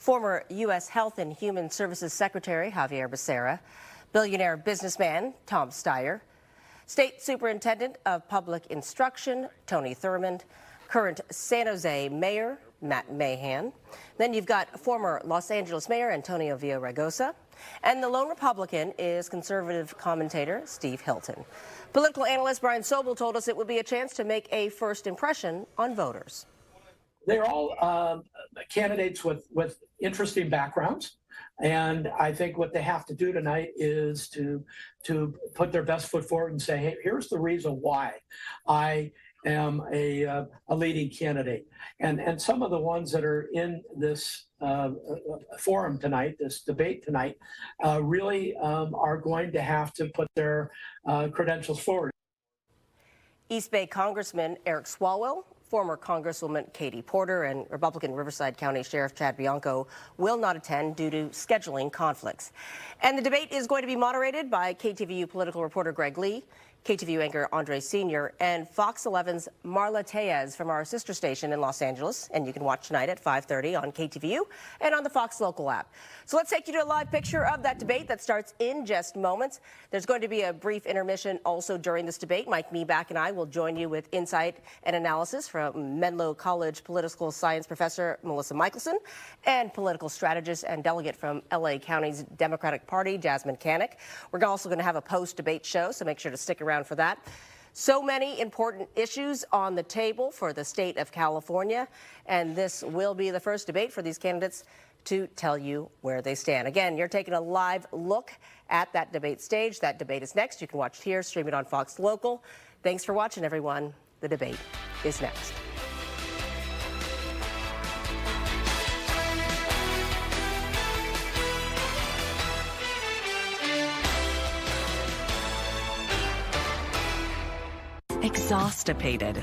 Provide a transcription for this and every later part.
Former U.S. Health and Human Services Secretary Javier Becerra, billionaire businessman Tom Steyer, State Superintendent of Public Instruction Tony Thurmond, current San Jose Mayor Matt Mahan. Then you've got former Los Angeles Mayor Antonio Villaraigosa, and the lone Republican is conservative commentator Steve Hilton. Political analyst Brian Sobel told us it would be a chance to make a first impression on voters. They're all candidates with interesting backgrounds, and I think what they have to do tonight is to put their best foot forward and say, hey, here's the reason why I am a leading candidate. And some of the ones that are in this forum tonight, this debate tonight, really are going to have to put their credentials forward. East Bay Congressman Eric Swalwell, former Congresswoman Katie Porter, and Republican Riverside County Sheriff Chad Bianco will not attend due to scheduling conflicts. And the debate is going to be moderated by KTVU political reporter Greg Lee, KTVU anchor Andre Sr., and Fox 11's Marla Tellez from our sister station in Los Angeles. And you can watch tonight at 5:30 on KTVU and on the Fox local app. So let's take you to a live picture of that debate that starts in just moments. There's going to be a brief intermission also during this debate. Mike Meback and I will join you with insight and analysis from Menlo College political science professor Melissa Michelson and political strategist and delegate from LA County's Democratic Party, Jasmine Canick. We're also going to have a post-debate show, so make sure to stick around for that. So many important issues on the table for the state of California, and this will be the first debate for these candidates to tell you where they stand. Again, you're taking a live look at that debate stage. That debate is next. You can watch it here, stream it on Fox Local. Thanks for watching, everyone. The debate is next. Exhaustipated.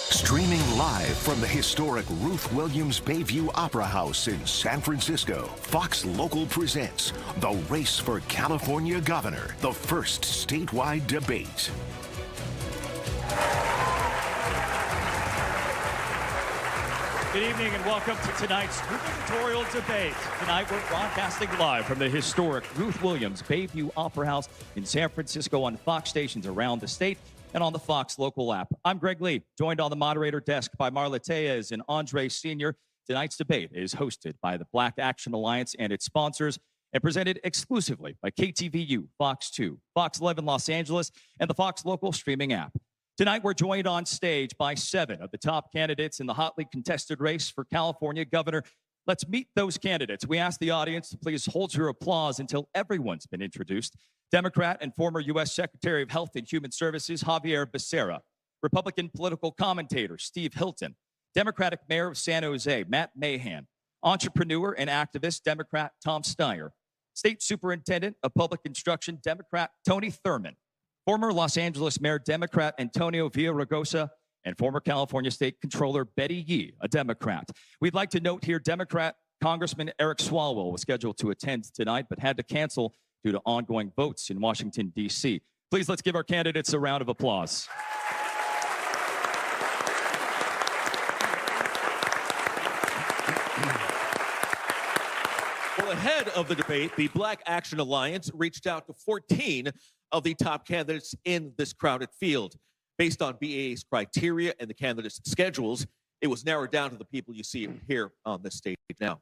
Streaming live from the historic Ruth Williams Bayview Opera House in San Francisco, Fox Local presents The Race for California Governor, the first statewide debate. Good evening and welcome to tonight's gubernatorial debate. Tonight we're broadcasting live from the historic Ruth Williams Bayview Opera House in San Francisco on Fox stations around the state and on the Fox local app. I'm Greg Lee, joined on the moderator desk by Marla Tellez and Andre Sr. Tonight's debate is hosted by the Black Action Alliance and its sponsors and presented exclusively by KTVU, Fox 2, Fox 11 Los Angeles, and the Fox local streaming app. Tonight, we're joined on stage by 7 of the top candidates in the hotly contested race for California governor. Let's meet those candidates. We ask the audience to please hold your applause until everyone's been introduced. Democrat and former U.S. Secretary of Health and Human Services, Javier Becerra. Republican political commentator Steve Hilton, Democratic Mayor of San Jose Matt Mahan, entrepreneur and activist Democrat Tom Steyer, State Superintendent of Public Instruction Democrat Tony Thurmond, former Los Angeles Mayor Democrat Antonio Villaraigosa, and former California State Controller Betty Yee, a Democrat. We'd like to note here Democrat Congressman Eric Swalwell was scheduled to attend tonight but had to cancel due to ongoing votes in Washington, D.C. Please let's give our candidates a round of applause. Well, ahead of the debate, the Black Action Alliance reached out to 14 of the top candidates in this crowded field. Based on BAA's criteria and the candidates' schedules, it was narrowed down to the people you see here on this stage now.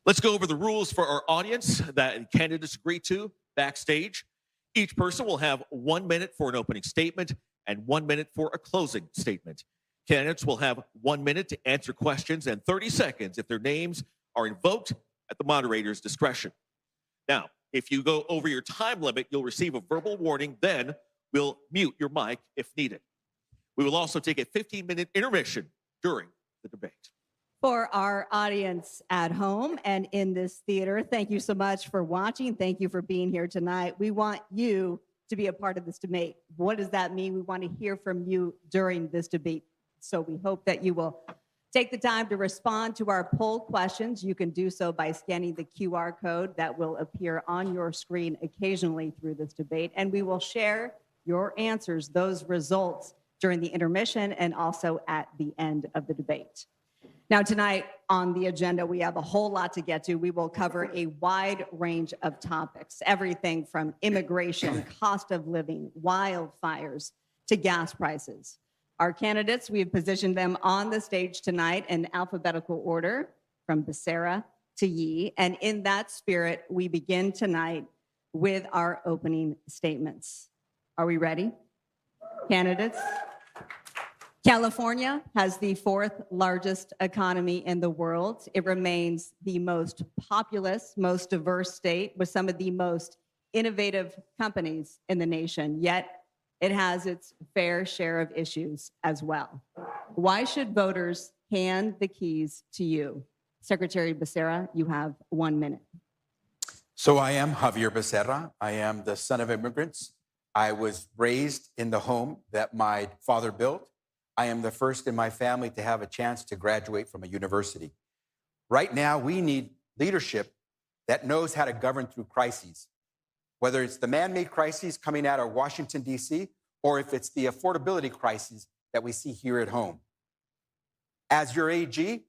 Let's go over the rules for our audience that candidates agree to backstage. Each person will have 1 minute for an opening statement and 1 minute for a closing statement. Candidates will have 1 minute to answer questions and 30 seconds if their names are invoked at the moderator's discretion. Now, if you go over your time limit, you'll receive a verbal warning, then we'll mute your mic if needed. We will also take a 15-minute intermission during the debate. For our audience at home and in this theater, thank you so much for watching. Thank you for being here tonight. We want you to be a part of this debate. What does that mean? We want to hear from you during this debate. So we hope that you will take the time to respond to our poll questions. You can do so by scanning the QR code that will appear on your screen occasionally through this debate, and we will share your answers, those results, during the intermission and also at the end of the debate. Now, tonight on the agenda, we have a whole lot to get to. We will cover a wide range of topics, everything from immigration, cost of living, wildfires, to gas prices. Our candidates, we have positioned them on the stage tonight in alphabetical order from Becerra to Yee. And in that spirit, we begin tonight with our opening statements. Are we ready? Candidates? California has the fourth largest economy in the world. It remains the most populous, most diverse state with some of the most innovative companies in the nation. Yet, it has its fair share of issues as well. Why should voters hand the keys to you? Secretary Becerra, you have 1 minute. So I am Javier Becerra. I am the son of immigrants. I was raised in the home that my father built. I am the first in my family to have a chance to graduate from a university. Right now, we need leadership that knows how to govern through crises. Whether it's the man-made crises coming out of Washington, D.C., or if it's the affordability crises that we see here at home. As your AG,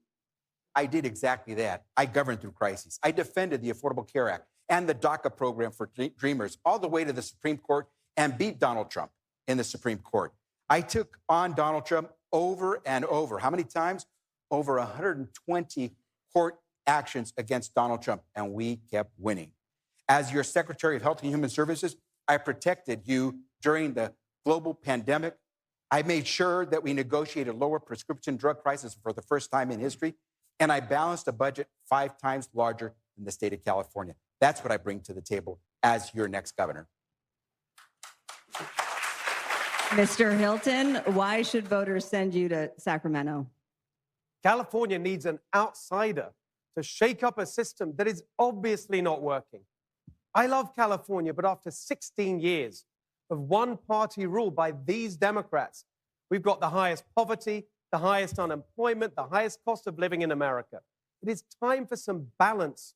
I did exactly that. I governed through crises. I defended the Affordable Care Act and the DACA program for Dreamers all the way to the Supreme Court and beat Donald Trump in the Supreme Court. I took on Donald Trump over and over. How many times? Over 120 court actions against Donald Trump, and we kept winning. As your Secretary of Health and Human Services, I protected you during the global pandemic. I made sure that we negotiated lower prescription drug prices for the first time in history, and I balanced a budget 5 times larger than the state of California. That's what I bring to the table as your next governor. Mr. Hilton, why should voters send you to Sacramento? California needs an outsider to shake up a system that is obviously not working. I love California, but after 16 years of one-party rule by these Democrats, we've got the highest poverty, the highest unemployment, the highest cost of living in America. It is time for some balance.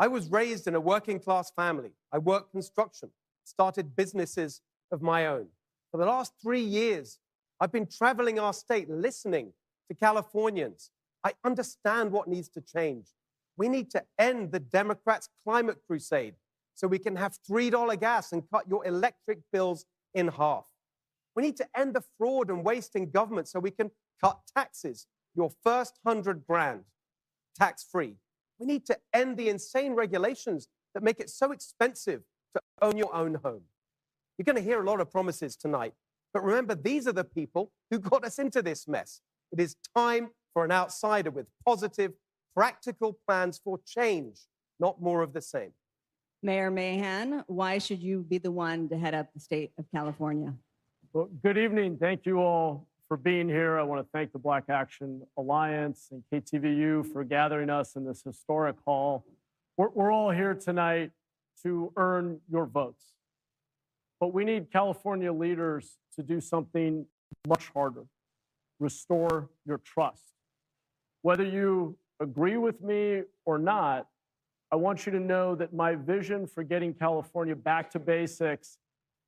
I was raised in a working-class family. I worked construction, started businesses of my own. For the last 3 years, I've been traveling our state, listening to Californians. I understand what needs to change. We need to end the Democrats' climate crusade so we can have $3 gas and cut your electric bills in half. We need to end the fraud and waste in government so we can cut taxes, your first 100 grand, tax-free. We need to end the insane regulations that make it so expensive to own your own home. You're going to hear a lot of promises tonight, but remember, these are the people who got us into this mess. It is time for an outsider with positive, practical plans for change, not more of the same. Mayor Mahan, why should you be the one to head up the state of California? Well, good evening. Thank you all for being here. I want to thank the Black Action Alliance and KTVU for gathering us in this historic hall. We're all here tonight to earn your votes. But we need California leaders to do something much harder: restore your trust. Whether you agree with me or not, I want you to know that my vision for getting California back to basics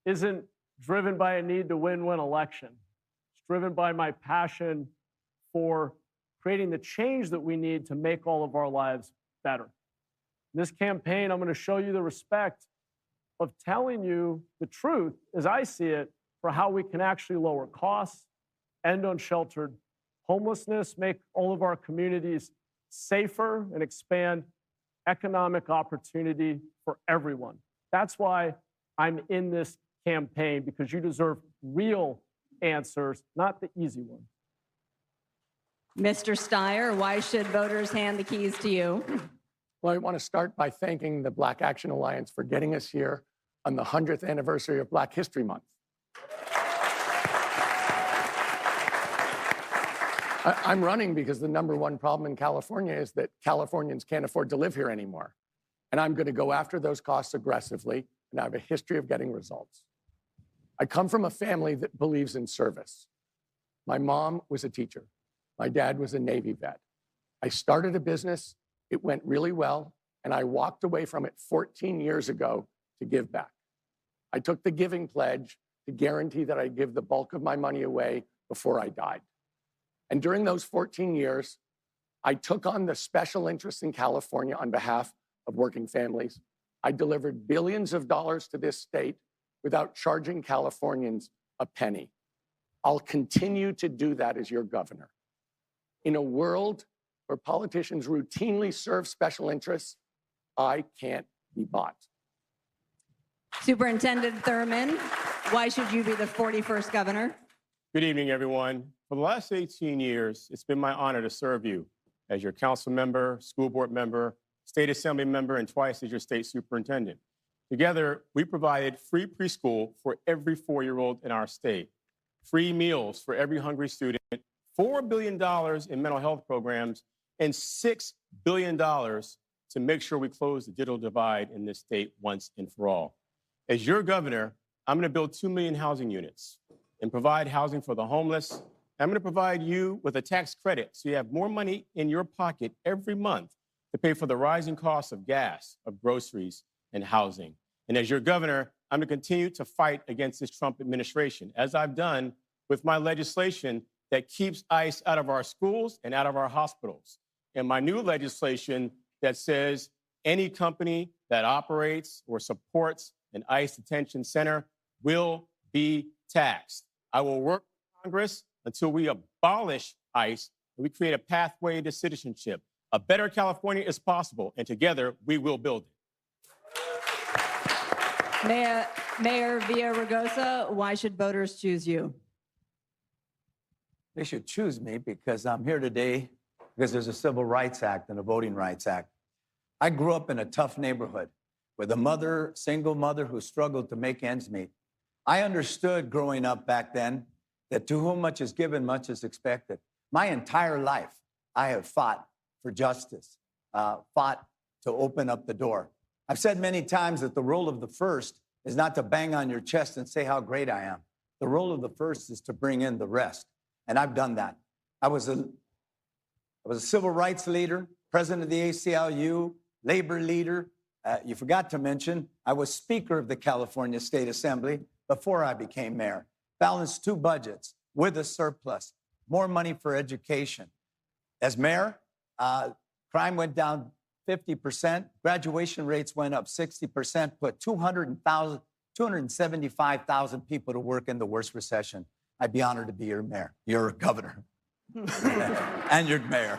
isn't driven by a need to win one election. It's driven by my passion for creating the change that we need to make all of our lives better. In this campaign, I'm going to show you the respect of telling you the truth, as I see it, for how we can actually lower costs, end unsheltered homelessness, make all of our communities safer, and expand economic opportunity for everyone. That's why I'm in this campaign, because you deserve real answers, not the easy ones. Mr. Steyer, why should voters hand the keys to you? Well, I want to start by thanking the Black Action Alliance for getting us here on the 100th anniversary of Black History Month. I'm running because the #1 problem in California is that Californians can't afford to live here anymore. And I'm going to go after those costs aggressively, and I have a history of getting results. I come from a family that believes in service. My mom was a teacher. My dad was a Navy vet. I started a business. It went really well, and I walked away from it 14 years ago to give back. I took the giving pledge to guarantee that I'd give the bulk of my money away before I died. And during those 14 years, I took on the special interests in California on behalf of working families. I delivered billions of dollars to this state without charging Californians a penny. I'll continue to do that as your governor. In a world where politicians routinely serve special interests, I can't be bought. Superintendent Thurman, why should you be the 41st governor? Good evening, everyone. For the last 18 years, it's been my honor to serve you as your council member, school board member, state assembly member, and twice as your state superintendent. Together, we provided free preschool for every 4-year-old in our state, free meals for every hungry student, $4 billion in mental health programs, and $6 billion to make sure we close the digital divide in this state once and for all. As your governor, I'm going to build 2 million housing units and provide housing for the homeless. I'm going to provide you with a tax credit so you have more money in your pocket every month to pay for the rising costs of gas, of groceries, and housing. And as your governor, I'm going to continue to fight against this Trump administration, as I've done with my legislation that keeps ICE out of our schools and out of our hospitals. And my new legislation that says any company that operates or supports an ICE detention center will be taxed. I will work with Congress until we abolish ICE and we create a pathway to citizenship. A better California is possible, and together we will build it. Mayor Villaraigosa, why should voters choose you? They should choose me because I'm here today because there's a Civil Rights Act and a Voting Rights Act. I grew up in a tough neighborhood with a single mother who struggled to make ends meet. I understood growing up back then that to whom much is given, much is expected. My entire life, I have fought for justice, fought to open up the door. I've said many times that the role of the first is not to bang on your chest and say how great I am. The role of the first is to bring in the rest. And I've done that. I was a civil rights leader, president of the ACLU, labor leader. You forgot to mention, I was Speaker of the California State Assembly before I became mayor. Balanced 2 budgets with a surplus, more money for education. As mayor, crime went down 50%, graduation rates went up 60%, put 275,000 people to work in the worst recession. I'd be honored to be your mayor, your governor, and your mayor.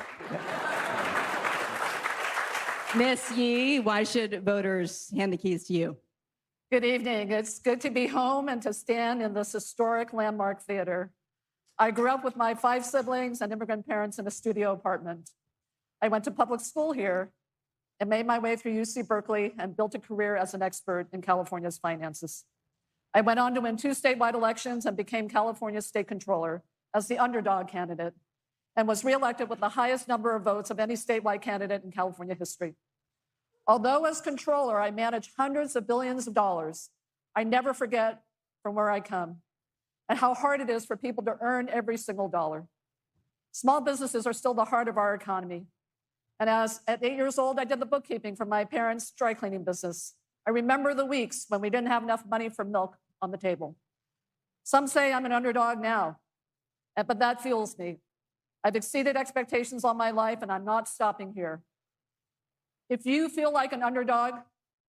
Miss Yee, why should voters hand the keys to you? Good evening. It's good to be home and to stand in this historic landmark theater. I grew up with my 5 siblings and immigrant parents in a studio apartment. I went to public school here and made my way through UC Berkeley and built a career as an expert in California's finances. I went on to win 2 statewide elections and became California's state controller as the underdog candidate and was reelected with the highest number of votes of any statewide candidate in California history. Although as controller, I manage hundreds of billions of dollars, I never forget from where I come and how hard it is for people to earn every single dollar. Small businesses are still the heart of our economy. And at 8 years old, I did the bookkeeping for my parents' dry cleaning business. I remember the weeks when we didn't have enough money for milk on the table. Some say I'm an underdog now, but that fuels me. I've exceeded expectations all my life, and I'm not stopping here. If you feel like an underdog,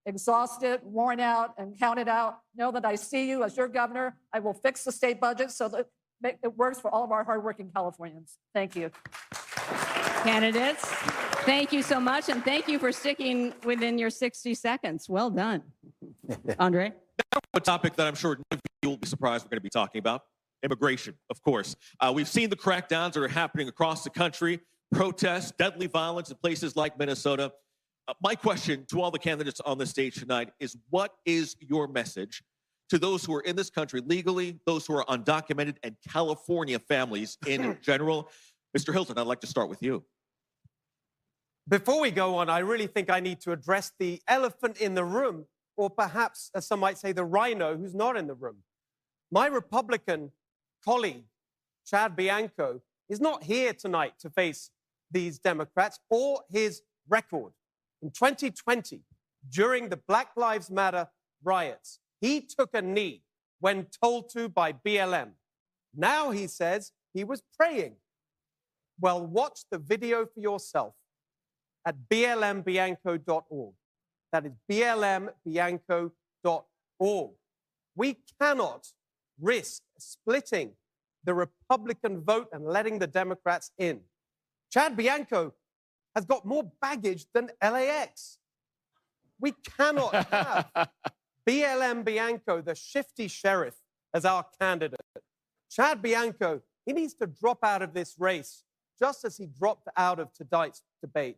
exhausted, worn out, and counted out, know that I see you as your governor. I will fix the state budget so that it works for all of our hardworking Californians. Thank you. Candidates, thank you so much, and thank you for sticking within your 60 seconds. Well done. Andre? A topic that I'm sure none of you will be surprised we're going to be talking about, immigration, of course. We've seen the crackdowns that are happening across the country, protests, deadly violence in places like Minnesota. My question to all the candidates on the stage tonight is, what is your message to those who are in this country legally, those who are undocumented, and California families in general? Mr. Hilton, I'd like to start with you. Before we go on, I really think I need to address the elephant in the room, or perhaps, as some might say, the rhino who's not in the room. My Republican colleague, Chad Bianco, is not here tonight to face these Democrats or his record. In 2020, during the Black Lives Matter riots, he took a knee when told to by BLM. Now he says he was praying. Well, watch the video for yourself at blmbianco.org. That is blmbianco.org. We cannot risk splitting the Republican vote and letting the Democrats in. Chad Bianco has got more baggage than LAX. We cannot have BLM Bianco, the shifty sheriff, as our candidate. Chad Bianco, he needs to drop out of this race, just as he dropped out of tonight's debate.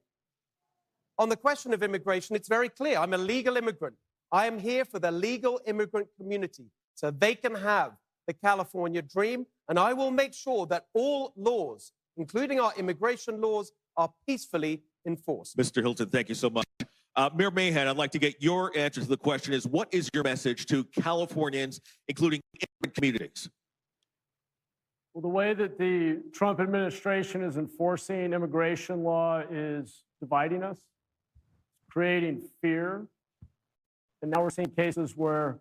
On the question of immigration, it's very clear. I'm a legal immigrant. I am here for the legal immigrant community so they can have the California dream, and I will make sure that all laws, including our immigration laws, are peacefully enforced. Mr. Hilton, thank you so much. Mayor Mahan, I'd like to get your answer to the question is, what is your message to Californians, including immigrant communities? Well, the way that the Trump administration is enforcing immigration law is dividing us, creating fear. And now we're seeing cases where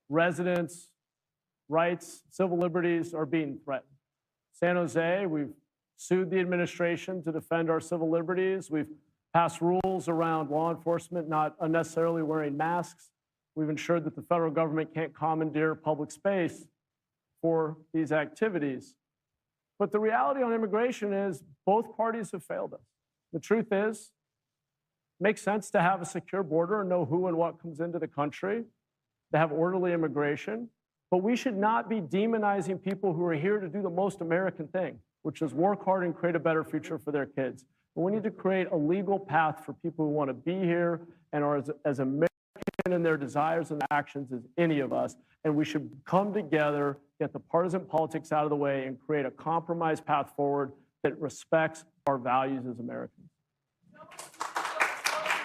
residents' rights, civil liberties are being threatened. San Jose, we've sued the administration to defend our civil liberties. We've passed rules around law enforcement not unnecessarily wearing masks. We've ensured that the federal government can't commandeer public space for these activities. But the reality on immigration is both parties have failed us. The truth is, it makes sense to have a secure border and know who and what comes into the country, to have orderly immigration, but we should not be demonizing people who are here to do the most American thing, which is work hard and create a better future for their kids. But we need to create a legal path for people who want to be here and are as American in their desires and actions as any of us. And we should come together, get the partisan politics out of the way, and create a compromise path forward that respects our values as Americans.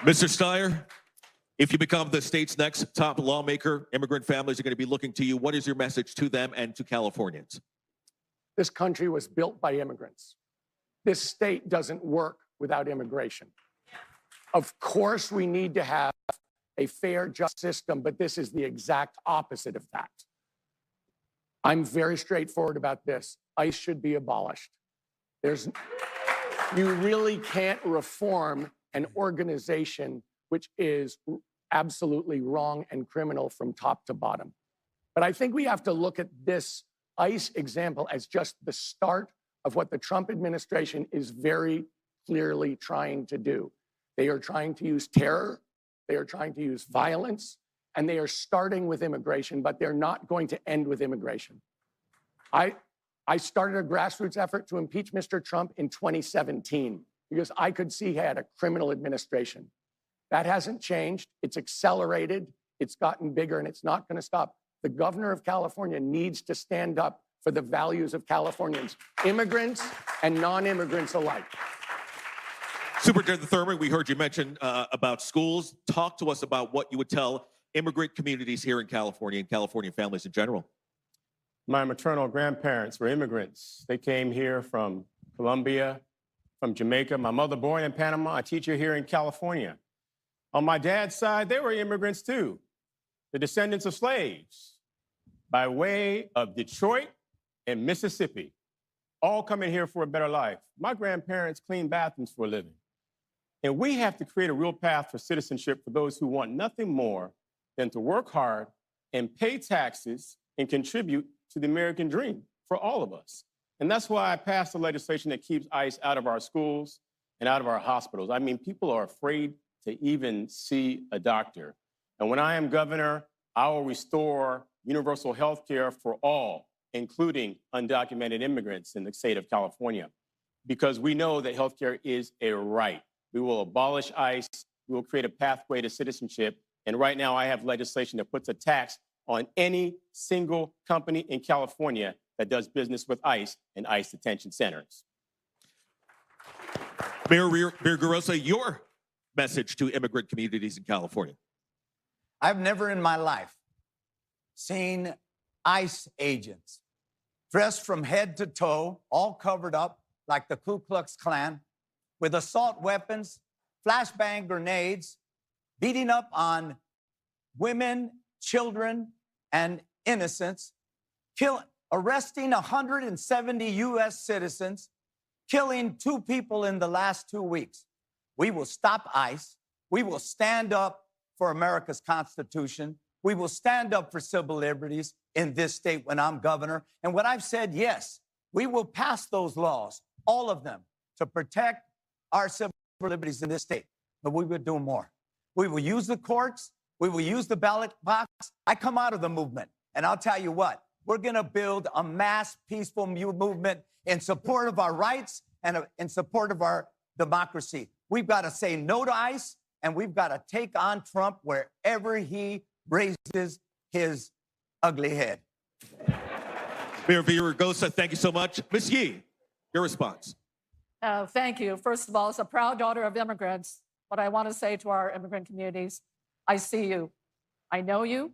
Mr. Steyer, if you become the state's next top lawmaker, immigrant families are going to be looking to you. What is your message to them and to Californians? This country was built by immigrants. This state doesn't work without immigration. Of course, we need to have a fair, just system, but this is the exact opposite of that. I'm very straightforward about this. ICE should be abolished. You really can't reform an organization which is absolutely wrong and criminal from top to bottom. But I think we have to look at this ICE example as just the start of what the Trump administration is very clearly trying to do. They are trying to use terror, they are trying to use violence, and they are starting with immigration, but they're not going to end with immigration. I started a grassroots effort to impeach Mr. Trump in 2017 because I could see he had a criminal administration. That hasn't changed. It's accelerated. It's gotten bigger, and it's not going to stop. The governor of California needs to stand up for the values of Californians, immigrants and non-immigrants alike. Superintendent Thurman, we heard you mention about schools. Talk to us about what you would tell immigrant communities here in California and California families in general. My maternal grandparents were immigrants. They came here from Colombia, from Jamaica. My mother born in Panama, a teacher here in California. On my dad's side, they were immigrants too, the descendants of slaves, by way of Detroit and Mississippi, all coming here for a better life. My grandparents cleaned bathrooms for a living. And we have to create a real path for citizenship for those who want nothing more than to work hard and pay taxes and contribute to the American dream for all of us. And that's why I passed the legislation that keeps ICE out of our schools and out of our hospitals. I mean, people are afraid to even see a doctor. And when I am governor, I will restore universal health care for all, including undocumented immigrants in the state of California, because we know that health care is a right. We will abolish ICE. We will create a pathway to citizenship. And right now, I have legislation that puts a tax on any single company in California that does business with ICE and ICE detention centers. Mayor Garosa, your message to immigrant communities in California. I've never in my life seen ICE agents dressed from head to toe, all covered up like the Ku Klux Klan, with assault weapons, flashbang grenades, beating up on women, children, and innocents, arresting 170 U.S. citizens, killing 2 people in the last 2 weeks. We will stop ICE. We will stand up for America's Constitution. We will stand up for civil liberties in this state when I'm governor. And what I've said, yes, we will pass those laws, all of them, to protect our civil liberties in this state. But we will do more. We will use the courts. We will use the ballot box. I come out of the movement, and I'll tell you what, we're going to build a mass peaceful movement in support of our rights and in support of our democracy. We've got to say no to ICE, and we've got to take on Trump wherever he raises his ugly head. Mayor Villaraigosa, thank you so much. Ms. Yee, your response. Thank you. First of all, as a proud daughter of immigrants, what I want to say to our immigrant communities, I see you, I know you,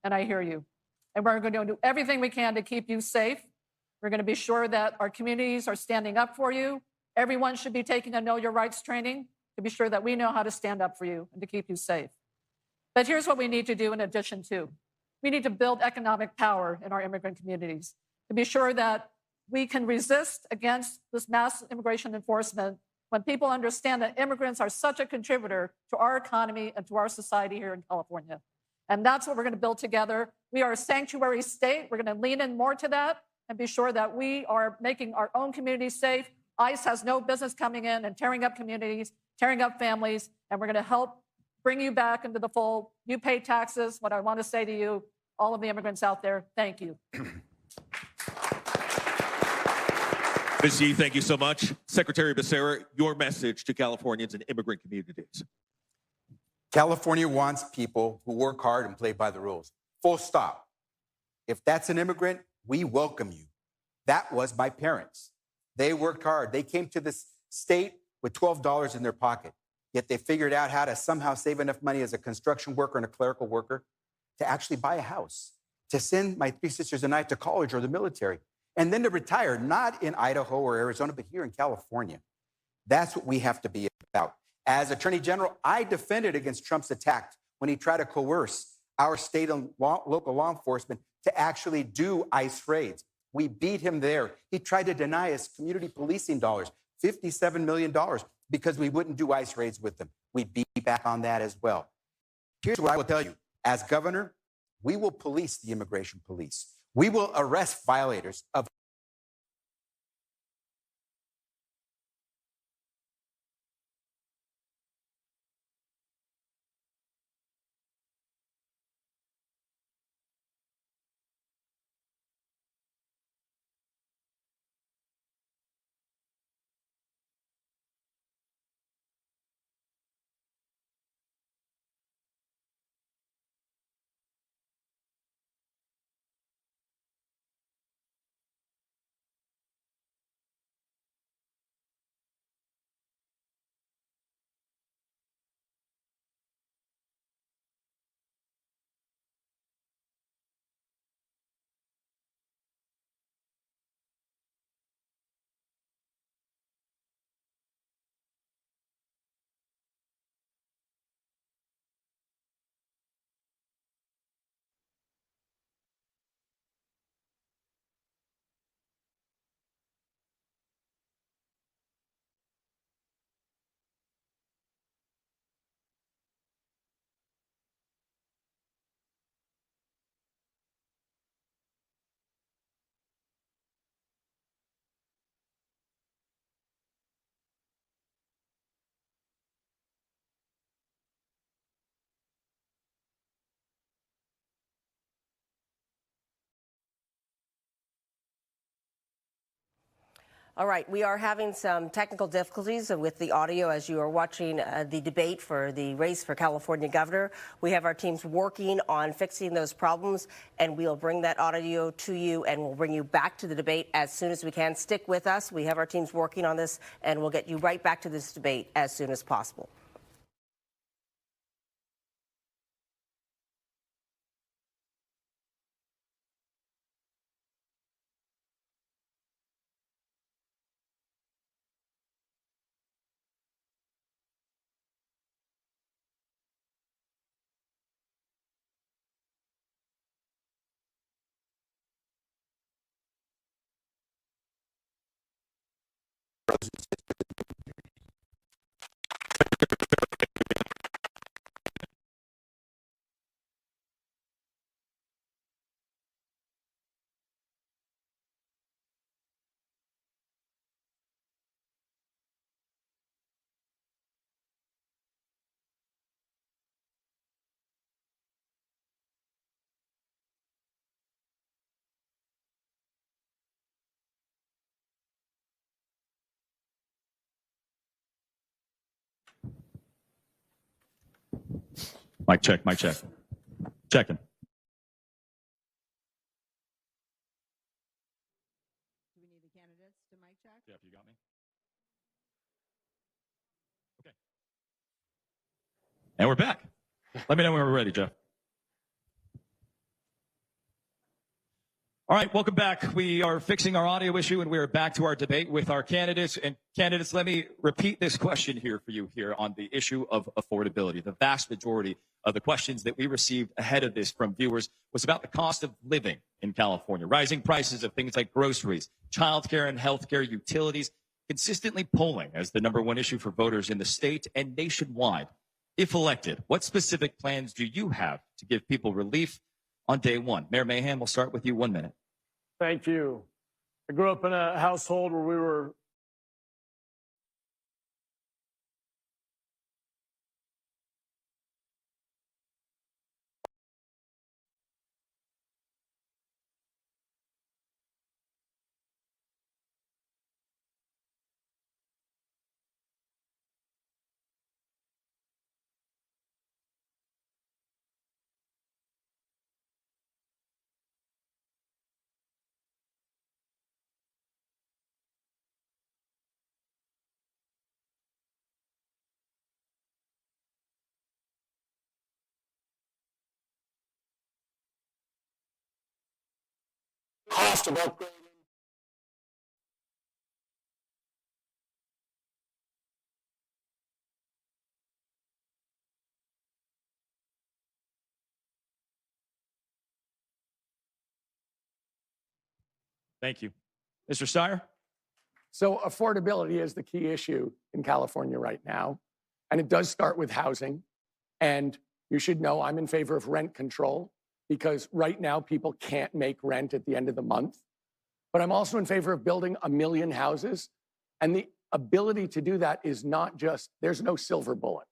and I hear you. And we're going to do everything we can to keep you safe. We're going to be sure that our communities are standing up for you. Everyone should be taking a Know Your Rights training to be sure that we know how to stand up for you and to keep you safe. But here's what we need to do in addition to. We need to build economic power in our immigrant communities to be sure that we can resist against this mass immigration enforcement when people understand that immigrants are such a contributor to our economy and to our society here in California. And that's what we're going to build together. We are a sanctuary state. We're going to lean in more to that and be sure that we are making our own communities safe. ICE has no business coming in and tearing up communities, tearing up families, and we're going to help bring you back into the fold. You pay taxes. What I want to say to you, all of the immigrants out there, thank you. Ms. Yee, thank you so much. Secretary Becerra, your message to Californians and immigrant communities. California wants people who work hard and play by the rules. Full stop. If that's an immigrant, we welcome you. That was my parents. They worked hard. They came to this state with $12 in their pocket, yet they figured out how to somehow save enough money as a construction worker and a clerical worker to actually buy a house, to send my 3 sisters and I to college or the military, and then to retire, not in Idaho or Arizona, but here in California. That's what we have to be about. As Attorney General, I defended against Trump's attack when he tried to coerce our state and local law enforcement to actually do ICE raids. We beat him there. He tried to deny us community policing dollars, $57 million, because we wouldn't do ICE raids with them. We beat back on that as well. Here's what I will tell you. As governor, we will police the immigration police. We will arrest violators of All right, we are having some technical difficulties with the audio as you are watching the debate for the race for California governor. We have our teams working on fixing those problems, and we'll bring that audio to you, and we'll bring you back to the debate as soon as we can. Stick with us. We have our teams working on this, and we'll get you right back to this debate as soon as possible. Mic check, mic check. Checking. Do we need the candidates to mic check? Jeff, you got me? Okay. And we're back. Let me know when we're ready, Jeff. All right, welcome back. We are fixing our audio issue, and we are back to our debate with our candidates. And candidates, let me repeat this question here for you here on the issue of affordability. The vast majority of the questions that we received ahead of this from viewers was about the cost of living in California, rising prices of things like groceries, childcare and healthcare, utilities, consistently polling as the #1 issue for voters in the state and nationwide. If elected, what specific plans do you have to give people relief on day one? Mayor Mahan, we'll start with you. 1 minute. Thank you. I grew up in a household where we were cost of upgrading. Thank you. Mr. Steyer? So affordability is the key issue in California right now. And it does start with housing. And you should know I'm in favor of rent control because right now people can't make rent at the end of the month. But I'm also in favor of building 1 million houses. And the ability to do that is not just, there's no silver bullet.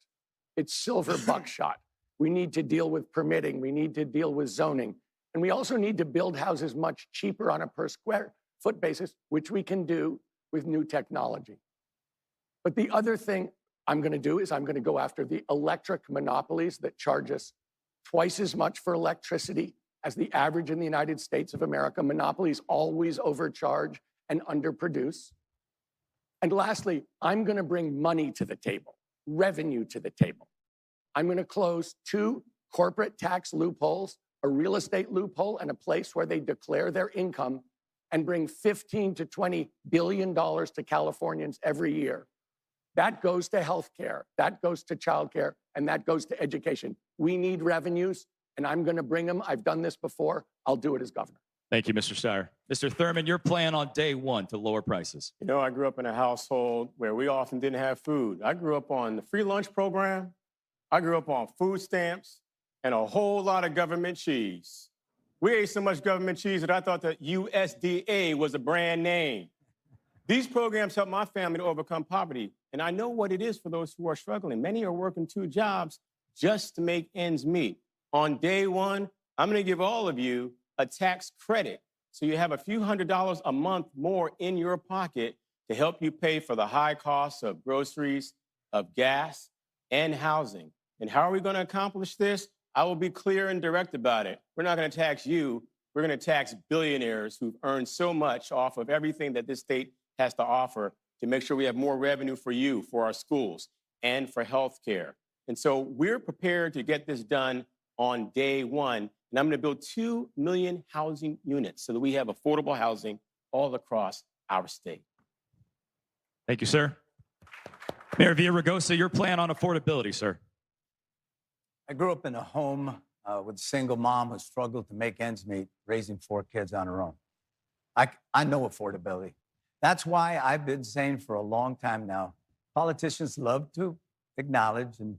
It's silver buckshot. We need to deal with permitting. We need to deal with zoning. And we also need to build houses much cheaper on a per square foot basis, which we can do with new technology. But the other thing I'm going to do is I'm going to go after the electric monopolies that charge us twice as much for electricity as the average in the United States of America. Monopolies always overcharge and underproduce. And lastly, I'm going to bring money to the table, revenue to the table. I'm going to close 2 corporate tax loopholes, a real estate loophole and a place where they declare their income, and bring $15 to $20 billion to Californians every year. That goes to healthcare, that goes to childcare, and that goes to education. We need revenues, and I'm going to bring them. I've done this before. I'll do it as governor. Thank you, Mr. Steyer. Mr. Thurman, your plan on day one to lower prices. You know, I grew up in a household where we often didn't have food. I grew up on the free lunch program. I grew up on food stamps and a whole lot of government cheese. We ate so much government cheese that I thought that USDA was a brand name. These programs help my family to overcome poverty, and I know what it is for those who are struggling. Many are working 2 jobs just to make ends meet. On day one, I'm going to give all of you a tax credit, so you have a few $100s a month more in your pocket to help you pay for the high costs of groceries, of gas, and housing. And how are we going to accomplish this? I will be clear and direct about it. We're not going to tax you. We're going to tax billionaires who've earned so much off of everything that this state has to offer to make sure we have more revenue for you, for our schools, and for health care. And so we're prepared to get this done on day one. And I'm going to build 2 million housing units so that we have affordable housing all across our state. Thank you, sir. Mayor Villaraigosa, your plan on affordability, sir. I grew up in a home with a single mom who struggled to make ends meet, raising 4 kids on her own. I know affordability. That's why I've been saying for a long time now, politicians love to acknowledge and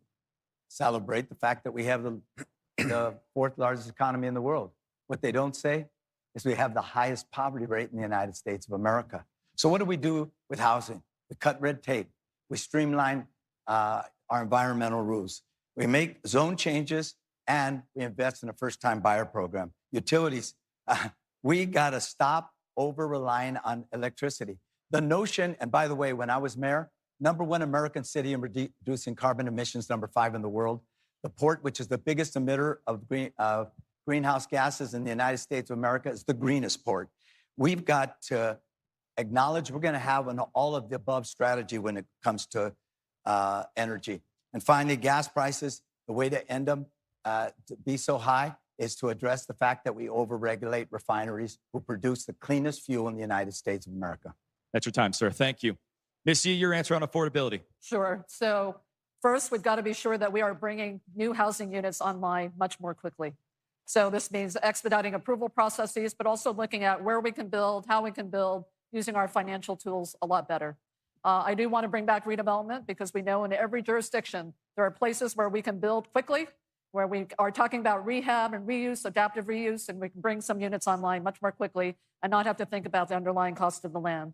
celebrate the fact that we have the 4th largest economy in the world. What they don't say is we have the highest poverty rate in the United States of America. So what do we do with housing? We cut red tape. We streamline our environmental rules. We make zone changes, and we invest in a first-time buyer program. Utilities, we got to stop over-relying on electricity. The notion, and by the way, when I was mayor, #1 American city in reducing carbon emissions, #5 in the world. The port, which is the biggest emitter of greenhouse gases in the United States of America, is the greenest port. We've got to acknowledge we're going to have an all-of-the-above strategy when it comes to energy. And finally, gas prices, the way to end them to be so high is to address the fact that we overregulate refineries who produce the cleanest fuel in the United States of America. That's your time, sir. Thank you. Ms. Yee, your answer on affordability. Sure. So first, we've got to be sure that we are bringing new housing units online much more quickly. So this means expediting approval processes, but also looking at where we can build, how we can build, using our financial tools a lot better. I do want to bring back redevelopment because we know in every jurisdiction, there are places where we can build quickly, where we are talking about rehab and reuse, adaptive reuse, and we can bring some units online much more quickly and not have to think about the underlying cost of the land.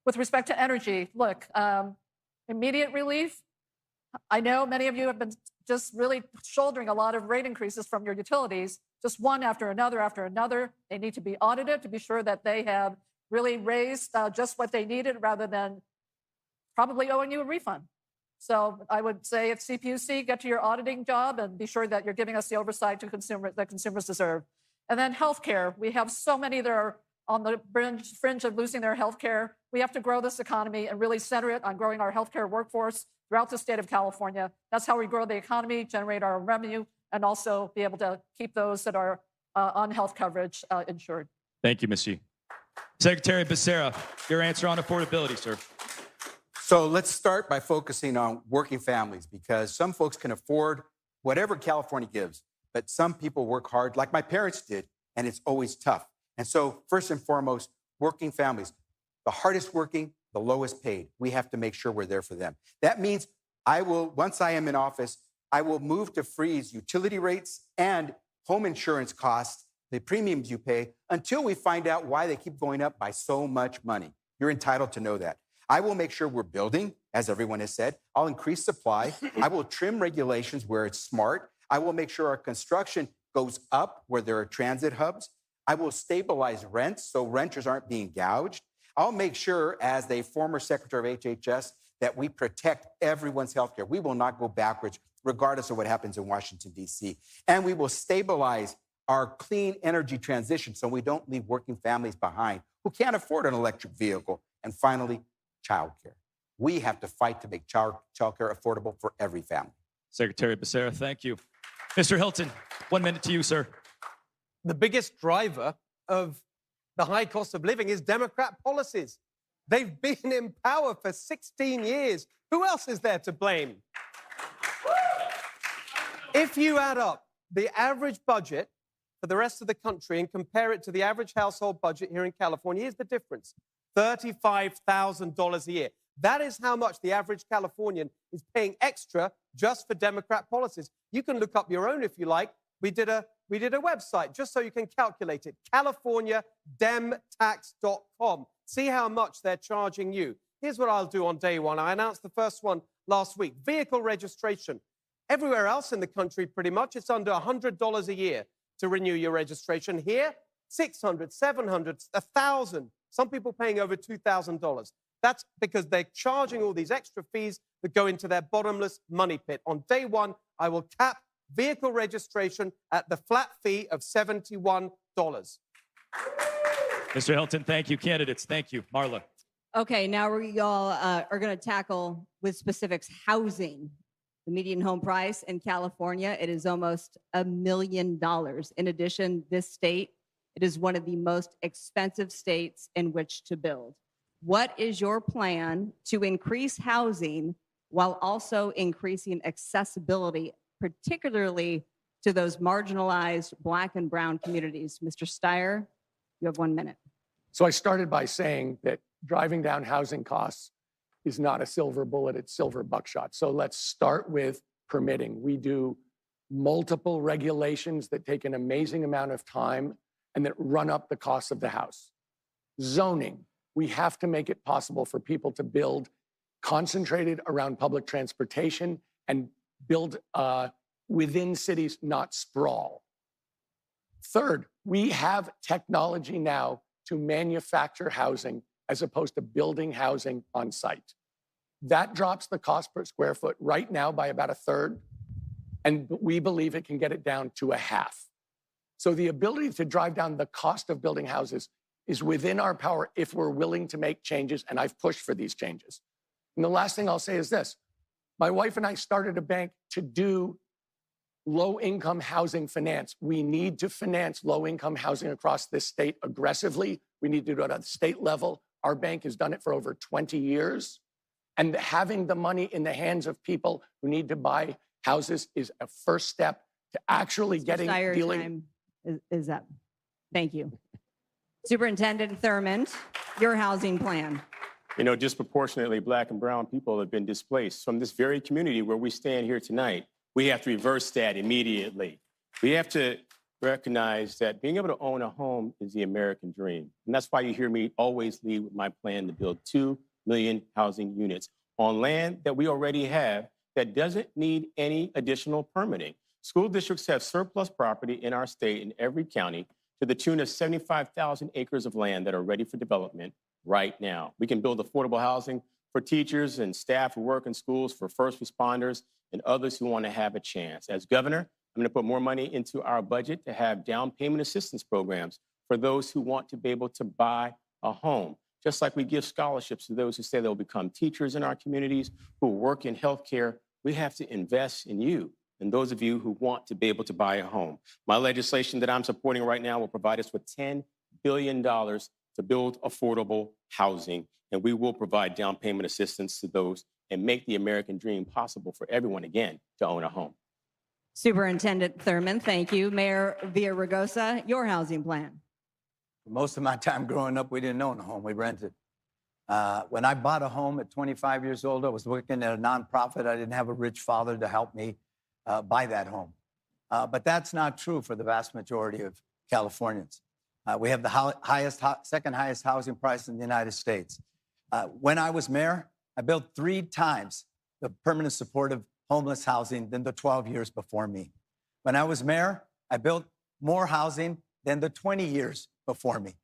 With respect to energy, look, immediate relief. I know many of you have been just really shouldering a lot of rate increases from your utilities, just one after another after another. They need to be audited to be sure that they have really raised just what they needed rather than probably owing you a refund. So I would say at CPUC, get to your auditing job and be sure that you're giving us the oversight that consumers deserve. And then healthcare. We have so many that are on the fringe of losing their healthcare. We have to grow this economy and really center it on growing our healthcare workforce throughout the state of California. That's how we grow the economy, generate our revenue, and also be able to keep those that are on health coverage insured. Thank you, Ms. Yee. Secretary Becerra, your answer on affordability, sir. So let's start by focusing on working families, because some folks can afford whatever California gives, but some people work hard like my parents did, and it's always tough. And so first and foremost, working families, the hardest working, the lowest paid. We have to make sure we're there for them. That means once I am in office, I will move to freeze utility rates and home insurance costs, the premiums you pay, until we find out why they keep going up by so much money. You're entitled to know that. I will make sure we're building, as everyone has said. I'll increase supply. I will trim regulations where it's smart. I will make sure our construction goes up where there are transit hubs. I will stabilize rents so renters aren't being gouged. I'll make sure, as the former Secretary of HHS, that we protect everyone's health care. We will not go backwards, regardless of what happens in Washington, D.C. And we will stabilize our clean energy transition so we don't leave working families behind who can't afford an electric vehicle. And finally, childcare. We have to fight to make childcare affordable for every family. Secretary Becerra, thank you. Mr. Hilton, 1 minute to you, sir. The biggest driver of the high cost of living is Democrat policies. They've been in power for 16 years. Who else is there to blame? If you add up the average budget for the rest of the country and compare it to the average household budget here in California, here's the difference. $35,000 a year. That is how much the average Californian is paying extra just for Democrat policies. You can look up your own if you like. We did a website just so you can calculate it. CaliforniaDemTax.com. See how much they're charging you. Here's what I'll do on day one. I announced the first one last week. Vehicle registration. Everywhere else in the country, pretty much, it's under $100 a year to renew your registration. Here, $600, $700, $1,000. Some people paying over $2,000. That's because they're charging all these extra fees that go into their bottomless money pit. On day one, I will cap vehicle registration at the flat fee of $71. Mr. Hilton, thank you. Candidates, thank you. Marla. Okay, now we all are going to tackle with specifics housing. The median home price in California, it is almost $1 million. In addition, this state, it is one of the most expensive states in which to build. What is your plan to increase housing while also increasing accessibility, particularly to those marginalized Black and brown communities? Mr. Steyer, you have 1 minute. So I started by saying that driving down housing costs is not a silver bullet, it's silver buckshot. So let's start with permitting. We do multiple regulations that take an amazing amount of time and that run up the cost of the house. Zoning, we have to make it possible for people to build concentrated around public transportation and build within cities, not sprawl. Third, we have technology now to manufacture housing as opposed to building housing on site. That drops the cost per square foot right now by about 1/3, and we believe it can get it down to 1/2. So the ability to drive down the cost of building houses is within our power if we're willing to make changes, and I've pushed for these changes. And the last thing I'll say is this. My wife and I started a bank to do low-income housing finance. We need to finance low-income housing across this state aggressively. We need to do it at the state level. Our bank has done it for over 20 years. And having the money in the hands of people who need to buy houses is a first step to actually getting dealing. Time is up. Thank you. Superintendent Thurmond, your housing plan. You know, disproportionately Black and brown people have been displaced from this very community where we stand here tonight. We have to reverse that immediately. We have to recognize that being able to own a home is the American dream. And that's why you hear me always lead with my plan to build 2 million housing units on land that we already have that doesn't need any additional permitting. School districts have surplus property in our state in every county to the tune of 75,000 acres of land that are ready for development right now. We can build affordable housing for teachers and staff who work in schools, for first responders, and others who want to have a chance. As governor, I'm going to put more money into our budget to have down payment assistance programs for those who want to be able to buy a home. Just like we give scholarships to those who say they'll become teachers in our communities, who work in healthcare, we have to invest in you and those of you who want to be able to buy a home. My legislation that I'm supporting right now will provide us with $10 billion to build affordable housing, and we will provide down payment assistance to those and make the American dream possible for everyone again to own a home. Superintendent Thurmond, thank you. Mayor Villaraigosa, your housing plan. Most of my time growing up, we didn't own a home, we rented. When I bought a home at 25 years old, I was working at a nonprofit. I didn't have a rich father to help me buy that home. But that's not true for the vast majority of Californians. We have the second highest housing price in the United States. When I was mayor, I built 3 times the permanent supportive homeless housing than the 12 years before me. When I was mayor, I built more housing than the 20 years before me.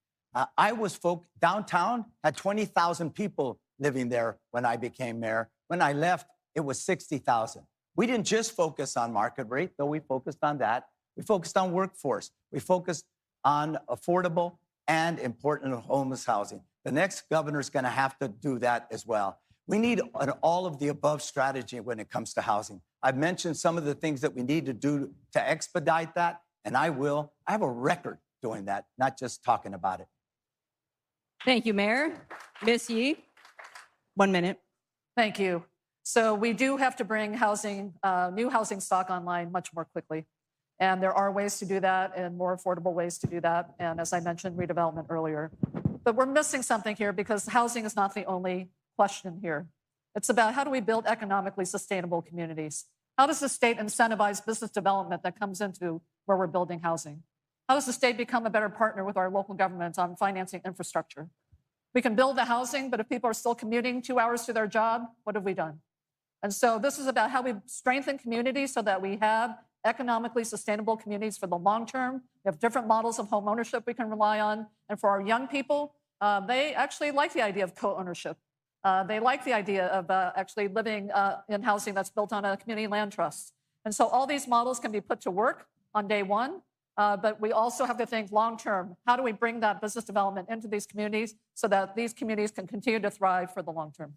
Downtown had 20,000 people living there when I became mayor. When I left, it was 60,000. We didn't just focus on market rate, though we focused on that. We focused on workforce. We focused on affordable and important homeless housing. The next governor is going to have to do that as well. We need an all-of-the-above strategy when it comes to housing. I've mentioned some of the things that we need to do to expedite that, and I will. I have a record doing that, not just talking about it. Thank you, Mayor. Ms. Yee, 1 minute. Thank you. So we do have to bring new housing stock online much more quickly. And there are ways to do that and more affordable ways to do that. And as I mentioned, redevelopment earlier. But we're missing something here because housing is not the only question here. It's about how do we build economically sustainable communities? How does the state incentivize business development that comes into where we're building housing? How does the state become a better partner with our local governments on financing infrastructure? We can build the housing, but if people are still commuting 2 hours to their job, what have we done? And so this is about how we strengthen communities so that we have economically sustainable communities for the long term. We have different models of home ownership we can rely on. And for our young people, they actually like the idea of co-ownership. They like the idea of actually living in housing that's built on a community land trust. And so all these models can be put to work on day one, but we also have to think long-term. How do we bring that business development into these communities so that these communities can continue to thrive for the long term?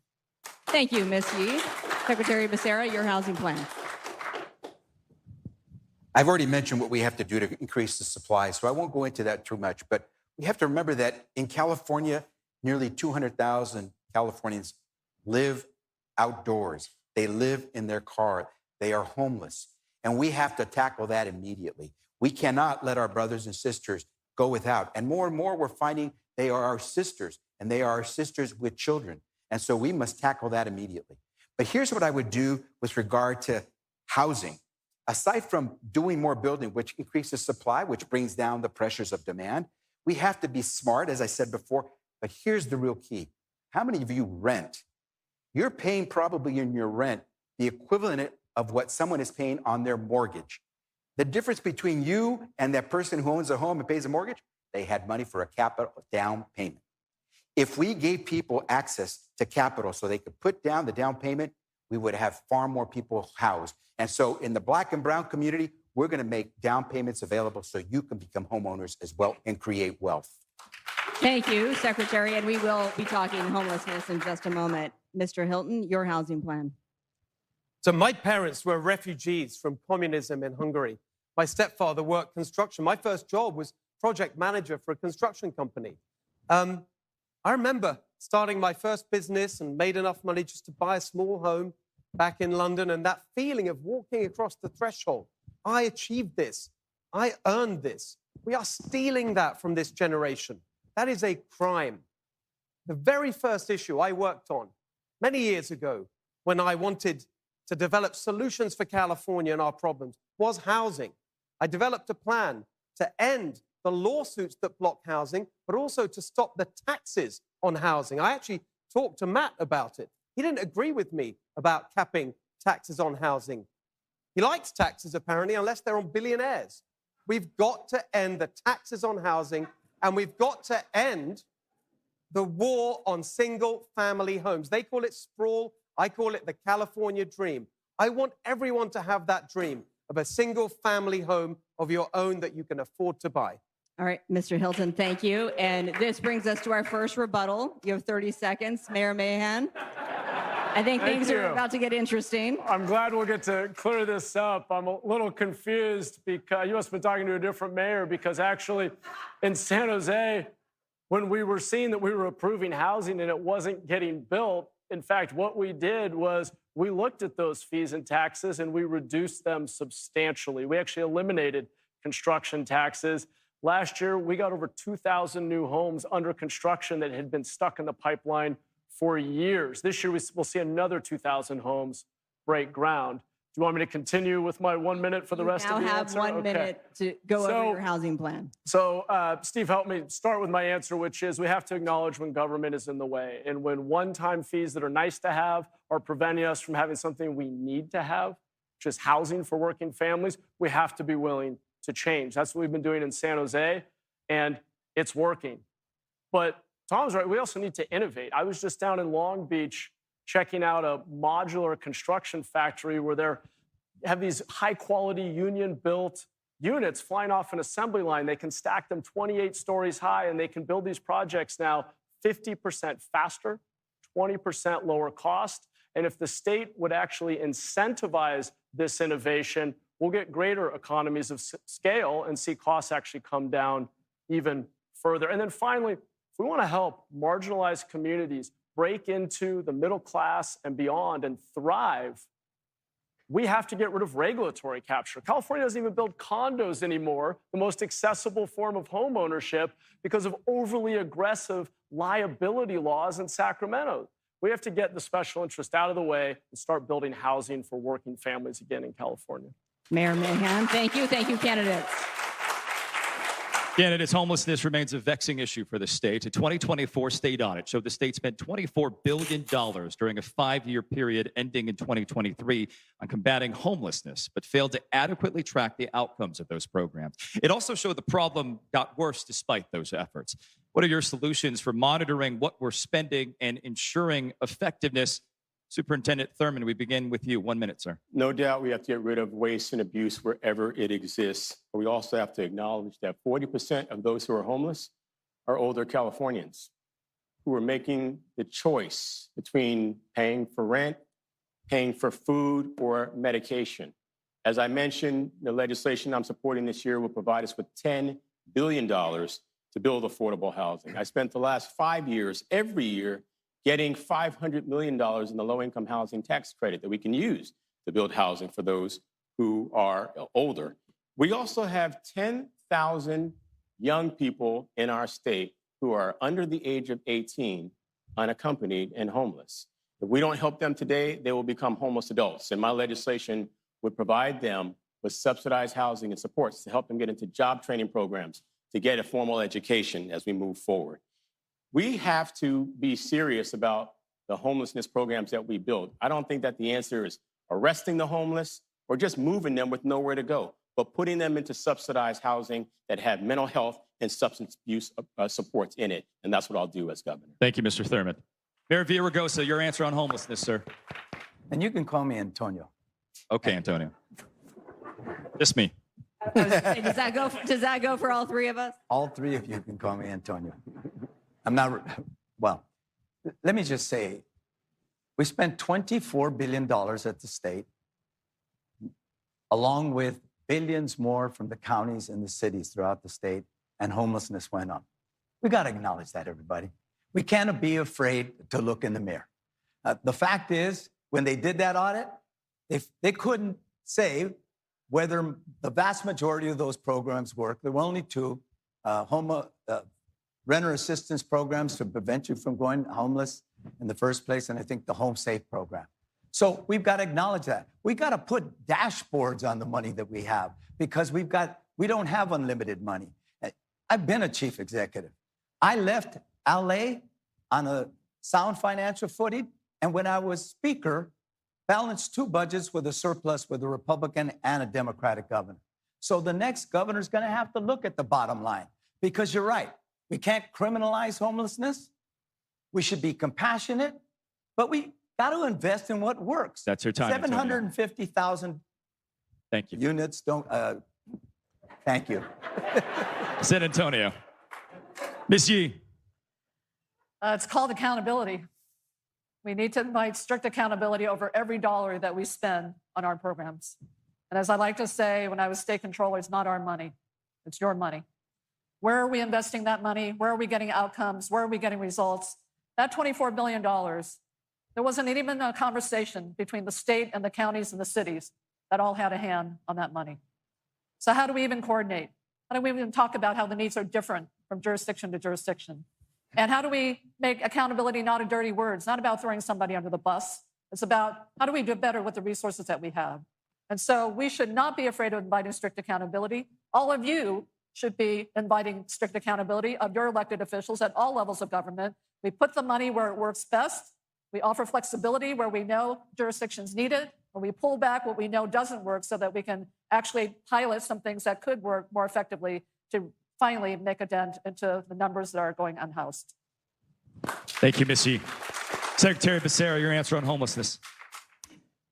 Thank you, Ms. Yee. Secretary Becerra, your housing plan. I've already mentioned what we have to do to increase the supply, so I won't go into that too much. But we have to remember that in California, nearly 200,000 Californians live outdoors. They live in their car. They are homeless. And we have to tackle that immediately. We cannot let our brothers and sisters go without. And more we're finding they are our sisters, and they are our sisters with children. And so we must tackle that immediately. But here's what I would do with regard to housing. Aside from doing more building, which increases supply, which brings down the pressures of demand, we have to be smart, as I said before. But here's the real key. How many of you rent? You're paying probably in your rent the equivalent of what someone is paying on their mortgage. The difference between you and that person who owns a home and pays a mortgage, they had money for a capital down payment. If we gave people access to capital so they could put down the down payment, we would have far more people housed. And so in the Black and brown community, we're going to make down payments available so you can become homeowners as well and create wealth. Thank you, Secretary. And we will be talking homelessness in just a moment. Mr. Hilton, your housing plan. So my parents were refugees from communism in Hungary. My stepfather worked construction. My first job was project manager for a construction company. I remember starting my first business and made enough money just to buy a small home back in London, and that feeling of walking across the threshold. I achieved this. I earned this. We are stealing that from this generation. That is a crime. The very first issue I worked on many years ago when I wanted to develop solutions for California and our problems was housing. I developed a plan to end the lawsuits that block housing, but also to stop the taxes on housing. I actually talked to Matt about it. He didn't agree with me about capping taxes on housing. He likes taxes, apparently, unless they're on billionaires. We've got to end the taxes on housing, and we've got to end the war on single-family homes. They call it sprawl. I call it the California dream. I want everyone to have that dream of a single-family home of your own that you can afford to buy. All right, Mr. Hilton, thank you. And this brings us to our first rebuttal. You have 30 seconds. Mayor Mahan. I think things are about to get interesting. I'm glad we'll get to clear this up. I'm a little confused because you must have been talking to a different mayor, because actually in San Jose, when we were seeing that we were approving housing and it wasn't getting built, in fact, what we did was we looked at those fees and taxes and we reduced them substantially. We actually eliminated construction taxes. Last year, we got over 2,000 new homes under construction that had been stuck in the pipeline for years. This year, we'll see another 2,000 homes break ground. Do you want me to continue with my 1 minute for the rest of the answer? You now have 1 minute to go over your housing plan. So, Steve, help me start with my answer, which is we have to acknowledge when government is in the way. And when one-time fees that are nice to have are preventing us from having something we need to have, which is housing for working families, we have to be willing to change. That's what we've been doing in San Jose, and it's working. But Tom's right, we also need to innovate. I was just down in Long Beach checking out a modular construction factory where they have these high-quality union-built units flying off an assembly line. They can stack them 28 stories high, and they can build these projects now 50% faster, 20% lower cost. And if the state would actually incentivize this innovation, we'll get greater economies of scale and see costs actually come down even further. And then finally, if we want to help marginalized communities break into the middle class and beyond and thrive, we have to get rid of regulatory capture. California doesn't even build condos anymore, the most accessible form of home ownership, because of overly aggressive liability laws in Sacramento. We have to get the special interest out of the way and start building housing for working families again in California. Mayor Mahan, thank you. Thank you, candidates. Candidates, homelessness remains a vexing issue for the state. A 2024 state audit showed the state spent $24 billion during a 5-year period ending in 2023 on combating homelessness, but failed to adequately track the outcomes of those programs. It also showed the problem got worse despite those efforts. What are your solutions for monitoring what we're spending and ensuring effectiveness? Superintendent Thurman, we begin with you. 1 minute, sir. No doubt we have to get rid of waste and abuse wherever it exists. But we also have to acknowledge that 40% of those who are homeless are older Californians who are making the choice between paying for rent, paying for food, or medication. As I mentioned, the legislation I'm supporting this year will provide us with $10 billion to build affordable housing. I spent the last 5 years, every year, getting $500 million in the low-income housing tax credit that we can use to build housing for those who are older. We also have 10,000 young people in our state who are under the age of 18, unaccompanied and homeless. If we don't help them today, they will become homeless adults. And my legislation would provide them with subsidized housing and supports to help them get into job training programs, to get a formal education as we move forward. We have to be serious about the homelessness programs that we build. I don't think that the answer is arresting the homeless or just moving them with nowhere to go, but putting them into subsidized housing that have mental health and substance abuse supports in it. And that's what I'll do as governor. Thank you, Mr. Thurman. Mayor Villaraigosa, your answer on homelessness, sir. And you can call me Antonio. Okay, Antonio. Just me. Does that go for all three of us? All three of you can call me Antonio. I'm not, well, let me just say, we spent $24 billion at the state, along with billions more from the counties and the cities throughout the state, and homelessness went up. We got to acknowledge that, everybody. We can't be afraid to look in the mirror. The fact is, when they did that audit, they couldn't say whether the vast majority of those programs worked. There were only two, renter assistance programs to prevent you from going homeless in the first place, and I think the Home Safe program. So we've got to acknowledge that. We got to put dashboards on the money that we have because we don't have unlimited money. I've been a chief executive. I left LA on a sound financial footing, and when I was speaker, balanced two budgets with a surplus with a Republican and a Democratic governor. So the next governor's going to have to look at the bottom line because you're right. We can't criminalize homelessness. We should be compassionate, but we got to invest in what works. That's your time. 750,000 Thank you. Units don't. Thank you. San Antonio. Ms. Yee. It's called accountability. We need to invite strict accountability over every dollar that we spend on our programs. And as I like to say, when I was state controller, it's not our money, it's your money. Where are we investing that money? Where are we getting outcomes? Where are we getting results? That $24 billion, there wasn't even a conversation between the state and the counties and the cities that all had a hand on that money. So how do we even coordinate? How do we even talk about how the needs are different from jurisdiction to jurisdiction? And how do we make accountability not a dirty word? It's not about throwing somebody under the bus. It's about how do we do better with the resources that we have? And so we should not be afraid of inviting strict accountability. All of you should be inviting strict accountability of your elected officials at all levels of government. We put the money where it works best. We offer flexibility where we know jurisdictions need it, and we pull back what we know doesn't work so that we can actually pilot some things that could work more effectively to finally make a dent into the numbers that are going unhoused. Thank you, Ms. Yee. Secretary Becerra, your answer on homelessness.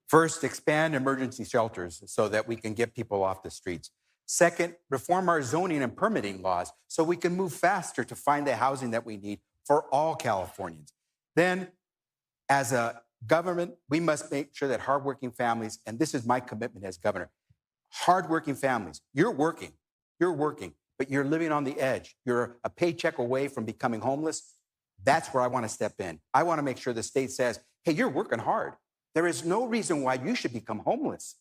First, expand emergency shelters so that we can get people off the streets. Second, reform our zoning and permitting laws so we can move faster to find the housing that we need for all Californians. Then, as a government, we must make sure that hardworking families, and this is my commitment as governor, hardworking families, you're working, but you're living on the edge. You're a paycheck away from becoming homeless. That's where I want to step in. I want to make sure the state says, hey, you're working hard. There is no reason why you should become homeless.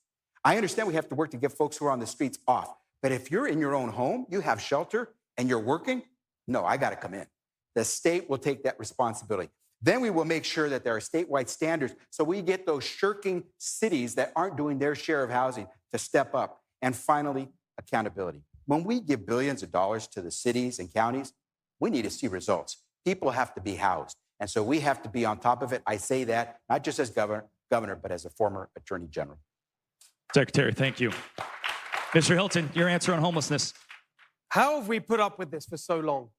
I understand we have to work to get folks who are on the streets off. But if you're in your own home, you have shelter, and you're working, no, I got to come in. The state will take that responsibility. Then we will make sure that there are statewide standards so we get those shirking cities that aren't doing their share of housing to step up. And finally, accountability. When we give billions of dollars to the cities and counties, we need to see results. People have to be housed. And so we have to be on top of it. I say that not just as governor, but as a former attorney general. Secretary, thank you. Mr. Hilton, your answer on homelessness. How have we put up with this for so long?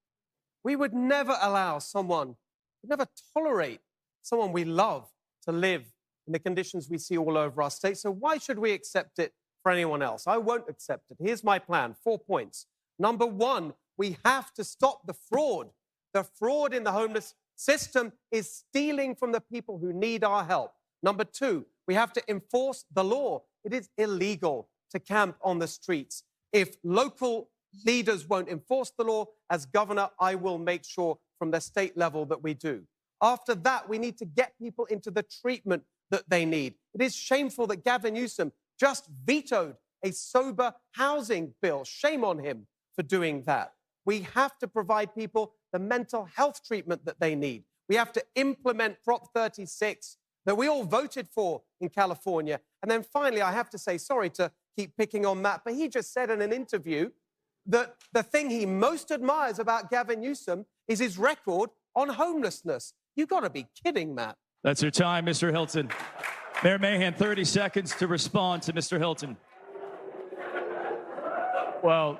We would never allow someone, we'd never tolerate someone we love to live in the conditions we see all over our state. So why should we accept it for anyone else? I won't accept it. Here's my plan, 4 points. Number one, we have to stop the fraud. The fraud in the homeless system is stealing from the people who need our help. Number two, we have to enforce the law. It is illegal to camp on the streets. If local leaders won't enforce the law, as governor, I will make sure from the state level that we do. After that, we need to get people into the treatment that they need. It is shameful that Gavin Newsom just vetoed a sober housing bill. Shame on him for doing that. We have to provide people the mental health treatment that they need. We have to implement Prop 36 that we all voted for in California. And then finally, I have to say, sorry to keep picking on Matt, but he just said in an interview that the thing he most admires about Gavin Newsom is his record on homelessness. You've got to be kidding, Matt. That's your time, Mr. Hilton. Mayor Mahan, 30 seconds to respond to Mr. Hilton. Well,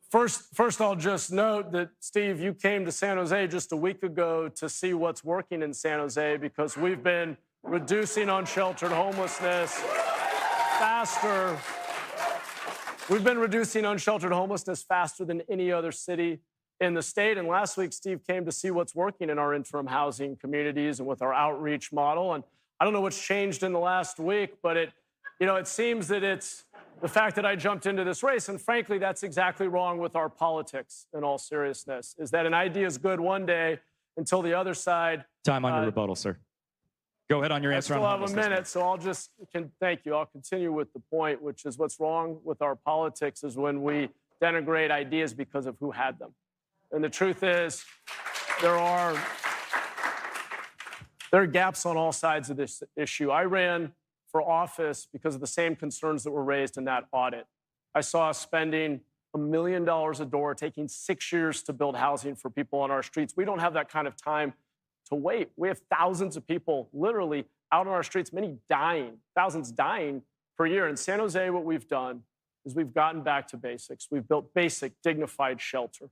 first I'll just note that, Steve, you came to San Jose just a week ago to see what's working in San Jose, because we've been reducing unsheltered homelessness faster. We've been reducing unsheltered homelessness faster than any other city in the state. And last week, Steve came to see what's working in our interim housing communities and with our outreach model. And I don't know what's changed in the last week, but it seems that it's the fact that I jumped into this race. And frankly, that's exactly wrong with our politics, in all seriousness, is that an idea is good one day until the other side. Time on your rebuttal, sir. Go ahead on your answer on homelessness. I still have a minute, so thank you. I'll continue with the point, which is what's wrong with our politics is when we denigrate ideas because of who had them. And the truth is, there are gaps on all sides of this issue. I ran for office because of the same concerns that were raised in that audit. I saw us spending $1 million a door, taking 6 years to build housing for people on our streets. We don't have that kind of time to wait. We have thousands of people literally out on our streets, many dying, thousands dying per year. In San Jose, what we've done is we've gotten back to basics. We've built basic, dignified shelter.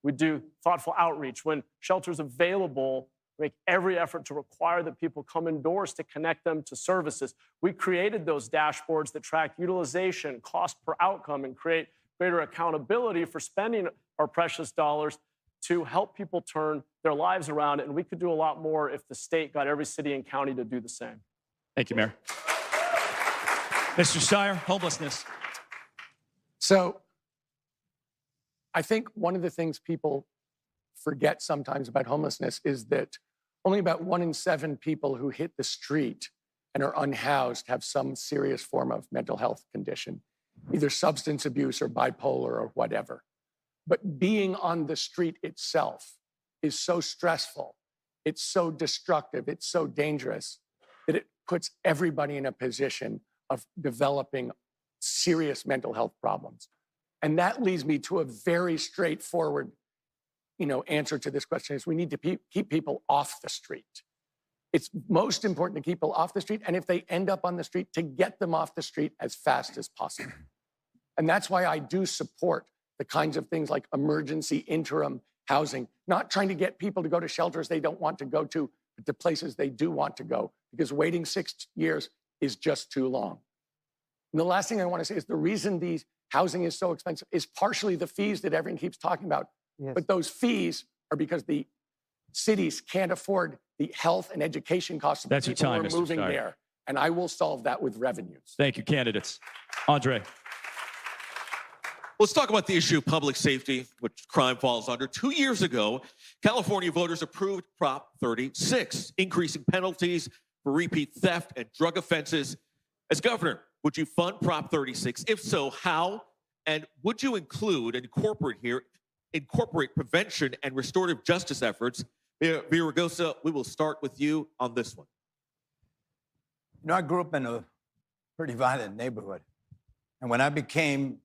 We do thoughtful outreach. When shelter's available, we make every effort to require that people come indoors to connect them to services. We created those dashboards that track utilization, cost per outcome, and create greater accountability for spending our precious dollars to help people turn their lives around. And we could do a lot more if the state got every city and county to do the same. Thank you, Mayor. Mr. Steyer, homelessness. So I think one of the things people forget sometimes about homelessness is that only about 1 in 7 people who hit the street and are unhoused have some serious form of mental health condition, either substance abuse or bipolar or whatever. But being on the street itself is so stressful, it's so destructive, it's so dangerous that it puts everybody in a position of developing serious mental health problems. And that leads me to a very straightforward, answer to this question is we need to keep people off the street. It's most important to keep people off the street. And if they end up on the street, to get them off the street as fast as possible. And that's why I do support the kinds of things like emergency interim housing, not trying to get people to go to shelters they don't want to go to, but to places they do want to go, because waiting 6 years is just too long. And the last thing I want to say is the reason these housing is so expensive is partially the fees that everyone keeps talking about. Yes. But those fees are because the cities can't afford the health and education costs of the people who are moving there. And I will solve that with revenues. Thank you, candidates. Andre. Let's talk about the issue of public safety, which crime falls under. 2 years ago, California voters approved Prop 36, increasing penalties for repeat theft and drug offenses. As governor, would you fund Prop 36? If so, how? And would you incorporate prevention and restorative justice efforts? Villaraigosa, we will start with you on this one. I grew up in a pretty violent neighborhood. And when I became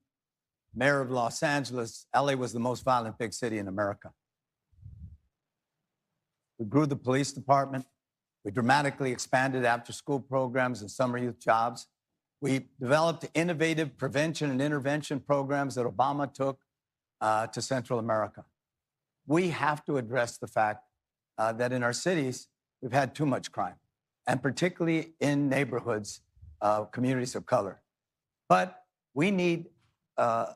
mayor of Los Angeles, LA was the most violent big city in America. We grew the police department. We dramatically expanded after-school programs and summer youth jobs. We developed innovative prevention and intervention programs that Obama took to Central America. We have to address the fact that in our cities, we've had too much crime, and particularly in neighborhoods, communities of color. But we need a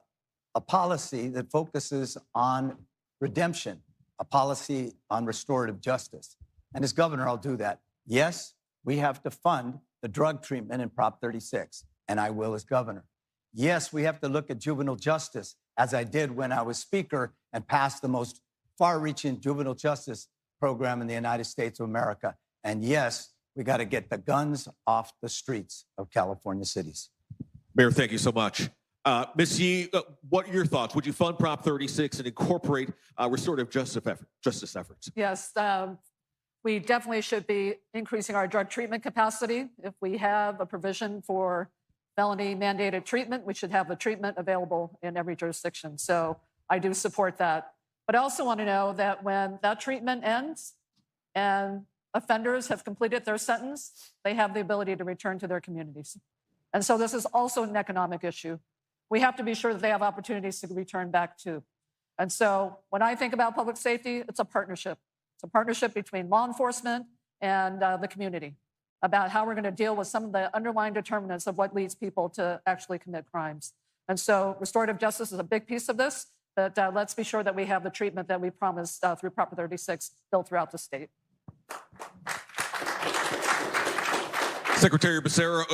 policy that focuses on redemption, a policy on restorative justice. And as governor, I'll do that. Yes, we have to fund the drug treatment in Prop 36, and I will as governor. Yes, we have to look at juvenile justice, as I did when I was speaker and passed the most far-reaching juvenile justice program in the United States of America. And yes, we got to get the guns off the streets of California cities. Mayor, thank you so much. Ms. Yee, what are your thoughts? Would you fund Prop 36 and incorporate restorative justice efforts? Yes, we definitely should be increasing our drug treatment capacity. If we have a provision for felony mandated treatment, we should have the treatment available in every jurisdiction. So I do support that. But I also want to know that when that treatment ends and offenders have completed their sentence, they have the ability to return to their communities. And so this is also an economic issue. We have to be sure that they have opportunities to return back to. And so when I think about public safety, it's a partnership. It's a partnership between law enforcement and the community about how we're going to deal with some of the underlying determinants of what leads people to actually commit crimes. And so restorative justice is a big piece of this, but let's be sure that we have the treatment that we promised through Prop 36 built throughout the state. Secretary Becerra,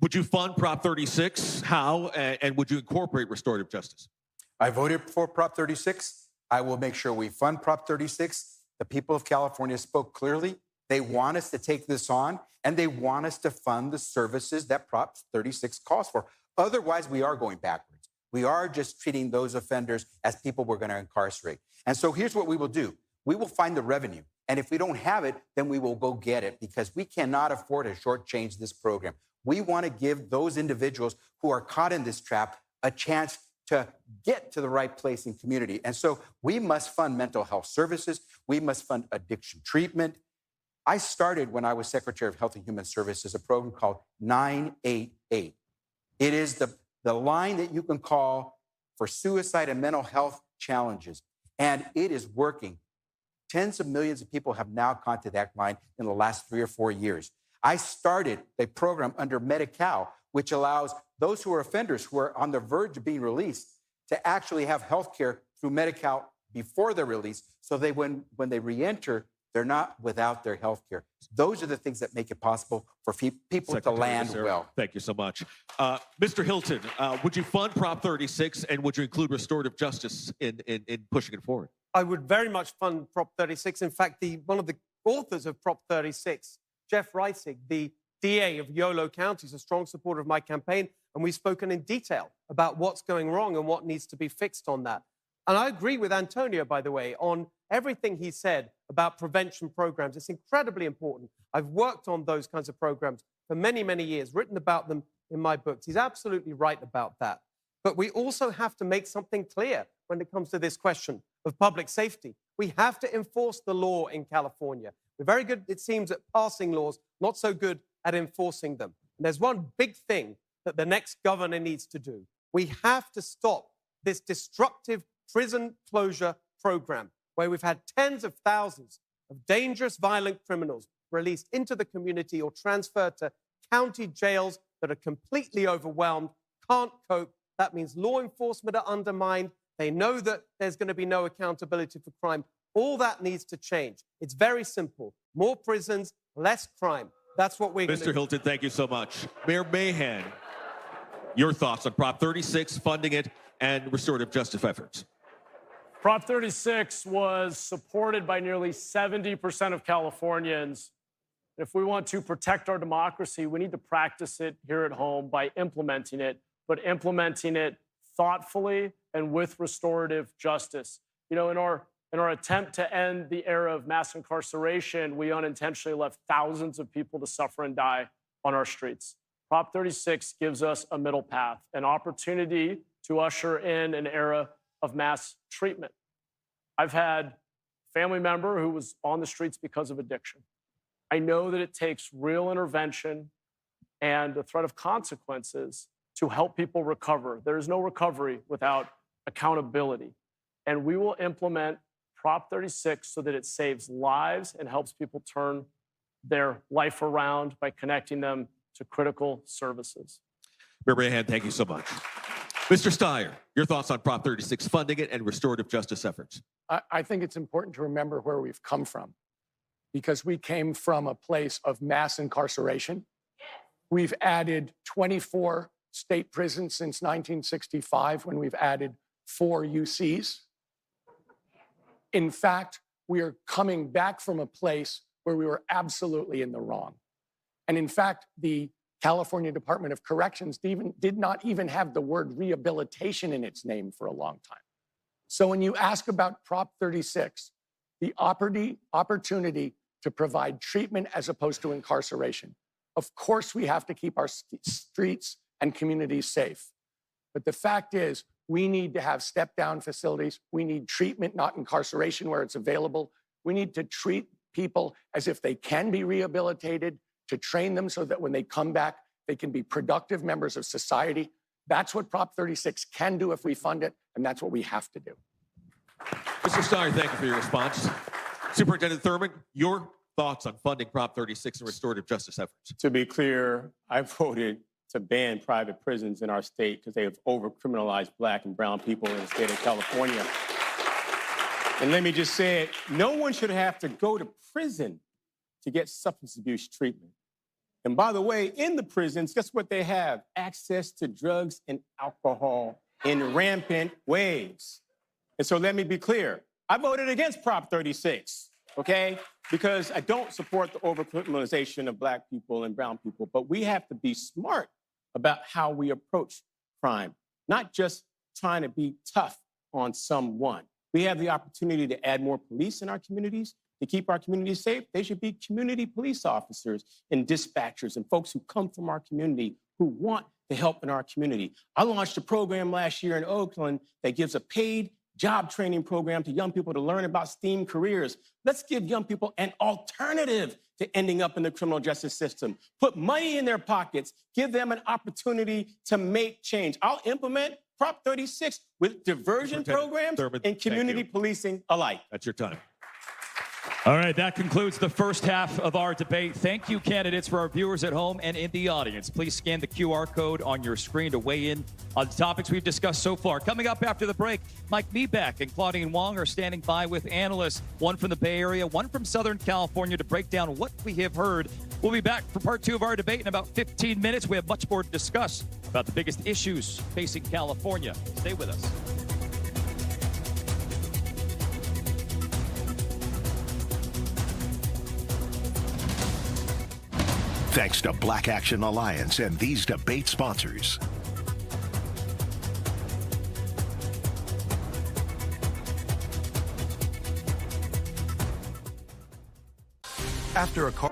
would you fund Prop 36? How? And would you incorporate restorative justice? I voted for Prop 36. I will make sure we fund Prop 36. The people of California spoke clearly. They want us to take this on, and they want us to fund the services that Prop 36 calls for. Otherwise, we are going backwards. We are just treating those offenders as people we're going to incarcerate. And so here's what we will do. We will find the revenue. And if we don't have it, then we will go get it, because we cannot afford to shortchange this program. We want to give those individuals who are caught in this trap a chance to get to the right place in community. And so we must fund mental health services. We must fund addiction treatment. I started, when I was Secretary of Health and Human Services, a program called 988. It is the line that you can call for suicide and mental health challenges. And it is working. Tens of millions of people have now gone to that line in the last 3 or 4 years. I started a program under Medi-Cal, which allows those who are offenders who are on the verge of being released to actually have health care through Medi-Cal before they're released, so when they re-enter, they're not without their health care. Those are the things that make it possible for people to land well. Thank you so much. Mr. Hilton, would you fund Prop 36, and would you include restorative justice in pushing it forward? I would very much fund Prop 36. In fact, one of the authors of Prop 36, Jeff Reisig, the DA of Yolo County, is a strong supporter of my campaign, and we've spoken in detail about what's going wrong and what needs to be fixed on that. And I agree with Antonio, by the way, on everything he said about prevention programs. It's incredibly important. I've worked on those kinds of programs for many, many years, written about them in my books. He's absolutely right about that. But we also have to make something clear when it comes to this question of public safety. We have to enforce the law in California. We're very good, it seems, at passing laws, not so good at enforcing them. And there's one big thing that the next governor needs to do. We have to stop this destructive prison closure program where we've had tens of thousands of dangerous, violent criminals released into the community or transferred to county jails that are completely overwhelmed, can't cope. That means law enforcement are undermined. They know that there's going to be no accountability for crime. All that needs to change. It's very simple. More prisons, less crime. That's what we're going to do. Mr. Hilton, thank you so much. Mayor Mahan, your thoughts on Prop 36, funding it, and restorative justice efforts. Prop 36 was supported by nearly 70% of Californians. If we want to protect our democracy, we need to practice it here at home by implementing it, but implementing it thoughtfully and with restorative justice. You know, in our attempt to end the era of mass incarceration, we unintentionally left thousands of people to suffer and die on our streets. Prop 36 gives us a middle path, an opportunity to usher in an era of mass treatment. I've had a family member who was on the streets because of addiction. I know that it takes real intervention and the threat of consequences to help people recover. There is no recovery without accountability. And we will implement Prop 36 so that it saves lives and helps people turn their life around by connecting them to critical services. Member Hand, thank you so much. Mr. Steyer, your thoughts on Prop 36, funding it and restorative justice efforts? I think it's important to remember where we've come from, because we came from a place of mass incarceration. We've added 24 state prisons since 1965, when we've added 4 UCs. In fact, we are coming back from a place where we were absolutely in the wrong. And in fact, the California Department of Corrections did not even have the word rehabilitation in its name for a long time. So when you ask about Prop 36, the opportunity to provide treatment as opposed to incarceration, of course we have to keep our streets and communities safe. But the fact is, we need to have step-down facilities. We need treatment, not incarceration, where it's available. We need to treat people as if they can be rehabilitated, to train them so that when they come back, they can be productive members of society. That's what Prop 36 can do if we fund it, and that's what we have to do. Mr. Steyer, thank you for your response. Superintendent Thurman, your thoughts on funding Prop 36 and restorative justice efforts? To be clear, I voted to ban private prisons in our state because they have over-criminalized Black and brown people in the state of California. And let me just say it, no one should have to go to prison to get substance abuse treatment. And by the way, in the prisons, guess what they have? Access to drugs and alcohol in rampant ways. And so let me be clear, I voted against Prop 36, okay? Because I don't support the over-criminalization of Black people and brown people, but we have to be smart about how we approach crime, not just trying to be tough on someone. We have the opportunity to add more police in our communities, to keep our communities safe. They should be community police officers and dispatchers and folks who come from our community who want to help in our community. I launched a program last year in Oakland that gives a paid job training program to young people to learn about STEAM careers. Let's give young people an alternative to ending up in the criminal justice system. Put money in their pockets, give them an opportunity to make change. I'll implement Prop 36 with diversion programs and community policing alike. That's your time. All right, that concludes the first half of our debate. Thank you, candidates. For our viewers at home and in the audience, please scan the QR code on your screen to weigh in on the topics we've discussed so far. Coming up after the break, Mike Meebeck and Claudine Wong are standing by with analysts, one from the Bay Area, one from Southern California, to break down what we have heard. We'll be back for part 2 of our debate in about 15 minutes. We have much more to discuss about the biggest issues facing California. Stay with us. Thanks to Black Action Alliance and these debate sponsors. After a car...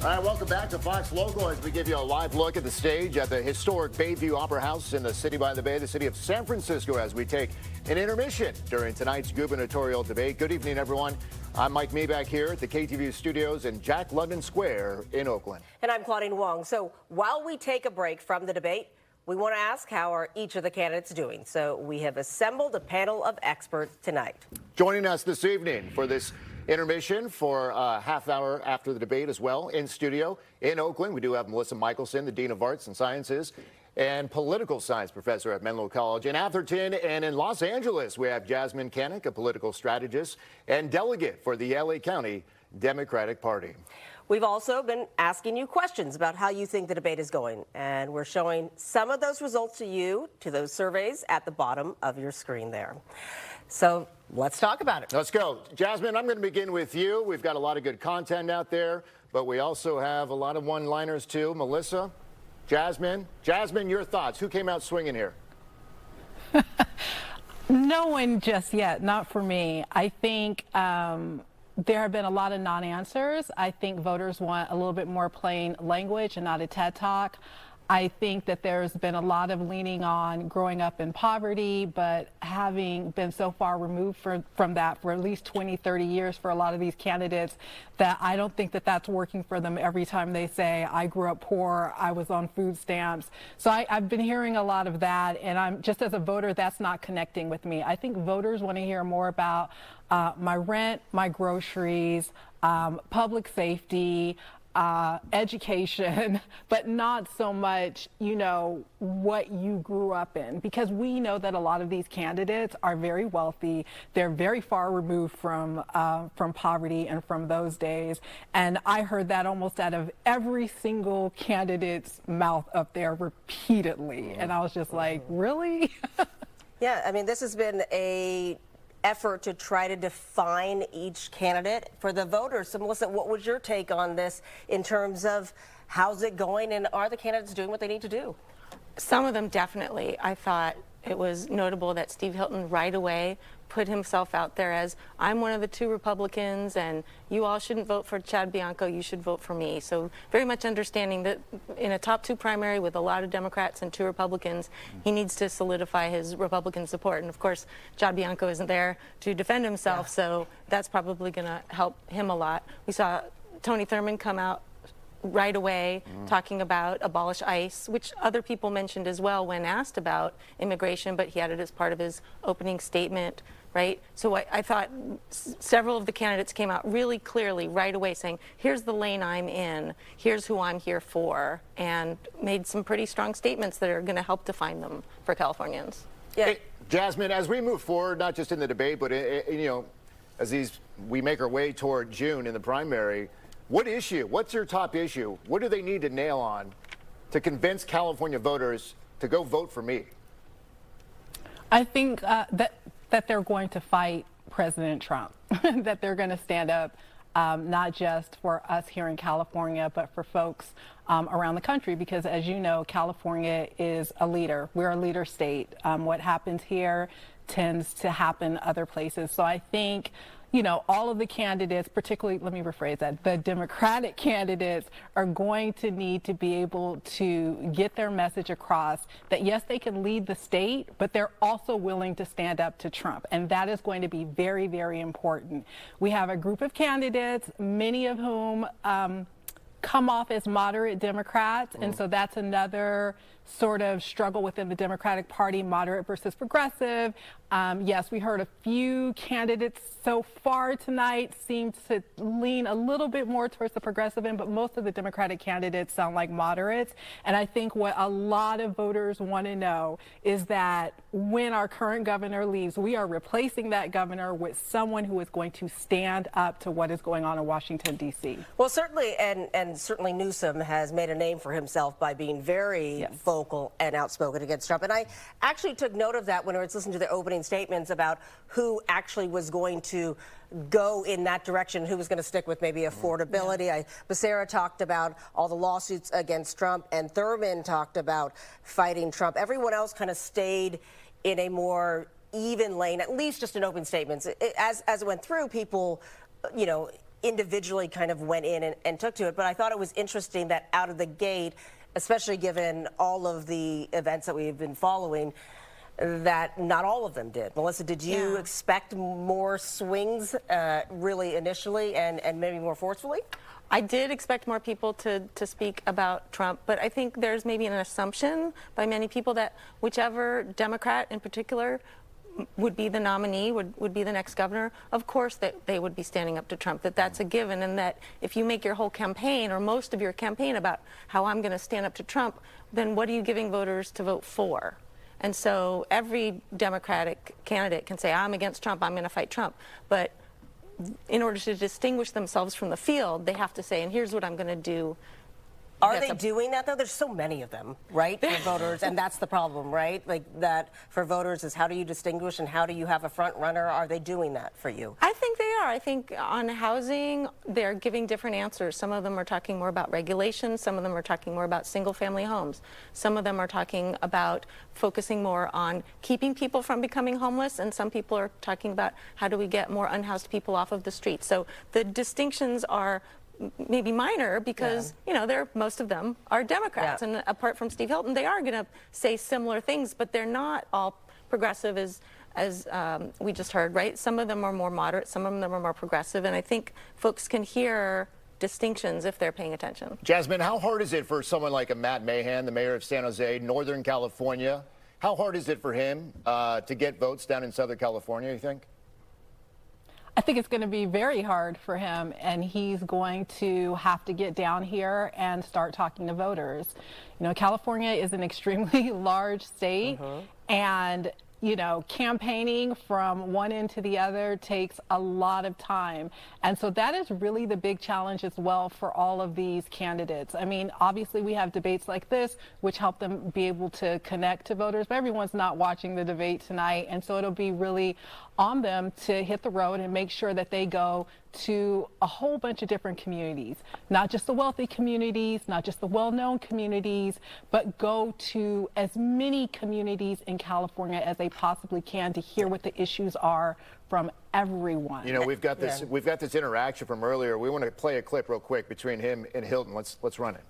All right, welcome back to Fox Local as we give you a live look at the stage at the historic Bayview Opera House in the city by the bay, the city of San Francisco, as we take an intermission during tonight's gubernatorial debate. Good evening, everyone. I'm Mike Meeback here at the KTVU studios in Jack London Square in Oakland. And I'm Claudine Wong. So while we take a break from the debate, we want to ask how are each of the candidates doing. So we have assembled a panel of experts tonight. Joining us this evening for this intermission for a half hour after the debate as well in studio in Oakland, we do have Melissa Michelson, the Dean of Arts and Sciences and Political Science Professor at Menlo College in Atherton, and in Los Angeles we have Jasmine Canick, a political strategist and delegate for the LA County Democratic Party. We've also been asking you questions about how you think the debate is going, and we're showing some of those results to you, to those surveys at the bottom of your screen there. So let's talk about it. Let's go. Jasmine, I'm going to begin with you. We've got a lot of good content out there, but we also have a lot of one-liners too. Melissa, Jasmine, your thoughts. Who came out swinging here? No one just yet, not for me. I think there have been a lot of non-answers. I think voters want a little bit more plain language and not a TED Talk. I think that there's been a lot of leaning on growing up in poverty, but having been so far removed from that for at least 20, 30 years for a lot of these candidates, that I don't think that that's working for them every time they say, I grew up poor, I was on food stamps. So I've been hearing a lot of that, and I'm just as a voter, that's not connecting with me. I think voters want to hear more about my rent, my groceries, public safety, education, but not so much, you know, what you grew up in, because we know that a lot of these candidates are very wealthy. They're very far removed from poverty and from those days. And I heard that almost out of every single candidate's mouth up there repeatedly. And I was just like, really? Yeah, I mean, this has been a effort to try to define each candidate for the voters. So Melissa, what was your take on this in terms of how's it going, and are the candidates doing what they need to do? Some of them definitely. I thought it was notable that Steve Hilton right away put himself out there as, I'm one of the two Republicans and you all shouldn't vote for Chad Bianco, you should vote for me. So very much understanding that in a top two primary with a lot of Democrats and two Republicans, he needs to solidify his Republican support. And of course, Chad Bianco isn't there to defend himself, so that's probably gonna help him a lot. We saw Tony Thurmond come out right away talking about abolish ICE, which other people mentioned as well when asked about immigration, but he had it as part of his opening statement, right? So I thought several of the candidates came out really clearly right away saying, here's the lane I'm in, here's who I'm here for, and made some pretty strong statements that are going to help define them for Californians. Yeah. Hey, Jasmine, as we move forward, not just in the debate, but you know, as we make our way toward June in the primary, what's your top issue? What do they need to nail on to convince California voters to go vote for me? I think that they're going to fight President Trump, that they're going to stand up not just for us here in California, but for folks around the country, because as you know, California is a leader. We're a leader state. What happens here tends to happen other places. So I think, you know, all of the candidates, particularly, let me rephrase that, the Democratic candidates are going to need to be able to get their message across that, yes, they can lead the state, but they're also willing to stand up to Trump. And that is going to be very, very important. We have a group of candidates, many of whom come off as moderate Democrats. And so that's another sort of struggle within the Democratic Party, moderate versus progressive. Yes, we heard a few candidates so far tonight seem to lean a little bit more towards the progressive end, but most of the Democratic candidates sound like moderates. And I think what a lot of voters want to know is that when our current governor leaves, we are replacing that governor with someone who is going to stand up to what is going on in Washington, D.C. Well, certainly, and certainly Newsom has made a name for himself by being very vocal and outspoken against Trump. And I actually took note of that when I was listening to the opening statements about who actually was going to go in that direction, who was going to stick with maybe affordability. Becerra talked about all the lawsuits against Trump, and Thurmond talked about fighting Trump. Everyone else kind of stayed in a more even lane, at least just in open statements. As it went through, people, you know, individually kind of went in and took to it. But I thought it was interesting that out of the gate, especially given all of the events that we've been following, that not all of them did. Melissa, did you expect more swings really initially and maybe more forcefully? I did expect more people to speak about Trump, but I think there's maybe an assumption by many people that whichever Democrat in particular would be the nominee, would be the next governor, of course that they would be standing up to Trump, that's a given, and that if you make your whole campaign or most of your campaign about how I'm going to stand up to Trump, then what are you giving voters to vote for? And so every Democratic candidate can say, I'm against Trump, I'm going to fight Trump, but in order to distinguish themselves from the field, they have to say, and here's what I'm going to do. Are they doing that, though? There's so many of them, right, for voters, and that's the problem, right? Like, that for voters is how do you distinguish and how do you have a front runner? Are they doing that for you? I think they are. I think on housing, they're giving different answers. Some of them are talking more about regulation. Some of them are talking more about single-family homes. Some of them are talking about focusing more on keeping people from becoming homeless, and some people are talking about how do we get more unhoused people off of the street. So the distinctions are maybe minor because, you know, most of them are Democrats. And apart from Steve Hilton, they are going to say similar things, but they're not all progressive as we just heard, right? Some of them are more moderate, some of them are more progressive, and I think folks can hear distinctions if they're paying attention. Jasmine, how hard is it for someone like a Matt Mahan, the mayor of San Jose, Northern California? How hard is it for him to get votes down in Southern California, you think? I think it's going to be very hard for him, and he's going to have to get down here and start talking to voters. You know, California is an extremely large state, and you know, campaigning from one end to the other takes a lot of time. And so that is really the big challenge as well for all of these candidates. I mean, obviously we have debates like this, which help them be able to connect to voters, but everyone's not watching the debate tonight. And so it'll be really on them to hit the road and make sure that they go to a whole bunch of different communities, not just the wealthy communities, not just the well-known communities, but go to as many communities in California as they possibly can to hear what the issues are from everyone. You know, we've got this interaction from earlier. We want to play a clip real quick between him and Hilton. Let's run it.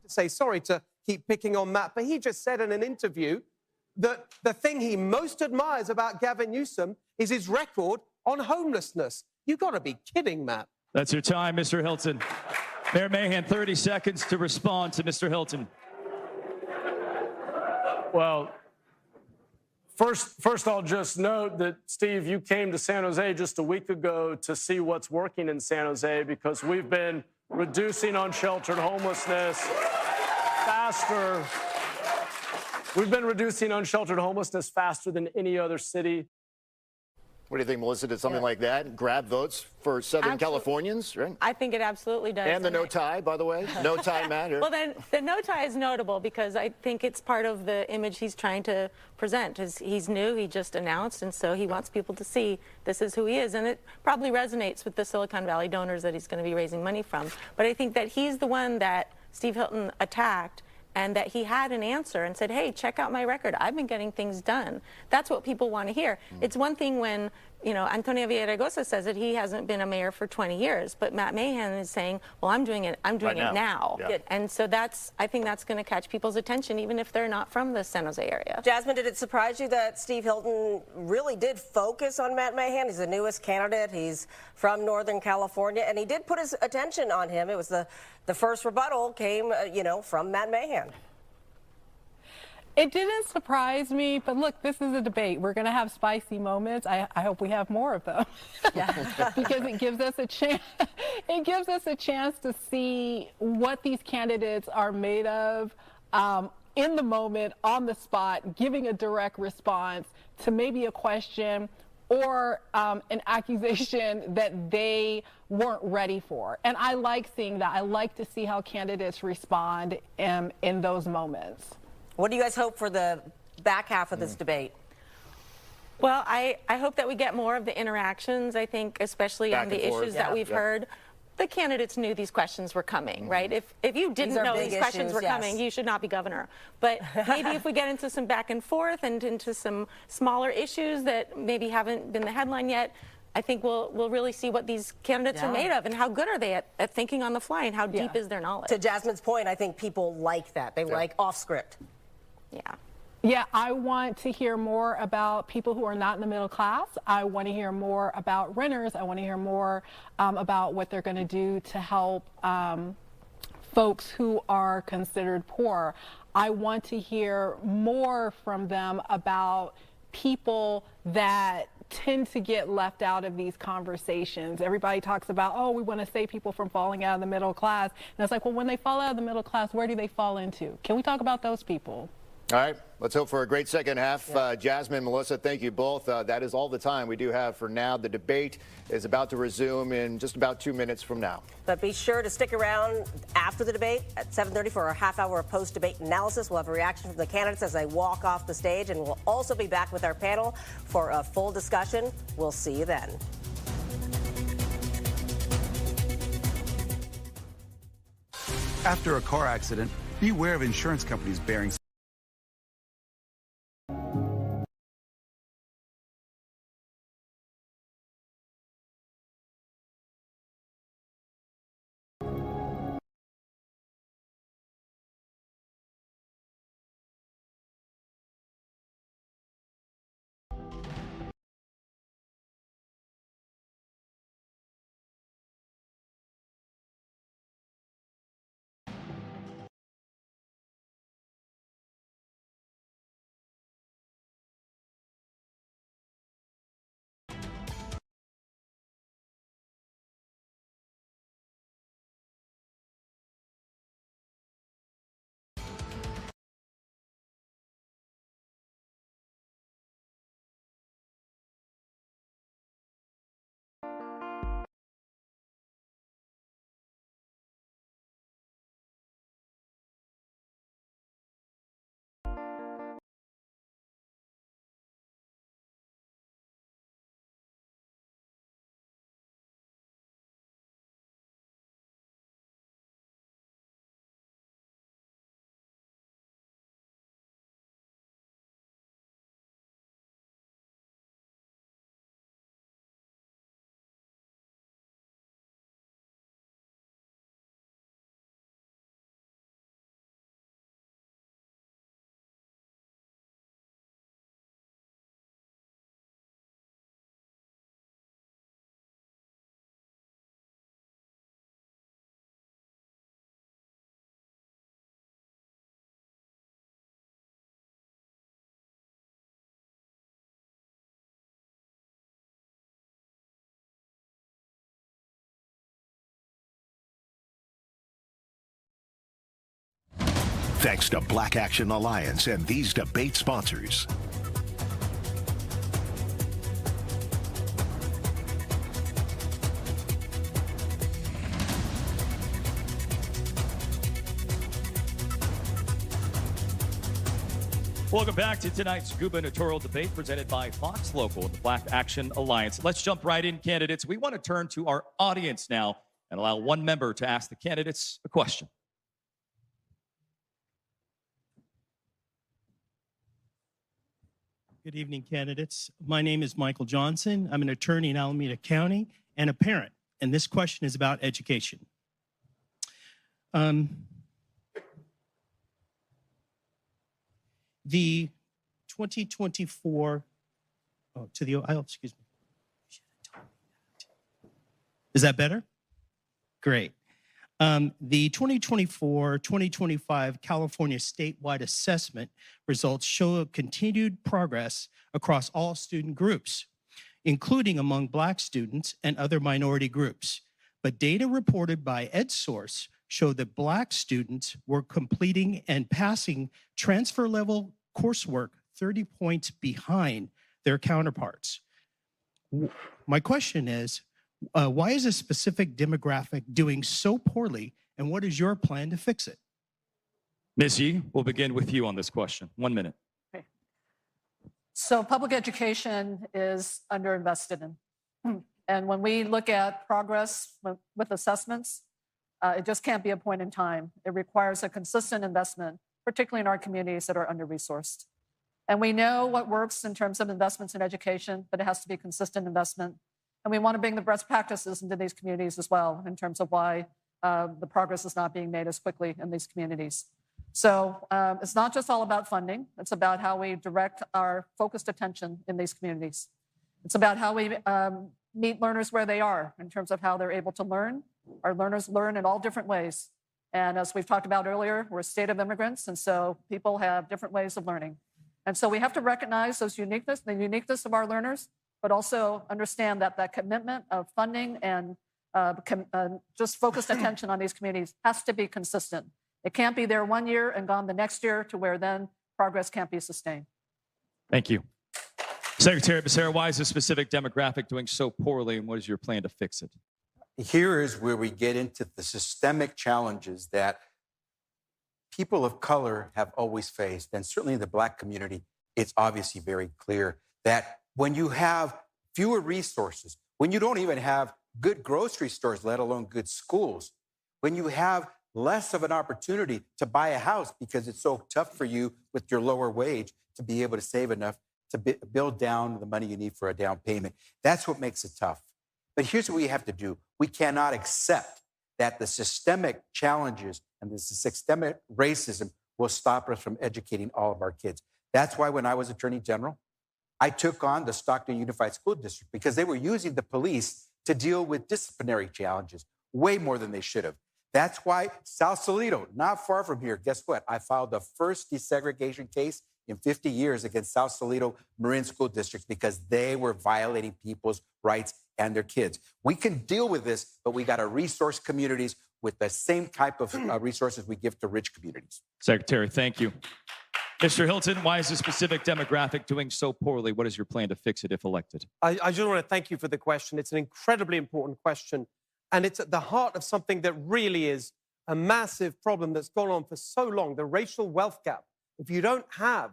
Say sorry to keep picking on Matt, but he just said in an interview that the thing he most admires about Gavin Newsom is his record on homelessness. You got to be kidding, Matt. That's your time, Mr. Hilton. Mayor Mahan, 30 seconds to respond to Mr. Hilton. Well, first I'll just note that, Steve, you came to San Jose just a week ago to see what's working in San Jose, because we've been reducing unsheltered homelessness faster. We've been reducing unsheltered homelessness faster than any other city. What do you think, Melissa? Did something like that grab votes for Southern Californians, right? I think it absolutely does. And the no tie, by the way. No tie matter. Well, then the no tie is notable because I think it's part of the image he's trying to present. He's new, he just announced, and so he wants people to see this is who he is. And it probably resonates with the Silicon Valley donors that he's going to be raising money from. But I think that he's the one that Steve Hilton attacked, and that he had an answer and said, hey, check out my record. I've been getting things done. That's what people want to hear. It's one thing when, you know, Antonio Villaraigosa says that he hasn't been a mayor for 20 years, but Matt Mahan is saying, well, I'm doing it now. Yeah. And so I think that's going to catch people's attention, even if they're not from the San Jose area. Jasmine, did it surprise you that Steve Hilton really did focus on Matt Mahan? He's the newest candidate. He's from Northern California, and he did put his attention on him. It was the first rebuttal came, you know, from Matt Mahan. It didn't surprise me, but look, this is a debate. We're going to have spicy moments. I hope we have more of them, because it gives us a chance. It gives us a chance to see what these candidates are made of in the moment, on the spot, giving a direct response to maybe a question or an accusation that they weren't ready for. And I like seeing that. I like to see how candidates respond in those moments. What do you guys hope for the back half of this debate? Well, I hope that we get more of the interactions. I think especially on the issues that we've heard. The candidates knew these questions were coming, right? If you didn't know these questions were coming, you should not be governor. But maybe if we get into some back and forth and into some smaller issues that maybe haven't been the headline yet, I think we'll really see what these candidates are made of and how good are they at thinking on the fly and how deep is their knowledge. To Jasmine's point, I think people like that. They like off script. Yeah. Yeah, I want to hear more about people who are not in the middle class. I want to hear more about renters. I want to hear more about what they're going to do to help folks who are considered poor. I want to hear more from them about people that tend to get left out of these conversations. Everybody talks about, oh, we want to save people from falling out of the middle class. And it's like, well, when they fall out of the middle class, where do they fall into? Can we talk about those people? All right, let's hope for a great second half. Jasmine, Melissa, thank you both. That is all the time we do have for now. The debate is about to resume in just about 2 minutes from now. But be sure to stick around after the debate at 7:30 for our half-hour post-debate analysis. We'll have a reaction from the candidates as they walk off the stage, and we'll also be back with our panel for a full discussion. We'll see you then. After a car accident, beware of insurance companies bearing Thanks to Black Action Alliance and these debate sponsors. Welcome back to tonight's gubernatorial debate presented by Fox Local and the Black Action Alliance. Let's jump right in, candidates. We want to turn to our audience now and allow one member to ask the candidates a question. Good evening, candidates. My name is Michael Johnson. I'm an attorney in Alameda County and a parent, and this question is about education. The 2024, to the aisle, excuse me. Is that better? Great. The 2024-2025 California statewide assessment results show a continued progress across all student groups, including among Black students and other minority groups. But data reported by EdSource show that Black students were completing and passing transfer level coursework 30 points behind their counterparts. My question is, why is a specific demographic doing so poorly, and what is your plan to fix it? Ms. Yee, we'll begin with you on this question. 1 minute. Okay. So public education is underinvested in. And when we look at progress with assessments, it just can't be a point in time. It requires a consistent investment, particularly in our communities that are under-resourced. And we know what works in terms of investments in education, but it has to be consistent investment. And we want to bring the best practices into these communities as well in terms of why the progress is not being made as quickly in these communities. So it's not just all about funding. It's about how we direct our focused attention in these communities. It's about how we meet learners where they are in terms of how they're able to learn. Our learners learn in all different ways. And as we've talked about earlier, we're a state of immigrants, and so people have different ways of learning. And so we have to recognize the uniqueness of our learners, but also understand that that commitment of funding and just focused attention on these communities has to be consistent. It can't be there one year and gone the next year to where then progress can't be sustained. Thank you. Secretary Becerra, why is a specific demographic doing so poorly, and what is your plan to fix it? Here is where we get into the systemic challenges that people of color have always faced. And certainly in the Black community, it's obviously very clear that when you have fewer resources, when you don't even have good grocery stores, let alone good schools, when you have less of an opportunity to buy a house because it's so tough for you with your lower wage to be able to save enough to build down the money you need for a down payment. That's what makes it tough. But here's what we have to do. We cannot accept that the systemic challenges and the systemic racism will stop us from educating all of our kids. That's why when I was Attorney General, I took on the Stockton Unified School District because they were using the police to deal with disciplinary challenges way more than they should have. That's why South Toledo, not far from here, guess what? I filed the first desegregation case in 50 years against South Toledo Marin School Districts because they were violating people's rights and their kids. We can deal with this, but we got to resource communities with the same type of resources we give to rich communities. Secretary, thank you. Mr. Hilton, why is a specific demographic doing so poorly? What is your plan to fix it if elected? I just want to thank you for the question. It's an incredibly important question. And it's at the heart of something that really is a massive problem that's gone on for so long, the racial wealth gap. If you don't have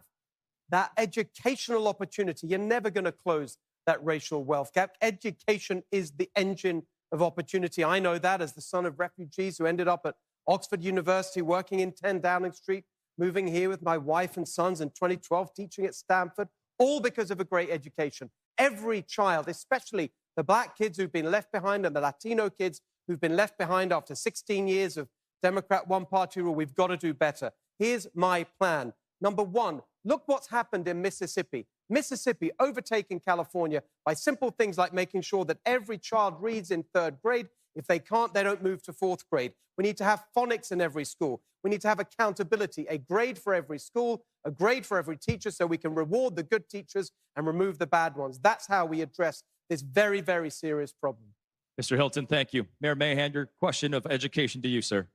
that educational opportunity, you're never going to close that racial wealth gap. Education is the engine of opportunity. I know that as the son of refugees who ended up at Oxford University, working in 10 Downing Street, moving here with my wife and sons in 2012, teaching at Stanford, all because of a great education. Every child, especially the Black kids who've been left behind and the Latino kids who've been left behind after 16 years of Democrat one-party rule, we've got to do better. Here's my plan. Number one, look what's happened in Mississippi. Mississippi overtaking California by simple things like making sure that every child reads in 3rd grade. If they can't, they don't move to 4th grade. We need to have phonics in every school. We need to have accountability, a grade for every school, a grade for every teacher, so we can reward the good teachers and remove the bad ones. That's how we address this very, very serious problem. Mr. Hilton, thank you. Mayor Mahan, your question of education to you, sir.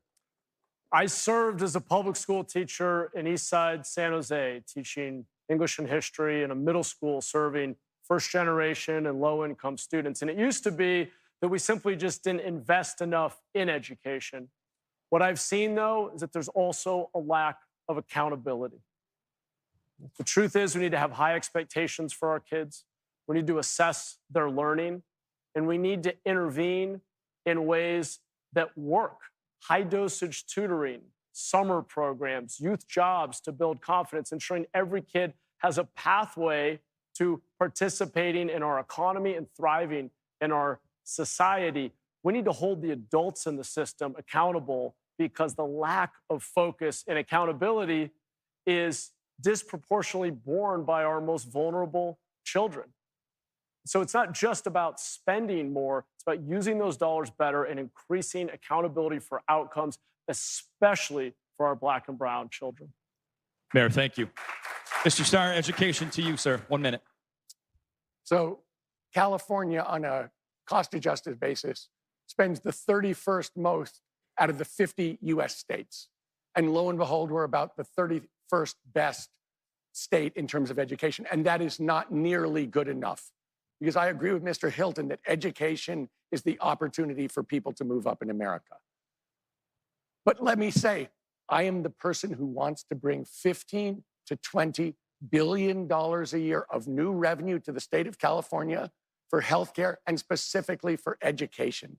I served as a public school teacher in Eastside San Jose, teaching English and history in a middle school, serving first generation and low income students. And it used to be that we simply just didn't invest enough in education. What I've seen, though, is that there's also a lack of accountability. The truth is we need to have high expectations for our kids. We need to assess their learning, and we need to intervene in ways that work. High dosage tutoring, summer programs, youth jobs to build confidence, ensuring every kid has a pathway to participating in our economy and thriving in our society. We need to hold the adults in the system accountable because the lack of focus and accountability is disproportionately borne by our most vulnerable children. So it's not just about spending more, it's about using those dollars better and increasing accountability for outcomes, especially for our Black and brown children. Mayor, thank you. Mr. Starr, education to you, sir. 1 minute. So California, on a cost-adjusted basis, spends the 31st most out of the 50 U.S. states. And lo and behold, we're about the 31st best state in terms of education. And that is not nearly good enough. Because I agree with Mr. Hilton that education is the opportunity for people to move up in America. But let me say, I am the person who wants to bring $15 to $20 billion a year of new revenue to the state of California for healthcare and specifically for education.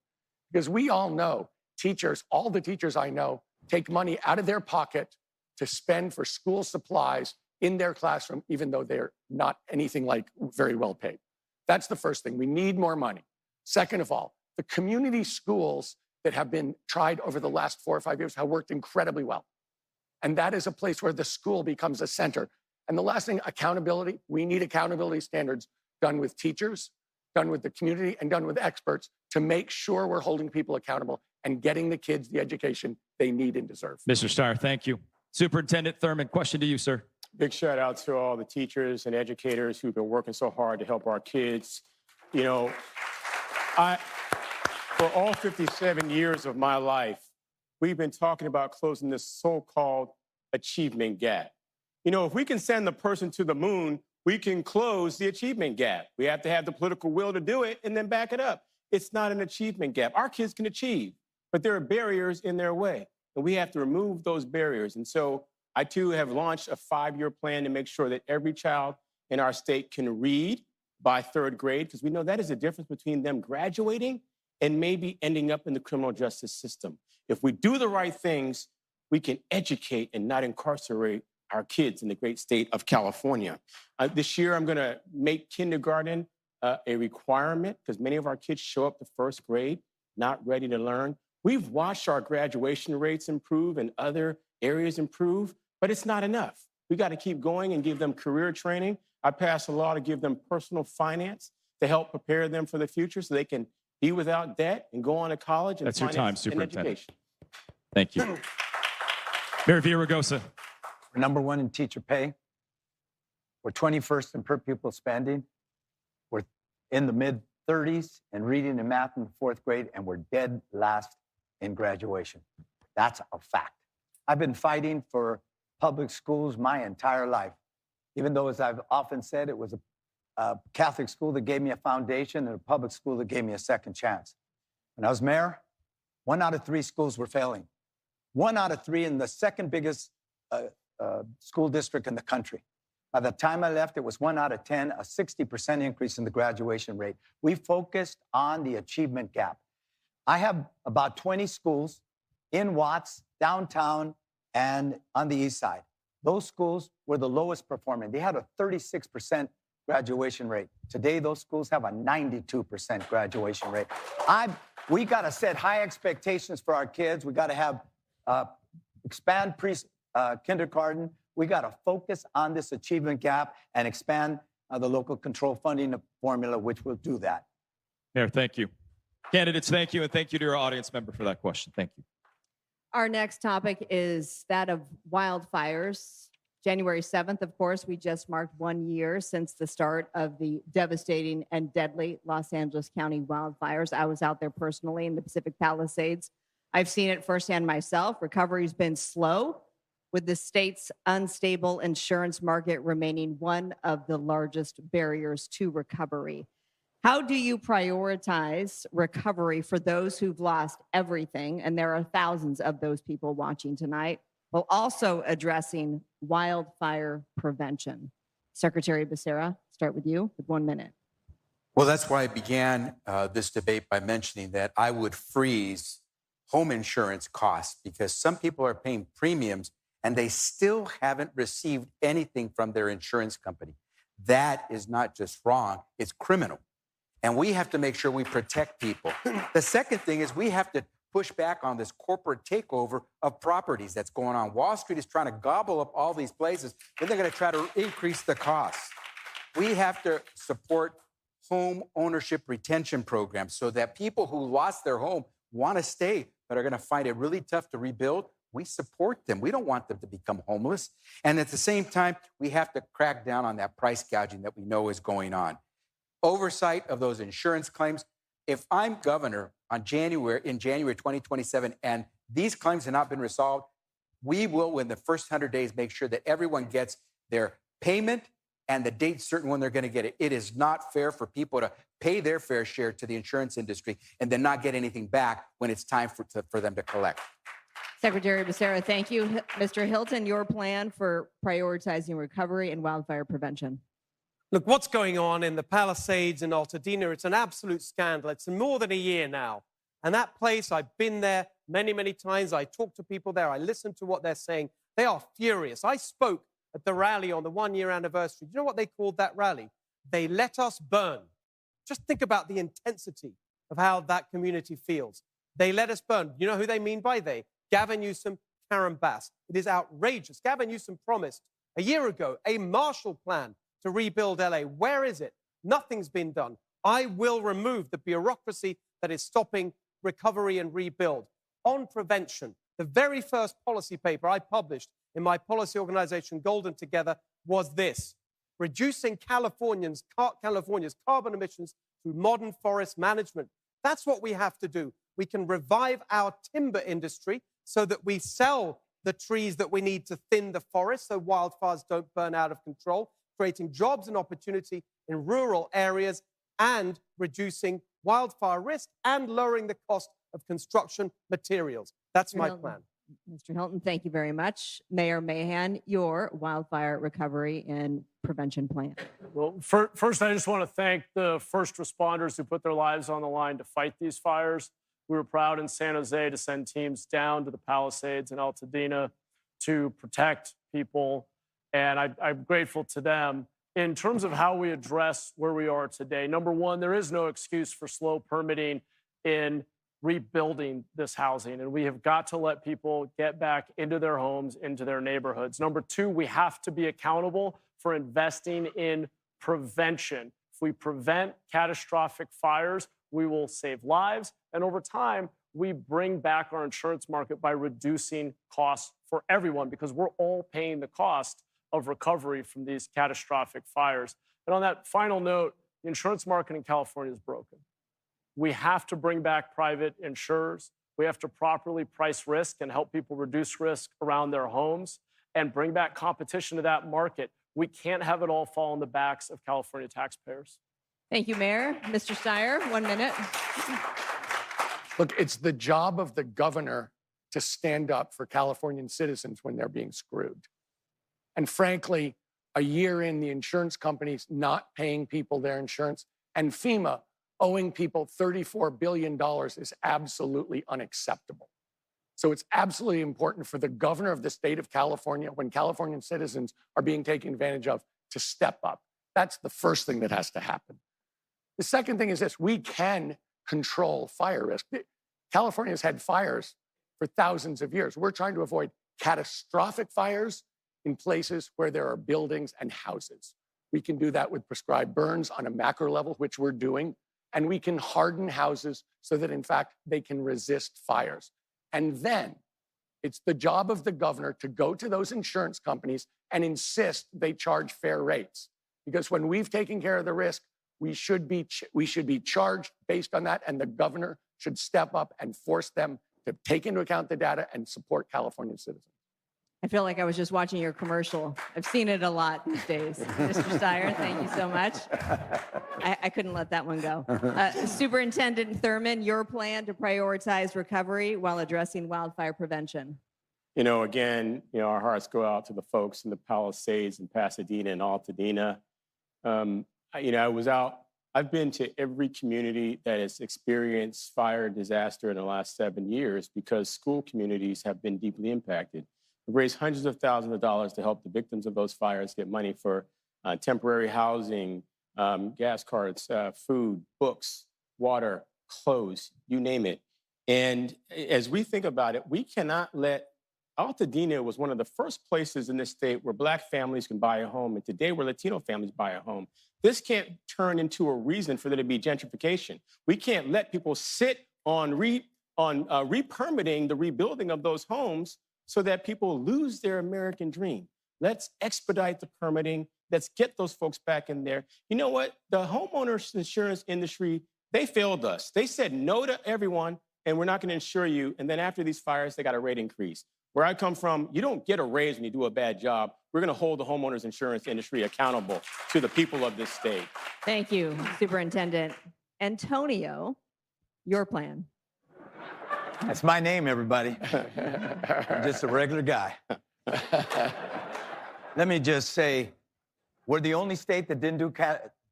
Because we all know teachers, all the teachers I know, take money out of their pocket to spend for school supplies in their classroom, even though they're not anything like very well paid. That's the first thing. We need more money. Second of all, the community schools that have been tried over the last 4 or 5 years have worked incredibly well. And that is a place where the school becomes a center. And the last thing, accountability. We need accountability standards done with teachers, done with the community, and done with experts to make sure we're holding people accountable and getting the kids the education they need and deserve. Mr. Starr, thank you. Superintendent Thurman, question to you, sir. Big shout out to all the teachers and educators who've been working so hard to help our kids. You know, for all 57 years of my life, we've been talking about closing this so-called achievement gap. You know, if we can send the person to the moon, we can close the achievement gap. We have to have the political will to do it and then back it up. It's not an achievement gap. Our kids can achieve, but there are barriers in their way, and we have to remove those barriers. And so I, too, have launched a 5-year plan to make sure that every child in our state can read by 3rd grade, because we know that is the difference between them graduating and maybe ending up in the criminal justice system. If we do the right things, we can educate and not incarcerate our kids in the great state of California. This year, I'm going to make kindergarten a requirement because many of our kids show up to 1st grade not ready to learn. We've watched our graduation rates improve and other areas improve, but it's not enough. We got to keep going and give them career training. I passed a law to give them personal finance to help prepare them for the future so they can be without debt and go on to college and That's your time, finance and Superintendent. education. Thank you. Mayor Villaraigosa. We're #1 in teacher pay. We're 21st in per pupil spending. We're in the mid-30s in reading and math in the 4th grade, and we're dead last in graduation. That's a fact. I've been fighting for public schools my entire life, even though, as I've often said, it was a Catholic school that gave me a foundation and a public school that gave me a second chance. When I was mayor, 1 out of 3 schools were failing. 1 out of 3 in the second biggest school district in the country. By the time I left, it was 1 out of 10, a 60% increase in the graduation rate. We focused on the achievement gap. I have about 20 schools in Watts, downtown, and on the east side. Those schools were the lowest performing. They had a 36% graduation rate. Today, those schools have a 92% graduation rate. We got to set high expectations for our kids. We got to have expand kindergarten. We got to focus on this achievement gap and expand the local control funding formula, which will do that. Mayor, thank you. Candidates, thank you, and thank you to our audience member for that question. Thank you. Our next topic is that of wildfires. January 7th, of course, we just marked 1 year since the start of the devastating and deadly Los Angeles County wildfires. I was out there personally in the Pacific Palisades. I've seen it firsthand myself. Recovery's been slow, with the state's unstable insurance market remaining one of the largest barriers to recovery. How do you prioritize recovery for those who've lost everything? And there are thousands of those people watching tonight, while also addressing wildfire prevention. Secretary Becerra, start with you with 1 minute. Well, that's why I began this debate by mentioning that I would freeze home insurance costs because some people are paying premiums and they still haven't received anything from their insurance company. That is not just wrong, it's criminal. And we have to make sure we protect people. The second thing is we have to push back on this corporate takeover of properties that's going on. Wall Street is trying to gobble up all these places, then they're going to try to increase the costs. We have to support home ownership retention programs so that people who lost their home want to stay, but are going to find it really tough to rebuild. We support them. We don't want them to become homeless. And at the same time, we have to crack down on that price gouging that we know is going on. Oversight of those insurance claims. If I'm governor in January 2027 and these claims have not been resolved, we will, in the first 100 days, make sure that everyone gets their payment and the date certain when they're going to get it. It is not fair for people to pay their fair share to the insurance industry and then not get anything back when it's time for them to collect. Secretary Becerra, thank you. Mr. Hilton, your plan for prioritizing recovery and wildfire prevention. Look, what's going on in the Palisades in Altadena, it's an absolute scandal. It's more than a year now. And that place, I've been there many, many times. I talk to people there. I listen to what they're saying. They are furious. I spoke at the rally on the 1-year anniversary. Do you know what they called that rally? They let us burn. Just think about the intensity of how that community feels. They let us burn. You know who they mean by they? Gavin Newsom, Karen Bass. It is outrageous. Gavin Newsom promised a year ago a Marshall Plan to rebuild LA. Where is it? Nothing's been done. I will remove the bureaucracy that is stopping recovery and rebuild. On prevention, the very first policy paper I published in my policy organization, Golden Together, was this: reducing California's carbon emissions through modern forest management. That's what we have to do. We can revive our timber industry so that we sell the trees that we need to thin the forest so wildfires don't burn out of control, creating jobs and opportunity in rural areas and reducing wildfire risk and lowering the cost of construction materials. That's my plan. Mr. Hilton, thank you very much. Mayor Mahan, your wildfire recovery and prevention plan. Well, first, I just want to thank the first responders who put their lives on the line to fight these fires. We were proud in San Jose to send teams down to the Palisades and Altadena to protect people, and I'm grateful to them. In terms of how we address where we are today, number one, there is no excuse for slow permitting in rebuilding this housing, and we have got to let people get back into their homes, into their neighborhoods. Number two, we have to be accountable for investing in prevention. If we prevent catastrophic fires, we will save lives, and over time, we bring back our insurance market by reducing costs for everyone, because we're all paying the cost of recovery from these catastrophic fires. And on that final note, the insurance market in California is broken. We have to bring back private insurers. We have to properly price risk and help people reduce risk around their homes and bring back competition to that market. We can't have it all fall on the backs of California taxpayers. Thank you, Mayor. Mr. Steyer, 1 minute. Look, it's the job of the governor to stand up for Californian citizens when they're being screwed. And frankly, a year in, the insurance companies not paying people their insurance and FEMA owing people $34 billion is absolutely unacceptable. So it's absolutely important for the governor of the state of California, when Californian citizens are being taken advantage of, to step up. That's the first thing that has to happen. The second thing is this: we can control fire risk. California has had fires for thousands of years. We're trying to avoid catastrophic fires in places where there are buildings and houses. We can do that with prescribed burns on a macro level, which we're doing. And we can harden houses so that, in fact, they can resist fires. And then it's the job of the governor to go to those insurance companies and insist they charge fair rates. Because when we've taken care of the risk, we should be charged based on that, and the governor should step up and force them to take into account the data and support California citizens. I feel like I was just watching your commercial. I've seen it a lot these days. Mr. Steyer, thank you so much. I couldn't let that one go. Superintendent Thurman, your plan to prioritize recovery while addressing wildfire prevention. Again, our hearts go out to the folks in the Palisades and Pasadena and Altadena. I've been to every community that has experienced fire disaster in the last 7 years, because school communities have been deeply impacted. We've raised hundreds of thousands of dollars to help the victims of those fires get money for temporary housing, gas cards, food, books, water, clothes, you name it. And as we think about it, we cannot let Altadena was one of the first places in this state where Black families can buy a home, and today where Latino families buy a home. This can't turn into a reason for there to be gentrification. We can't let people sit on re-permitting the rebuilding of those homes so that people lose their American dream. Let's expedite the permitting. Let's get those folks back in there. You know what? The homeowners insurance industry, they failed us. They said no to everyone, and we're not going to insure you. And then after these fires, they got a rate increase. Where I come from, you don't get a raise when you do a bad job. We're going to hold the homeowners insurance industry accountable to the people of this state. Thank you, Superintendent. Antonio, your plan. That's my name, everybody. I'm just a regular guy. Let me just say, we're the only state that didn't do,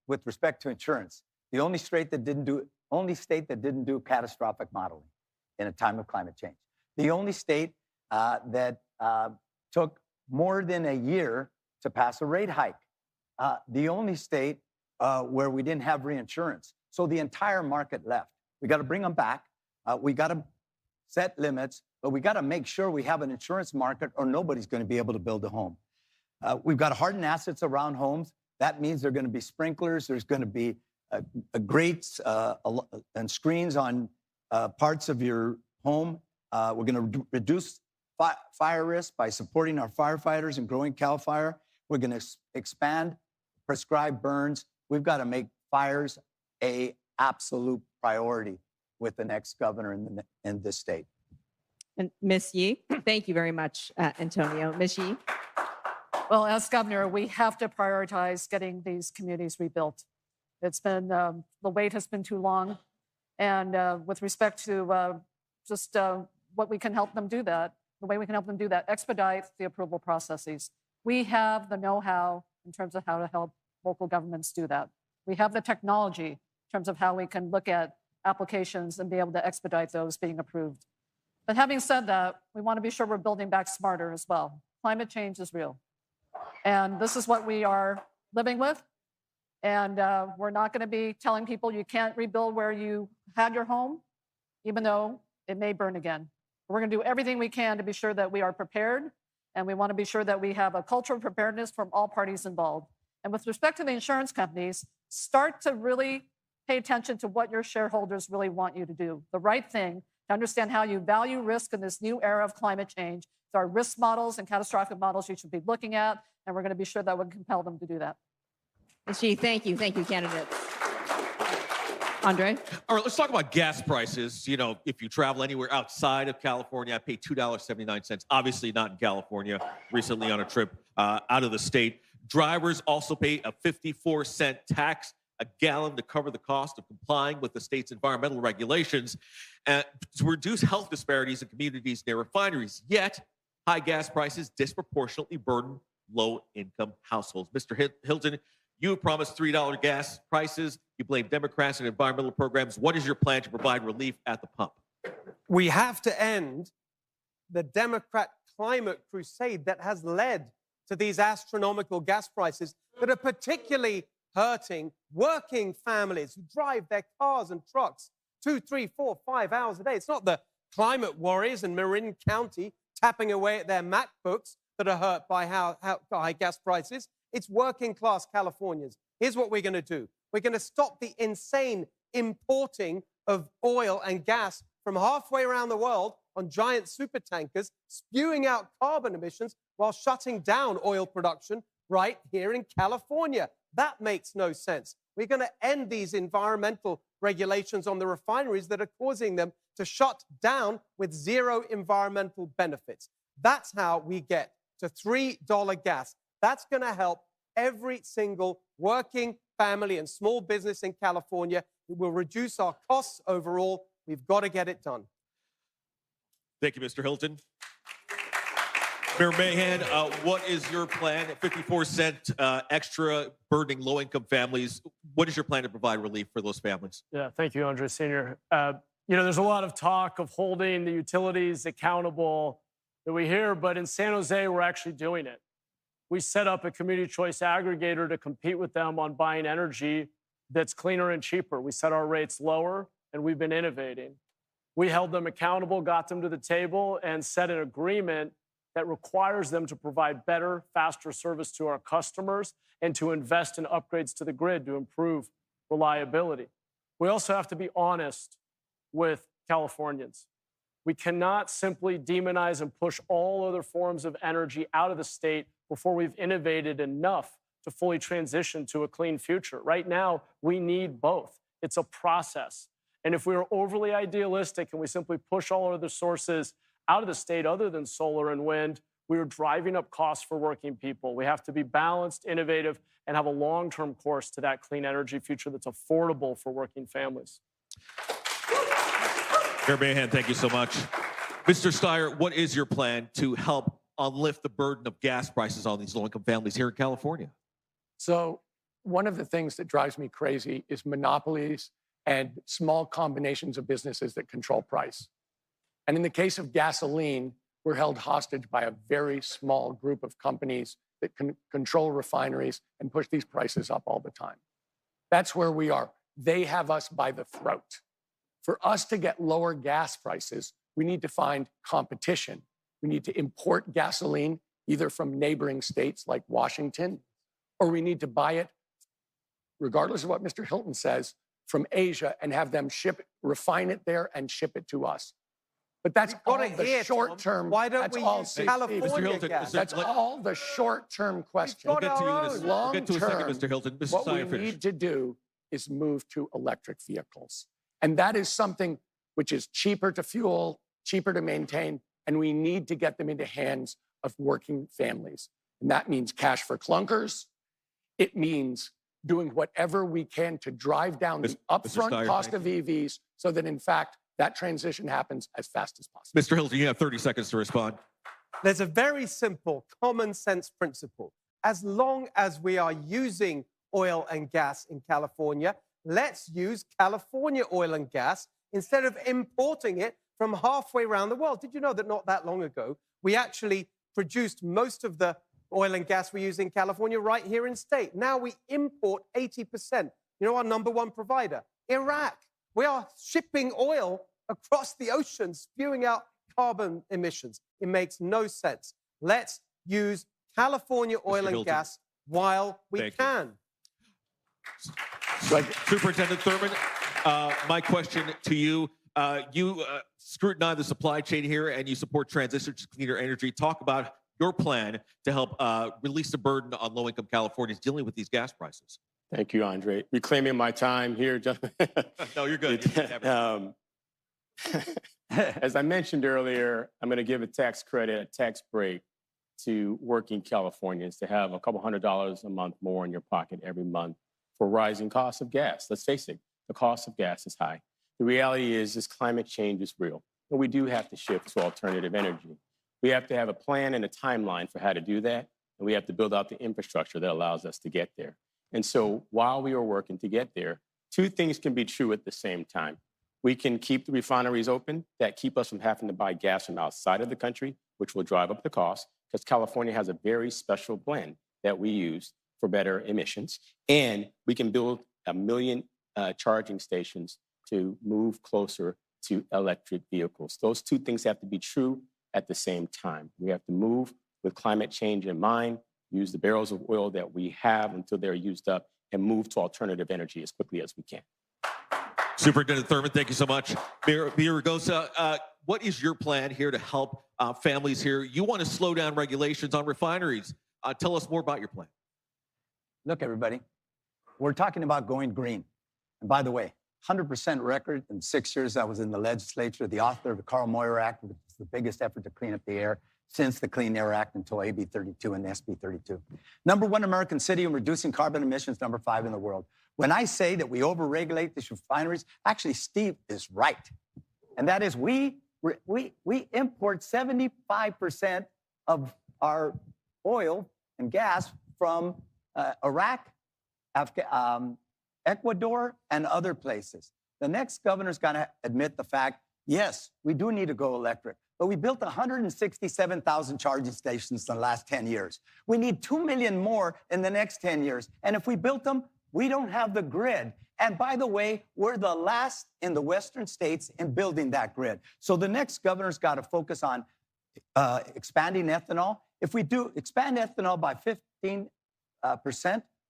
with respect to insurance, the only state that didn't do catastrophic modeling in a time of climate change. The only state that took more than a year to pass a rate hike. The only state where we didn't have reinsurance. So the entire market left. We got to bring them back. We got to set limits, but we got to make sure we have an insurance market or nobody's going to be able to build a home. We've got to harden assets around homes. That means there are going to be sprinklers. There's going to be grates and screens on parts of your home. We're going to reduce fire risk by supporting our firefighters and growing CAL FIRE. We're going to expand prescribed burns. We've got to make fires a absolute priority with the next governor in this state. And Ms. Yee, thank you very much, Antonio. Ms. Yee? Well, as governor, we have to prioritize getting these communities rebuilt. It's been, the wait has been too long. And with respect to what we can help them do that, the way we can help them do that, expedite the approval processes. We have the know-how in terms of how to help local governments do that. We have the technology in terms of how we can look at applications and be able to expedite those being approved. But having said that, we want to be sure we're building back smarter as well. Climate change is real. And this is what we are living with. And we're not going to be telling people you can't rebuild where you had your home, even though it may burn again. We're going to do everything we can to be sure that we are prepared. And we want to be sure that we have a culture of preparedness from all parties involved. And with respect to the insurance companies, start to really pay attention to what your shareholders really want you to do. The right thing, to understand how you value risk in this new era of climate change. There are risk models and catastrophic models you should be looking at, and we're going to be sure that we compel them to do that. Ms. Yee, thank you. Thank you, candidates. Andre? All right, let's talk about gas prices. You know, if you travel anywhere outside of California, I pay $2.79. Obviously not in California. Recently on a trip out of the state. Drivers also pay a 54-cent tax a gallon to cover the cost of complying with the state's environmental regulations to reduce health disparities in communities near refineries. Yet, high gas prices disproportionately burden low-income households. Mr. Hilton, you have promised $3 gas prices. You blame Democrats and environmental programs. What is your plan to provide relief at the pump? We have to end the Democrat climate crusade that has led to these astronomical gas prices that are particularly hurting working families who drive their cars and trucks 2, 3, 4, 5 hours a day. It's not the climate warriors in Marin County tapping away at their MacBooks that are hurt by high gas prices. It's working class Californians. Here's what we're going to do. We're going to stop the insane importing of oil and gas from halfway around the world on giant super tankers, spewing out carbon emissions while shutting down oil production right here in California. That makes no sense. We're going to end these environmental regulations on the refineries that are causing them to shut down with zero environmental benefits. That's how we get to $3 gas. That's going to help every single working family and small business in California. It will reduce our costs overall. We've got to get it done. Thank you, Mr. Hilton. Mayor Mahan, what is your plan? 54-cent extra burdening low-income families. What is your plan to provide relief for those families? Yeah, thank you, Andre Sr. There's a lot of talk of holding the utilities accountable that we hear, but in San Jose, we're actually doing it. We set up a community choice aggregator to compete with them on buying energy that's cleaner and cheaper. We set our rates lower, and we've been innovating. We held them accountable, got them to the table, and set an agreement that requires them to provide better, faster service to our customers and to invest in upgrades to the grid to improve reliability. We also have to be honest with Californians. We cannot simply demonize and push all other forms of energy out of the state before we've innovated enough to fully transition to a clean future. Right now, we need both. It's a process. And if we are overly idealistic and we simply push all other sources out of the state other than solar and wind, we are driving up costs for working people. We have to be balanced, innovative, and have a long-term course to that clean energy future that's affordable for working families. Mayor Mahan, thank you so much. Mr. Steyer, what is your plan to help lift the burden of gas prices on these low-income families here in California? So one of the things that drives me crazy is monopolies and small combinations of businesses that control price. And in the case of gasoline, we're held hostage by a very small group of companies that can control refineries and push these prices up all the time. That's where we are. They have us by the throat. For us to get lower gas prices, we need to find competition. We need to import gasoline either from neighboring states like Washington, or we need to buy it, regardless of what Mr. Hilton says, from Asia and have them refine it there and ship it to us. But that's all the short term. Why don't we use California gas? That's all the short term question. We'll get to you in a Long second, Mr. Hilton. what we need to do is move to electric vehicles. And that is something which is cheaper to fuel, cheaper to maintain, and we need to get them into hands of working families. And that means cash for clunkers. It means doing whatever we can to drive down the upfront cost of EVs so that, in fact, that transition happens as fast as possible. Mr. Hilton, you have 30 seconds to respond. There's a very simple common sense principle. As long as we are using oil and gas in California, let's use California oil and gas instead of importing it from halfway around the world. Did you know that not that long ago, we actually produced most of the oil and gas we use in California right here in state? Now we import 80%. You know our number one provider? Iraq. We are shipping oil across the ocean, spewing out carbon emissions. It makes no sense. Let's use California oil and gas while we can. Superintendent Thurman, my question to you. You scrutinize the supply chain here and you support transition to cleaner energy. Talk about your plan to help release the burden on low-income Californians dealing with these gas prices. Thank you, Andre. Reclaiming my time here. No, you're good. As I mentioned earlier, I'm going to give a tax credit, a tax break to working Californians to have a couple $100s a month more in your pocket every month for rising costs of gas. Let's face it, the cost of gas is high. The reality is this climate change is real, and we do have to shift to alternative energy. We have to have a plan and a timeline for how to do that, and we have to build out the infrastructure that allows us to get there. And so while we are working to get there, two things can be true at the same time. We can keep the refineries open that keep us from having to buy gas from outside of the country, which will drive up the cost, because California has a very special blend that we use for better emissions. And we can build 1 million charging stations to move closer to electric vehicles. Those two things have to be true at the same time. We have to move with climate change in mind, use the barrels of oil that we have until they're used up, and move to alternative energy as quickly as we can. Superintendent Thurman, thank you so much. Mayor Ragosa, what is your plan here to help families here? You want to slow down regulations on refineries. Tell us more about your plan. Look, everybody, we're talking about going green. And by the way, 100% record in 6 years I was in the legislature, the author of the Carl Moyer Act, which is the biggest effort to clean up the air since the Clean Air Act until AB 32 and SB 32. #1 American city in reducing carbon emissions, #5 in the world. When I say that we overregulate these refineries, actually, Steve is right. And that is we import 75% of our oil and gas from Iraq, Ecuador, and other places. The next governor's got to admit the fact, yes, we do need to go electric, but we built 167,000 charging stations in the last 10 years. We need 2 million more in the next 10 years. And if we built them, we don't have the grid. And by the way, we're the last in the Western states in building that grid. So the next governor's got to focus on expanding ethanol. If we do expand ethanol by 15%,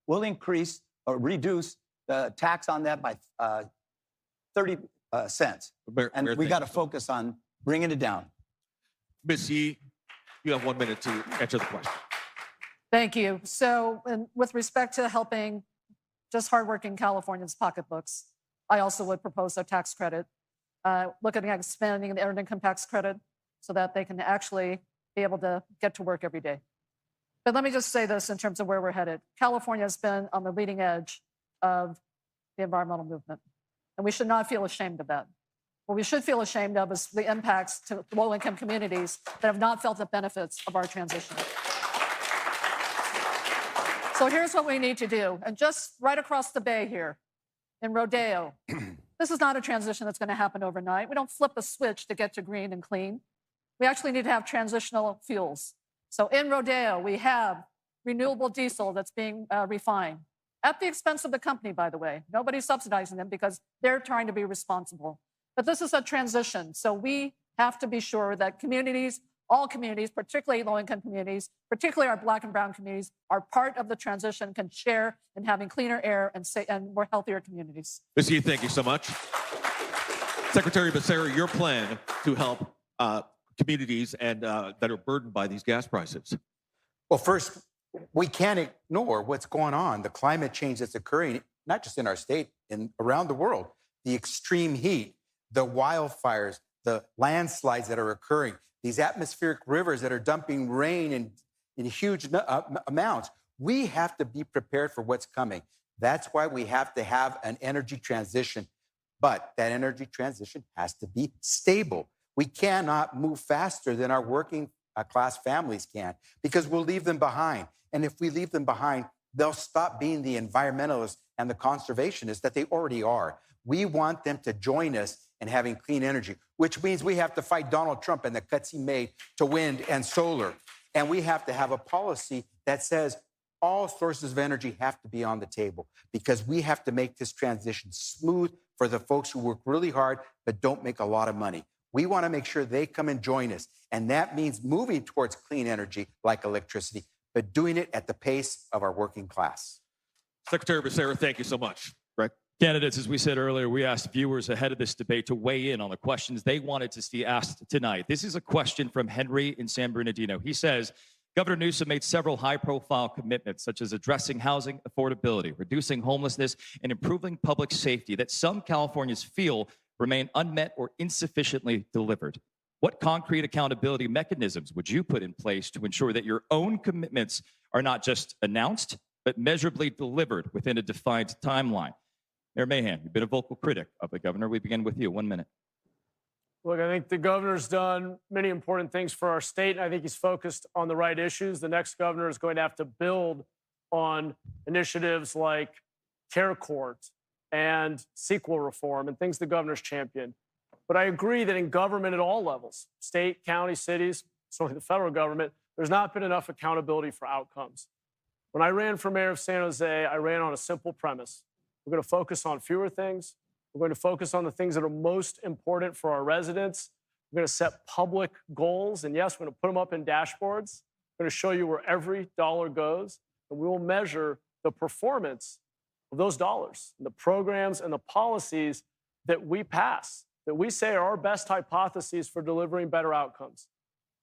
we'll increase or reduce the tax on that by 30 cents. And we got to focus on bringing it down. Ms. Yee, you have 1 minute to answer the question. Thank you. So with respect to helping just hardworking Californians' pocketbooks, I also would propose a tax credit, looking at expanding the earned income tax credit so that they can actually be able to get to work every day. But let me just say this in terms of where we're headed. California has been on the leading edge of the environmental movement, and we should not feel ashamed of that. What we should feel ashamed of is the impacts to low-income communities that have not felt the benefits of our transition. So here's what we need to do. And just right across the bay here in Rodeo, this is not a transition that's going to happen overnight. We don't flip a switch to get to green and clean. We actually need to have transitional fuels. So in Rodeo, we have renewable diesel that's being refined at the expense of the company, by the way. Nobody's subsidizing them because they're trying to be responsible. But this is a transition. So we have to be sure that communities, all communities, particularly low-income communities, particularly our Black and brown communities, are part of the transition, can share in having cleaner air and more healthier communities. Ms. Heath, thank you so much. Secretary Becerra, your plan to help communities and that are burdened by these gas prices. Well, first, we can't ignore what's going on, the climate change that's occurring, not just in our state, around the world, the extreme heat, the wildfires, the landslides that are occurring, these atmospheric rivers that are dumping rain in huge amounts. We have to be prepared for what's coming. That's why we have to have an energy transition. But that energy transition has to be stable. We cannot move faster than our working class families can, because we'll leave them behind. And if we leave them behind, they'll stop being the environmentalists and the conservationists that they already are. We want them to join us in having clean energy, which means we have to fight Donald Trump and the cuts he made to wind and solar. And we have to have a policy that says all sources of energy have to be on the table, because we have to make this transition smooth for the folks who work really hard but don't make a lot of money. We want to make sure they come and join us. And that means moving towards clean energy like electricity, but doing it at the pace of our working class. Secretary Becerra, thank you so much. Right. Candidates, as we said earlier, we asked viewers ahead of this debate to weigh in on the questions they wanted to see asked tonight. This is a question from Henry in San Bernardino. He says, Governor Newsom made several high-profile commitments, such as addressing housing affordability, reducing homelessness, and improving public safety that some Californians feel remain unmet or insufficiently delivered. What concrete accountability mechanisms would you put in place to ensure that your own commitments are not just announced, but measurably delivered within a defined timeline? Mayor Mahan, you've been a vocal critic of the governor. We begin with you. 1 minute. Look, I think the governor's done many important things for our state, and I think he's focused on the right issues. The next governor is going to have to build on initiatives like Care Court and CEQA reform and things the governor's championed. But I agree that in government at all levels, state, county, cities, certainly the federal government, there's not been enough accountability for outcomes. When I ran for mayor of San Jose, I ran on a simple premise. We're going to focus on fewer things. We're going to focus on the things that are most important for our residents. We're going to set public goals. And yes, we're going to put them up in dashboards. We're going to show you where every dollar goes. And we will measure the performance of those dollars, and the programs and the policies that we pass, that we say are our best hypotheses for delivering better outcomes.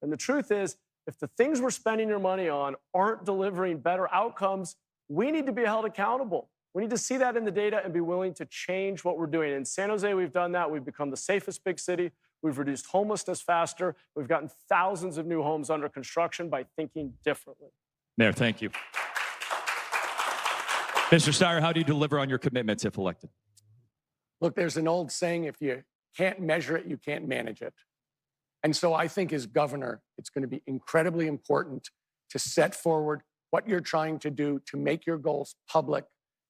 And the truth is, if the things we're spending your money on aren't delivering better outcomes, we need to be held accountable. We need to see that in the data and be willing to change what we're doing. In San Jose, we've done that. We've become the safest big city. We've reduced homelessness faster. We've gotten thousands of new homes under construction by thinking differently. Mayor, thank you. Mr. Steyer, how do you deliver on your commitments if elected? Look, there's an old saying, if you can't measure it, you can't manage it. And so I think as governor, it's going to be incredibly important to set forward what you're trying to do to make your goals public,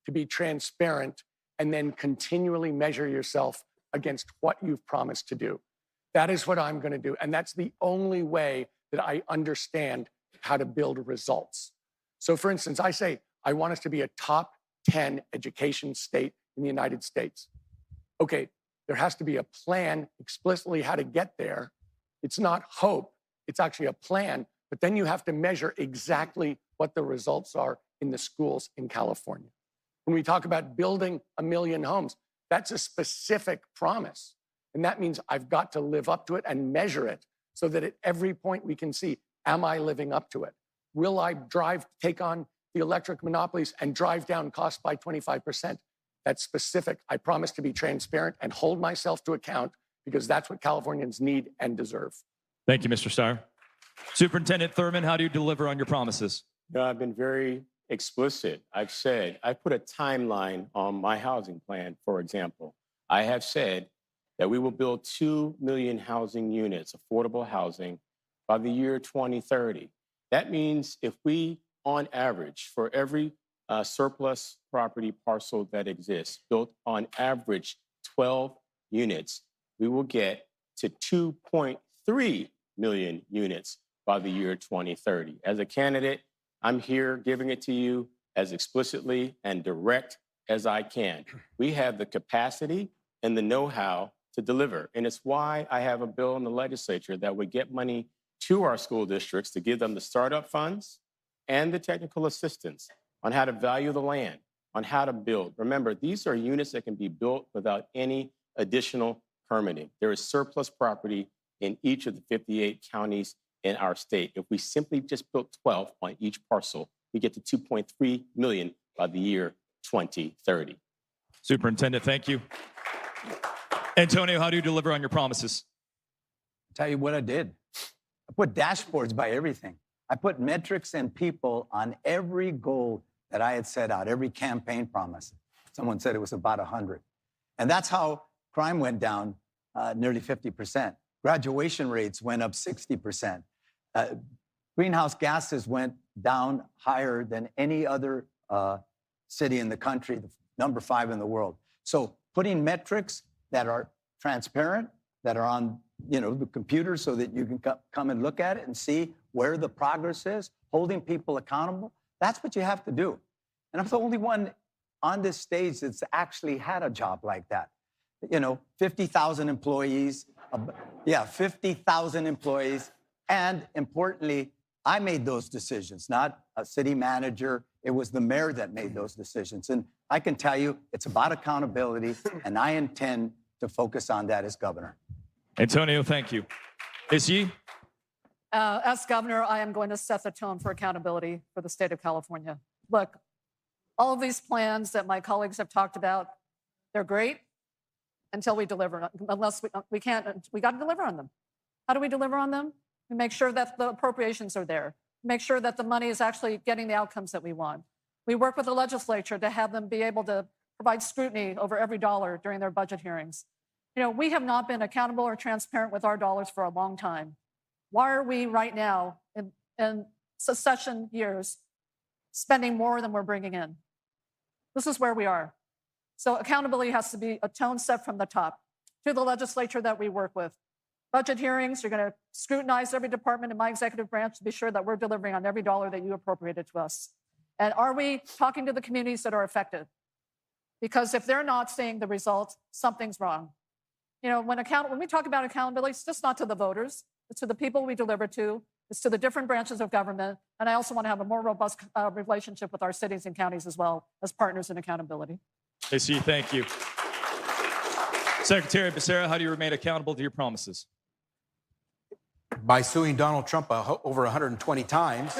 to be transparent, and then continually measure yourself against what you've promised to do. That is what I'm going to do. And that's the only way that I understand how to build results. So for instance, I say, I want us to be a top 10 education state in the United States. Okay, there has to be a plan explicitly how to get there. It's not hope, it's actually a plan, but then you have to measure exactly what the results are in the schools in California. When we talk about building 1 million homes, that's a specific promise. And that means I've got to live up to it and measure it so that at every point we can see, am I living up to it? Will I take on the electric monopolies and drive down costs by 25%? That's specific. I promise to be transparent and hold myself to account, because that's what Californians need and deserve. Thank you, Mr. Steyer. Superintendent Thurman, how do you deliver on your promises? I've been very explicit. I've said, I put a timeline on my housing plan, for example. I have said that we will build 2 million housing units, affordable housing, by the year 2030. That means if we, on average, for every surplus property parcel that exists, built on average 12 units, we will get to 2.3 million units by the year 2030. As a candidate, I'm here giving it to you as explicitly and direct as I can. We have the capacity and the know-how to deliver. And it's why I have a bill in the legislature that would get money to our school districts to give them the startup funds and the technical assistance on how to value the land, on how to build. Remember, these are units that can be built without any additional permitting. There is surplus property in each of the 58 counties in our state. If we simply just built 12 on each parcel, we get to 2.3 million by the year 2030. Superintendent, thank you. Antonio, how do you deliver on your promises? Tell you what I did. I put dashboards by everything. I put metrics and people on every goal that I had set out, every campaign promise. Someone said it was about 100. And that's how crime went down nearly 50%. Graduation rates went up 60%. Greenhouse gases went down higher than any other city in the country, number 5 in the world. So putting metrics that are transparent, that are on the computer so that you can come and look at it and see where the progress is, holding people accountable, that's what you have to do. And I'm the only one on this stage that's actually had a job like that. 50,000 employees, 50,000 employees. And importantly, I made those decisions, not a city manager. It was the mayor that made those decisions. And I can tell you, it's about accountability, and I intend to focus on that as governor. Antonio, thank you. Izzy? As governor, I am going to set the tone for accountability for the state of California. Look, all of these plans that my colleagues have talked about, they're great until we deliver. Unless we can't, we got to deliver on them. How do we deliver on them? We make sure that the appropriations are there. Make sure that the money is actually getting the outcomes that we want. We work with the legislature to have them be able to provide scrutiny over every dollar during their budget hearings. We have not been accountable or transparent with our dollars for a long time. Why are we right now in succession years spending more than we're bringing in? This is where we are. So accountability has to be a tone set from the top to the legislature that we work with. Budget hearings, you're going to scrutinize every department in my executive branch to be sure that we're delivering on every dollar that you appropriated to us. And are we talking to the communities that are affected? Because if they're not seeing the results, something's wrong. When we talk about accountability, it's just not to the voters. It's to the people we deliver to. It's to the different branches of government. And I also want to have a more robust relationship with our cities and counties as well as partners in accountability. Izzy, thank you. Secretary Becerra, how do you remain accountable to your promises? By suing Donald Trump over 120 times,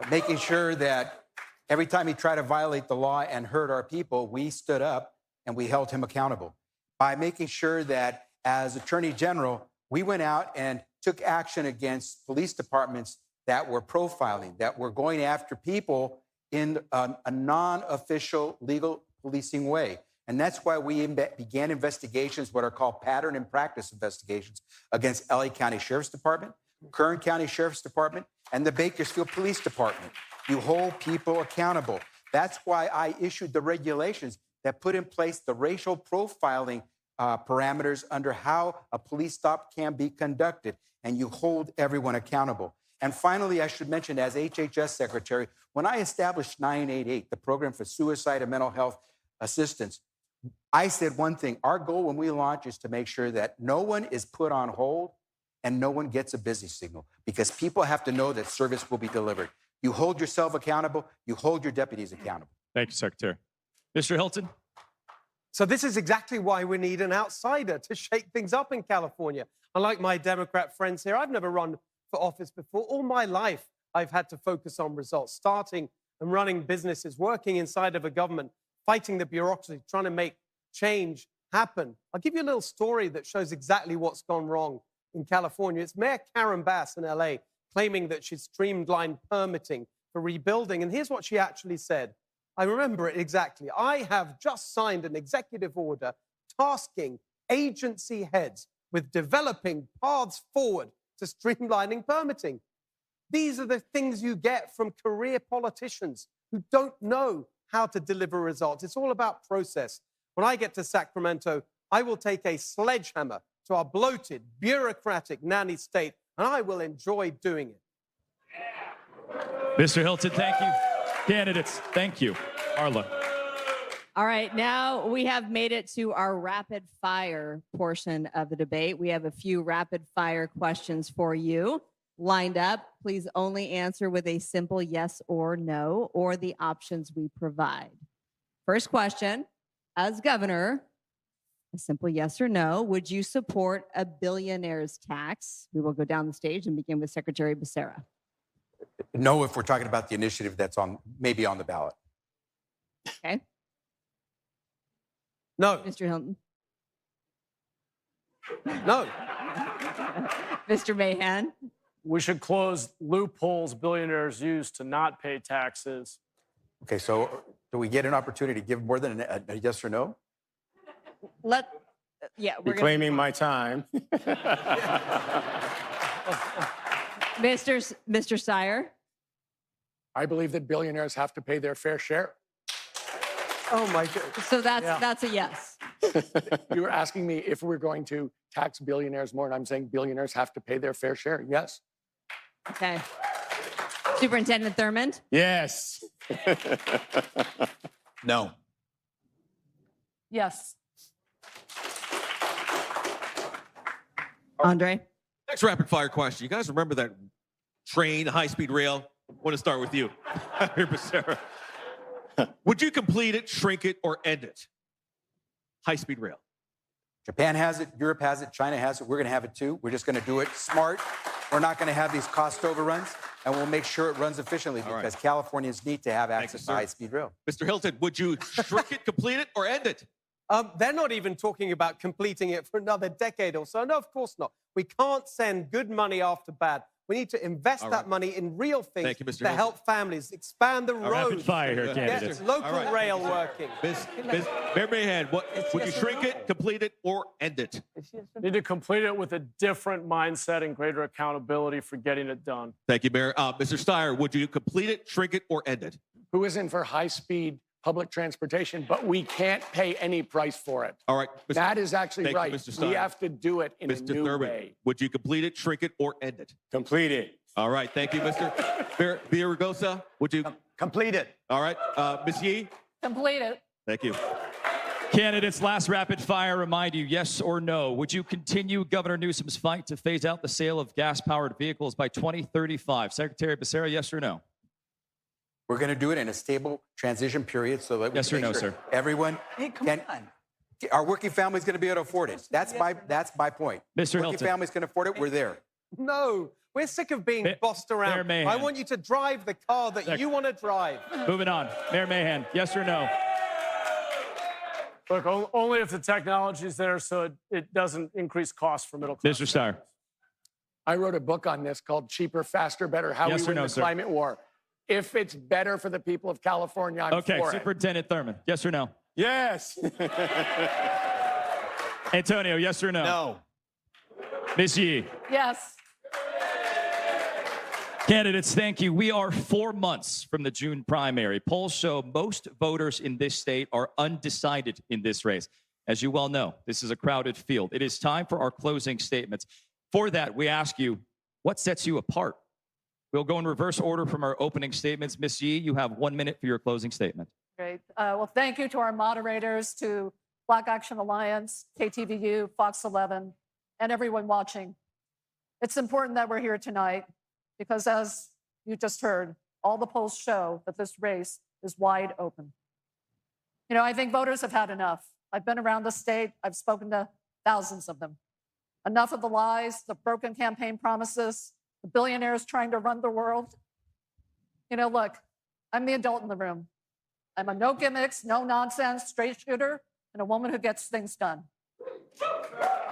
making sure that every time he tried to violate the law and hurt our people, we stood up and we held him accountable. By making sure that as Attorney General, we went out and took action against police departments that were profiling, that were going after people in a non-official legal policing way. And that's why we began investigations, what are called pattern and practice investigations, against LA County Sheriff's Department, Kern County Sheriff's Department, and the Bakersfield Police Department. You hold people accountable. That's why I issued the regulations that put in place the racial profiling parameters under how a police stop can be conducted, and you hold everyone accountable. And finally, I should mention, as HHS Secretary, when I established 988, the program for suicide and mental health assistance, I said one thing: our goal when we launch is to make sure that no one is put on hold and no one gets a busy signal, because people have to know that service will be delivered. You hold yourself accountable, you hold your deputies accountable. Thank you, Secretary. Mr. Hilton? So this is exactly why we need an outsider to shake things up in California. Unlike my Democrat friends here, I've never run for office before. All my life, I've had to focus on results, starting and running businesses, working inside of a government, fighting the bureaucracy, trying to make change happen. I'll give you a little story that shows exactly what's gone wrong in California. It's Mayor Karen Bass in LA claiming that she's streamlined permitting for rebuilding. And here's what she actually said. I remember it exactly. I have just signed an executive order tasking agency heads with developing paths forward to streamlining permitting. These are the things you get from career politicians who don't know how to deliver results. It's all about process. When I get to Sacramento, I will take a sledgehammer to our bloated, bureaucratic nanny state, and I will enjoy doing it. Mr. Hilton, thank you. Candidates, thank you. Arla. All right, now we have made it to our rapid fire portion of the debate. We have a few rapid fire questions for you lined up. Please only answer with a simple yes or no, or the options we provide. First question, as governor, a simple yes or no, would you support a billionaire's tax? We will go down the stage and begin with Secretary Becerra. No, if we're talking about the initiative that's maybe on the ballot. Okay. No. Mr. Hilton. No. Mr. Mahan. We should close loopholes billionaires use to not pay taxes. Okay, so do we get an opportunity to give more than a yes or no? We're Reclaiming my time. Mr. Sire. I believe that billionaires have to pay their fair share. Oh my God. So that's a yes. You were asking me if we're going to tax billionaires more, and I'm saying billionaires have to pay their fair share. Yes. Okay. Superintendent Thurmond. Yes. No. Yes. Andre. Next rapid fire question. You guys remember that train, high-speed rail? I want to start with you. Here, Becerra. Would you complete it, shrink it, or end it? High-speed rail. Japan has it, Europe has it, China has it. We're going to have it too. We're just going to do it smart. We're not going to have these cost overruns, and we'll make sure it runs efficiently because Californians need to have access to high-speed rail. Mr. Hilton, would you shrink it, complete it, or end it? They're not even talking about completing it for another decade or so. No, of course not. We can't send good money after bad. We need to invest that money in real things to help families, expand the roads. Rapid fire here, candidates. Get local rail working. Mayor Mahan, would you shrink it, complete it, or end it? Need to complete it with a different mindset and greater accountability for getting it done. Thank you, Mayor. Mr. Steyer, would you complete it, shrink it, or end it? Who isn't for high-speed public transportation, but we can't pay any price for it? All right. That is actually right. Mr. Steyer. We have to do it in a new Thurmond, way. would you complete it, shrink it, or end it? Complete it. All right. Thank you, Mr. Villaraigosa. Would you complete it? All right. Ms. Yee? Complete it. Thank you. Candidates, last rapid fire remind you, yes or no. Would you continue Governor Newsom's fight to phase out the sale of gas-powered vehicles by 2035? Secretary Becerra, yes or no? We're going to do it in a stable transition period so that we yes can or no, make sure sir. everyone can. Our working family's going to be able to afford it. That's my point. Mr. Working Hilton. families can afford it. We're there. No, we're sick of being bossed around. Mayor I want you to drive the car that you want to drive. Moving on. Mayor Mahan, yes or no? Look, only if the technology is there so it doesn't increase costs for middle class. Mr. Steyer. I wrote a book on this called Cheaper, Faster, Better, How Yes We or Win no, the sir? Climate War. If it's better for the people of California, I'm Okay, for it. Superintendent Thurmond, yes or no? Yes. Antonio, yes or no? No. Ms. Yee. Yes. Candidates, thank you. We are 4 months from the June primary. Polls show most voters in this state are undecided in this race. As you well know, this is a crowded field. It is time for our closing statements. For that, we ask you, what sets you apart? We'll go in reverse order from our opening statements. Ms. Yee, you have 1 minute for your closing statement. Great. Well, thank you to our moderators, to Black Action Alliance, KTVU, Fox 11, and everyone watching. It's important that we're here tonight because, as you just heard, all the polls show that this race is wide open. You know, I think voters have had enough. I've been around the state. I've spoken to thousands of them. Enough of the lies, the broken campaign promises, the billionaires trying to run the world. You know, look, I'm the adult in the room. I'm a no gimmicks, no nonsense, straight shooter, and a woman who gets things done.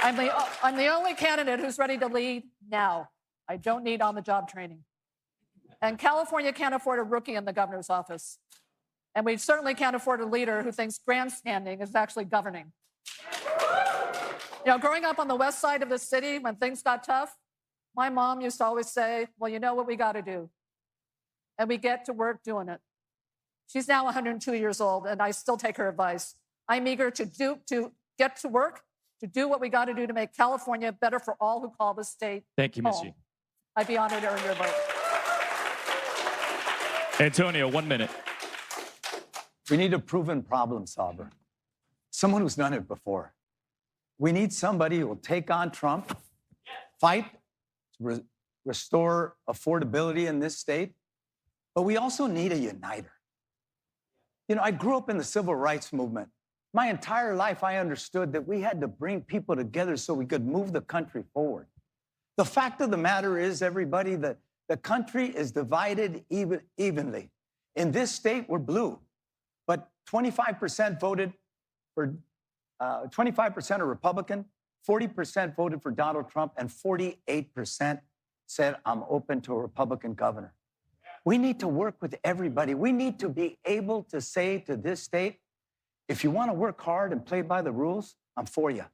I'm the only candidate who's ready to lead now. I don't need on-the-job training. And California can't afford a rookie in the governor's office. And we certainly can't afford a leader who thinks grandstanding is actually governing. You know, growing up on the west side of the city when things got tough, my mom used to always say, well, you know what we got to do. And we get to work doing it. She's now 102 years old, and I still take her advice. I'm eager to get to work, to do what we got to do to make California better for all who call this state Thank you, Ms. home. Yee. I'd be honored to earn your vote. Antonio, 1 minute. We need a proven problem solver, someone who's done it before. We need somebody who will take on Trump, fight to restore affordability in this state, but we also need a uniter. You know, I grew up in the civil rights movement. My entire life, I understood that we had to bring people together so we could move the country forward. The fact of the matter is, everybody, that the country is divided evenly. In this state, we're blue, but 25% voted for, 25% are Republican, 40% voted for Donald Trump, and 48% said, I'm open to a Republican governor. We need to work with everybody. We need to be able to say to this state, if you want to work hard and play by the rules, I'm for you.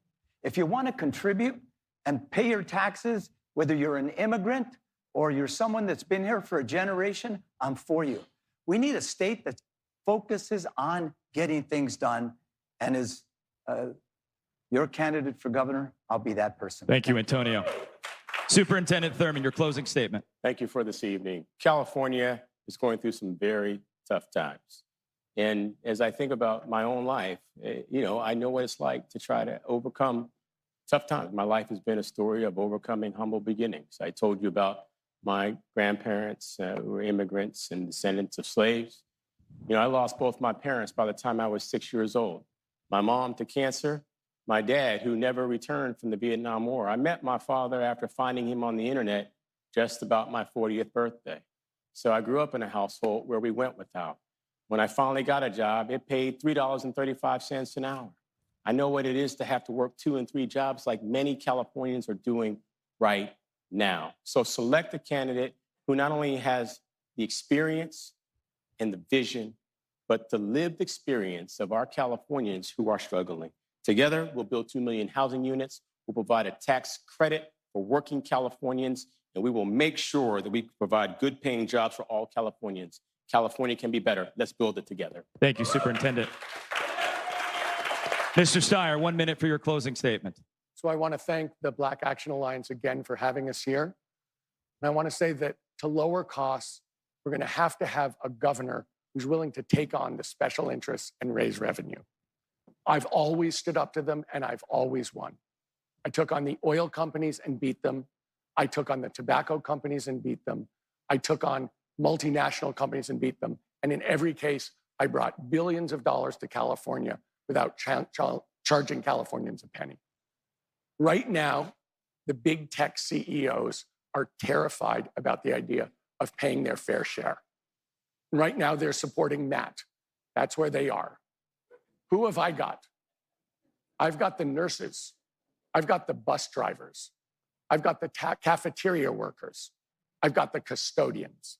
If you want to contribute and pay your taxes, whether you're an immigrant or you're someone that's been here for a generation, I'm for you. We need a state that focuses on getting things done, and is your candidate for governor, I'll be that person. Thank you, Antonio. Superintendent Thurman, your closing statement. Thank you for this evening. California is going through some very tough times. And as I think about my own life, you know, I know what it's like to try to overcome tough times. My life has been a story of overcoming humble beginnings. I told you about my grandparents who were immigrants and descendants of slaves. You know, I lost both my parents by the time I was 6 years old. My mom to cancer, my dad, who never returned from the Vietnam War. I met my father after finding him on the internet just about my 40th birthday. So I grew up in a household where we went without. When I finally got a job, it paid $3.35 an hour. I know what it is to have to work 2 and 3 jobs like many Californians are doing right now. So select a candidate who not only has the experience and the vision, but the lived experience of our Californians who are struggling. Together, we'll build 2 million housing units. We'll provide a tax credit for working Californians, and we will make sure that we provide good-paying jobs for all Californians. California can be better. Let's build it together. Thank you, Superintendent. Mr. Steyer, 1 minute for your closing statement. So I want to thank the Black Action Alliance again for having us here. And I want to say that to lower costs, we're going to have a governor who's willing to take on the special interests and raise revenue. I've always stood up to them, and I've always won. I took on the oil companies and beat them. I took on the tobacco companies and beat them. I took on multinational companies and beat them. And in every case, I brought billions of dollars to California without charging Californians a penny. Right now, the big tech CEOs are terrified about the idea of paying their fair share. Right now, they're supporting Matt. That's where they are. Who have I got? I've got the nurses. I've got the bus drivers. I've got the cafeteria workers. I've got the custodians.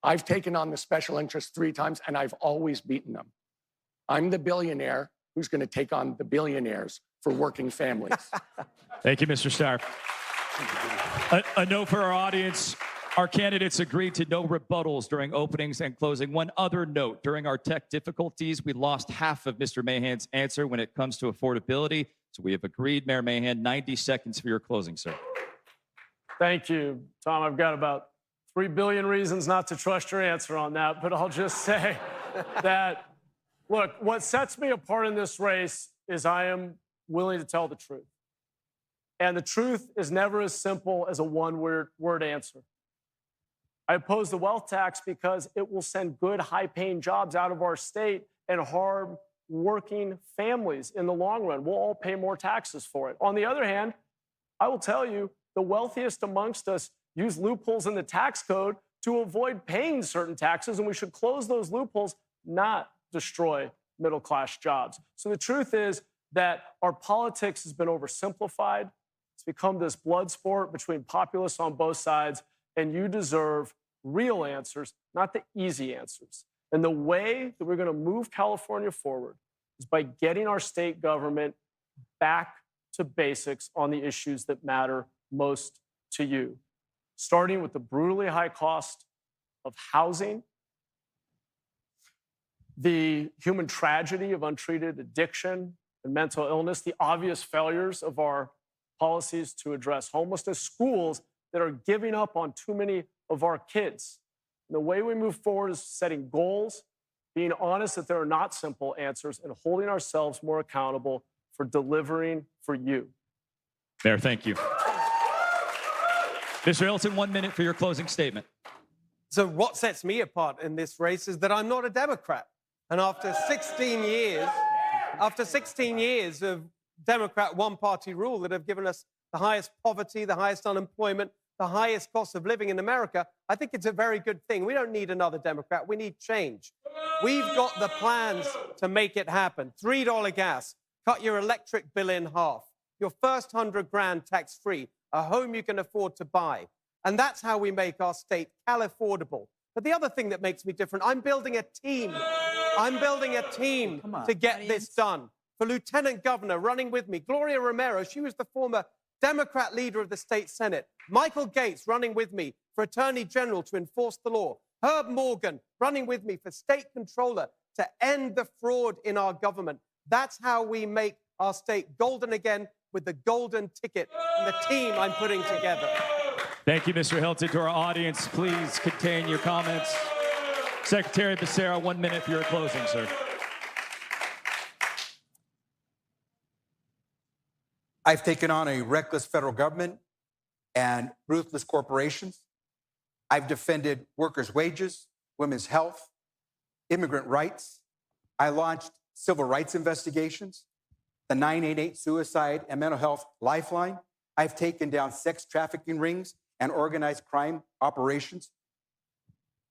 I've taken on the special interests 3 times, and I've always beaten them. I'm the billionaire who's going to take on the billionaires for working families. Thank you, Mr. Steyer. A note for our audience. Our candidates agreed to no rebuttals during openings and closing. One other note, during our tech difficulties, we lost half of Mr. Mahan's answer when it comes to affordability. So we have agreed, Mayor Mahan, 90 seconds for your closing, sir. Thank you, Tom. I've got about 3 billion reasons not to trust your answer on that, but I'll just say that, look, what sets me apart in this race is I am willing to tell the truth. And the truth is never as simple as a one-word answer. I oppose the wealth tax because it will send good, high-paying jobs out of our state and harm working families in the long run. We'll all pay more taxes for it. On the other hand, I will tell you, the wealthiest amongst us use loopholes in the tax code to avoid paying certain taxes, and we should close those loopholes, not destroy middle-class jobs. So the truth is that our politics has been oversimplified. It's become this blood sport between populists on both sides, and you deserve real answers, not the easy answers. And the way that we're going to move California forward is by getting our state government back to basics on the issues that matter most to you, starting with the brutally high cost of housing, the human tragedy of untreated addiction and mental illness, the obvious failures of our policies to address homelessness, schools that are giving up on too many of our kids. And the way we move forward is setting goals, being honest that there are not simple answers, and holding ourselves more accountable for delivering for you. Mayor, thank you. Mr. Hilton, 1 minute for your closing statement. So what sets me apart in this race is that I'm not a Democrat. And after 16 years of Democrat one-party rule that have given us the highest poverty, the highest unemployment, the highest cost of living in America, I think it's a very good thing. We don't need another Democrat. We need change. We've got the plans to make it happen. $3 gas, cut your electric bill in half, your first $100,000 tax-free, a home you can afford to buy. And that's how we make our state Cal-affordable. But the other thing that makes me different, I'm building a team. I'm building a team to get this done. For Lieutenant Governor, running with me, Gloria Romero, she was the former Democrat leader of the state Senate. Michael Gates, running with me for Attorney General to enforce the law. Herb Morgan, running with me for State Controller to end the fraud in our government. That's how we make our state golden again, with the golden ticket and the team I'm putting together. Thank you, Mr. Hilton. To our audience, please contain your comments. Secretary Becerra, 1 minute for your closing, sir. I've taken on a reckless federal government and ruthless corporations. I've defended workers' wages, women's health, immigrant rights. I launched civil rights investigations, the 988 suicide and mental health lifeline. I've taken down sex trafficking rings and organized crime operations.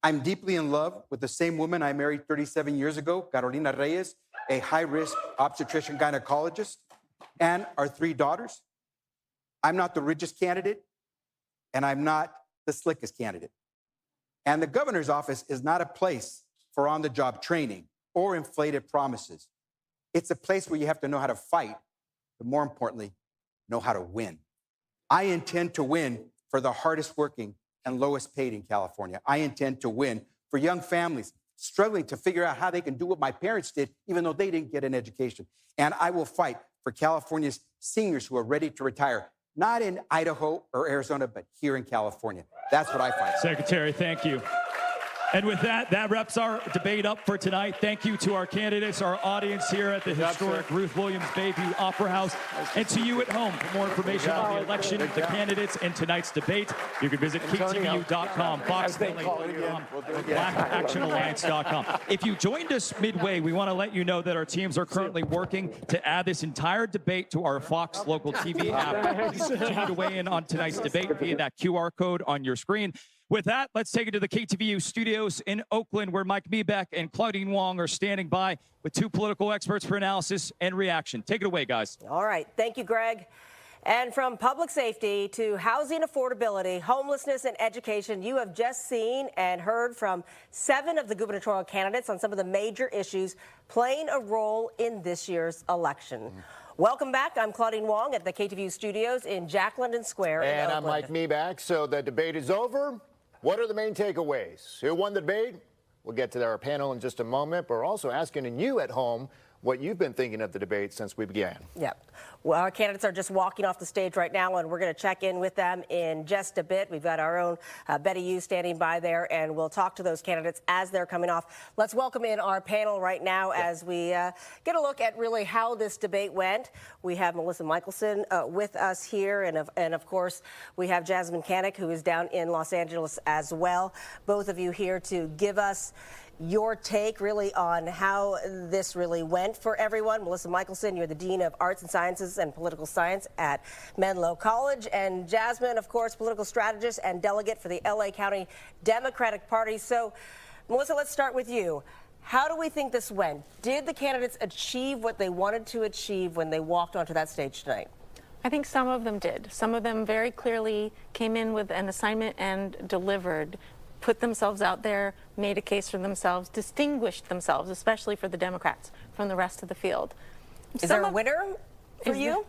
I'm deeply in love with the same woman I married 37 years ago, Carolina Reyes, a high-risk obstetrician gynecologist, and our 3 daughters. I'm not the richest candidate, and I'm not the slickest candidate. And the governor's office is not a place for on-the-job training or inflated promises. It's a place where you have to know how to fight, but more importantly, know how to win. I intend to win for the hardest working and lowest paid in California. I intend to win for young families struggling to figure out how they can do what my parents did, even though they didn't get an education. And I will fight for California's seniors who are ready to retire, not in Idaho or Arizona, but here in California. That's what I fight for. Secretary, thank you. And with that, that wraps our debate up for tonight. Thank you to our candidates, our audience here at the historic Ruth Williams Bayview Opera House, and to you at home. For more information on the election, the candidates, and tonight's debate, you can visit KTVU.com, FoxLA.com, BlackActionAlliance.com. If you joined us midway, we want to let you know that our teams are currently working to add this entire debate to our Fox local TV app. Please continue to weigh in on tonight's debate via that QR code on your screen. With that, let's take it to the KTVU studios in Oakland, where Mike Meebeck and Claudine Wong are standing by with 2 political experts for analysis and reaction. Take it away, guys. All right. Thank you, Greg. And from public safety to housing affordability, homelessness, and education, you have just seen and heard from 7 of the gubernatorial candidates on some of the major issues playing a role in this year's election. Welcome back. I'm Claudine Wong at the KTVU studios in Jack London Square in And Oakland. I'm Mike Meebeck. So the debate is over. What are the main takeaways? Who won the debate? We'll get to our panel in just a moment, but we're also asking you at home what you've been thinking of the debate since we began. Yeah. Well, our candidates are just walking off the stage right now, and we're going to check in with them in just a bit. We've got our own Betty Yu standing by there, and we'll talk to those candidates as they're coming off. Let's welcome in our panel right now as we get a look at really how this debate went. We have Melissa Michelson with us here, and of course, we have Jasmine Canick, who is down in Los Angeles as well. Both of you here to give us your take really on how this really went for everyone. Melissa Michelson, you're the Dean of Arts and Sciences and Political Science at Menlo College. And Jasmine, of course, political strategist and delegate for the LA County Democratic Party. So, Melissa, let's start with you. How do we think this went? Did the candidates achieve what they wanted to achieve when they walked onto that stage tonight? I think some of them did. Some of them very clearly came in with an assignment and delivered, put themselves out there, made a case for themselves, distinguished themselves, especially for the Democrats, from the rest of the field. Is there a winner for you?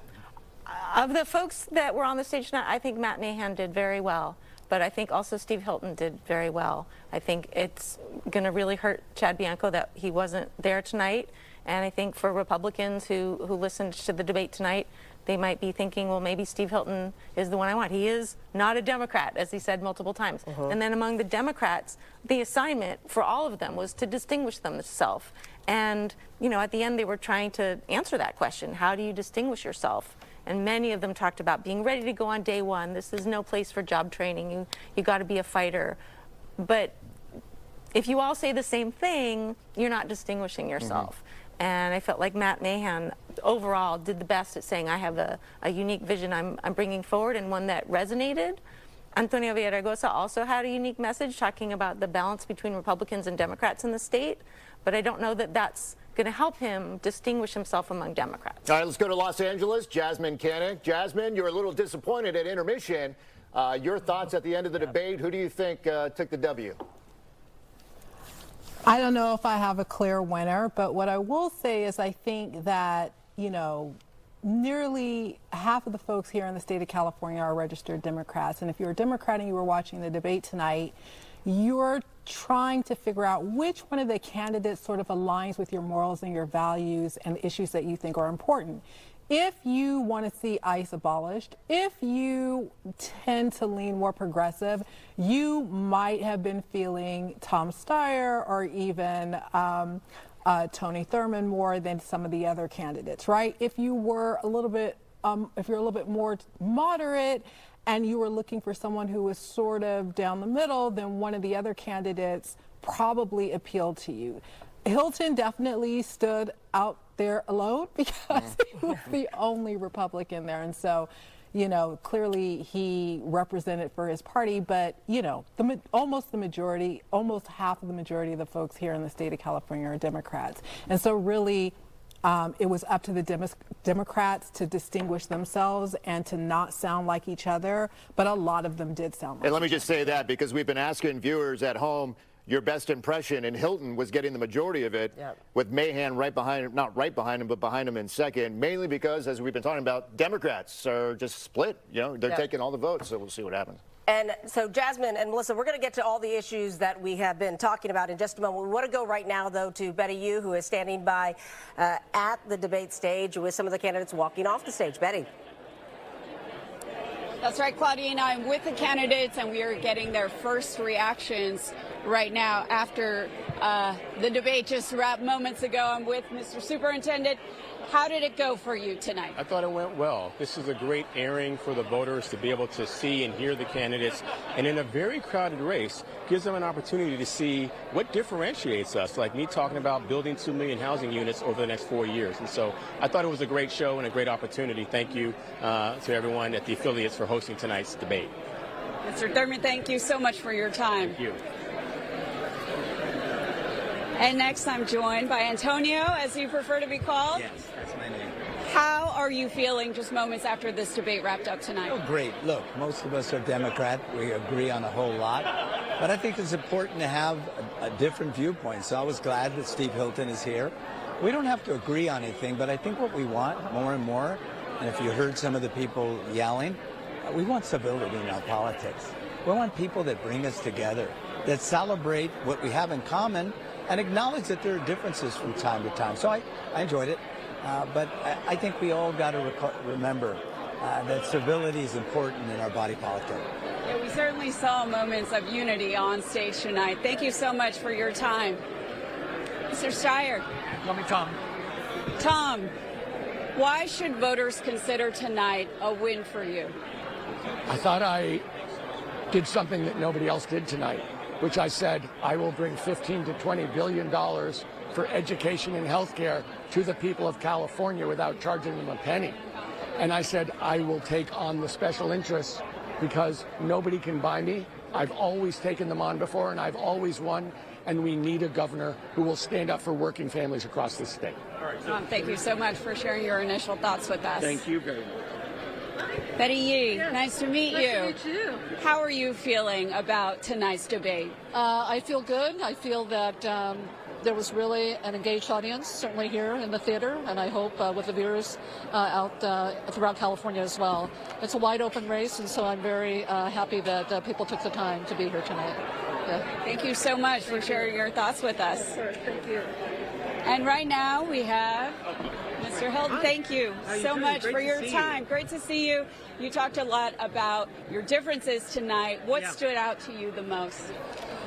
Of the folks that were on the stage tonight, I think Matt Mahan did very well, but I think also Steve Hilton did very well. I think it's going to really hurt Chad Bianco that he wasn't there tonight, And I think for Republicans who listened to the debate tonight, they might be thinking, well, maybe Steve Hilton is the one I want. He is not a Democrat, as he said multiple times. And then among the Democrats, the assignment for all of them was to distinguish themselves. And, you know, at the end, they were trying to answer that question. How do you distinguish yourself? And many of them talked about being ready to go on day one. This is no place for job training. You got to be a fighter. But if you all say the same thing, you're not distinguishing yourself. And I felt like Matt Mahan overall did the best at saying, I have a unique vision I'm bringing forward, and one that resonated. Antonio Villaraigosa also had a unique message talking about the balance between Republicans and Democrats in the state, but I don't know that that's going to help him distinguish himself among Democrats. All right, let's go to Los Angeles. Jasmine Koenig. Jasmine, you're a little disappointed at intermission. Your thoughts at the end of the debate. Who do you think took the W? I don't know if I have a clear winner, but what I will say is I think that, you know, nearly half of the folks here in the state of California are registered Democrats. And if you're a Democrat and you were watching the debate tonight, you're trying to figure out which one of the candidates sort of aligns with your morals and your values and issues that you think are important. If you want to see ICE abolished, if you tend to lean more progressive, you might have been feeling Tom Steyer or even Tony Thurmond more than some of the other candidates, right? If you were a little bit, if you're a little bit more moderate and you were looking for someone who was sort of down the middle, then one of the other candidates probably appealed to you. Hilton definitely stood out there alone because he was the only Republican there. And so, you know, clearly he represented for his party, but, you know, almost half of the majority of the folks here in the state of California are Democrats. And so really, it was up to the Democrats to distinguish themselves and to not sound like each other, but a lot of them did sound like And let me just say that because we've been asking viewers at home your best impression, and Hilton was getting the majority of it, with Mahan right behind him, not right behind him, but behind him in second, mainly because, as we've been talking about, Democrats are just split. You know, they're taking all the votes, so we'll see what happens. And so, Jasmine and Melissa, we're going to get to all the issues that we have been talking about in just a moment. We want to go right now, though, to Betty Yu, who is standing by at the debate stage with some of the candidates walking off the stage. Betty. That's right, Claudine. I'm with the candidates, and we are getting their first reactions right now after the debate just wrapped moments ago. I'm with Mr. Superintendent. How did it go for you tonight? I thought it went well. This is a great airing for the voters to be able to see and hear the candidates. And in a very crowded race, gives them an opportunity to see what differentiates us, like me talking about building 2 million housing units over the next 4 years. And so I thought it was a great show and a great opportunity. Thank you to everyone at the affiliates for hosting tonight's debate. Mr. Thurmond, thank you so much for your time. Thank you. And next, I'm joined by Antonio, as you prefer to be called. Yes, that's my name. How are you feeling just moments after this debate wrapped up tonight? Oh, great. Look, most of us are Democrat. We agree on a whole lot. But I think it's important to have a different viewpoint. So I was glad that Steve Hilton is here. We don't have to agree on anything, but I think what we want more and more, and if you heard some of the people yelling, we want civility in our politics. We want people that bring us together, that celebrate what we have in common, and acknowledge that there are differences from time to time. So I enjoyed it, but I think we all got to remember that civility is important in our body politic. Yeah, we certainly saw moments of unity on stage tonight. Thank you so much for your time. Mr. Steyer. Call me Tom. Tom, why should voters consider tonight a win for you? I thought I did something that nobody else did tonight, which I said I will bring $15 to $20 billion for education and healthcare to the people of California without charging them a penny. And I said I will take on the special interests because nobody can buy me. I've always taken them on before, and I've always won. And we need a governor who will stand up for working families across the state. Thank you so much for sharing your initial thoughts with us. Thank you very much. Betty Yee, nice to meet you. Nice to meet you. How are you feeling about tonight's debate? I feel good. I feel that there was really an engaged audience, certainly here in the theater, and I hope with the viewers out throughout California as well. It's a wide open race, and so I'm very happy that people took the time to be here tonight. Yeah. Thank you so much for sharing your thoughts with us. Thank you. And right now we have Mr. Hilton. Thank you so much for your time. Great to see you. You talked a lot about your differences tonight. What stood out to you the most?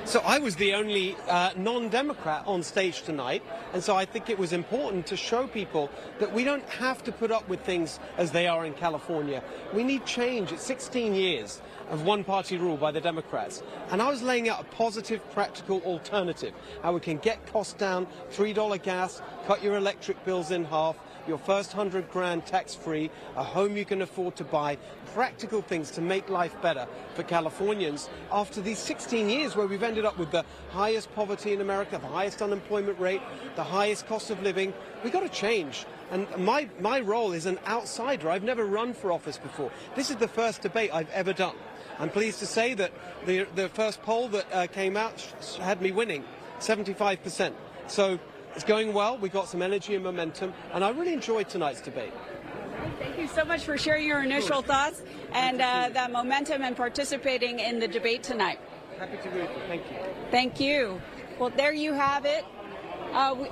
So I was the only non-Democrat on stage tonight, and so I think it was important to show people that we don't have to put up with things as they are in California. We need change. It's 16 years of one-party rule by the Democrats, and I was laying out a positive, practical alternative, how we can get costs down, $3 gas, cut your electric bills in half, your first $100,000 tax-free, a home you can afford to buy, practical things to make life better for Californians after these 16 years where we've ended up with the highest poverty in America, the highest unemployment rate, the highest cost of living. We've got to change. And my role is an outsider. I've never run for office before. This is the first debate I've ever done. I'm pleased to say that the first poll that came out had me winning 75%. So it's going well. We've got some energy and momentum, and I really enjoyed tonight's debate. Thank you so much for sharing your initial thoughts and that momentum and participating in the debate tonight. Happy to be with you. Thank you. Thank you. Well, there you have it.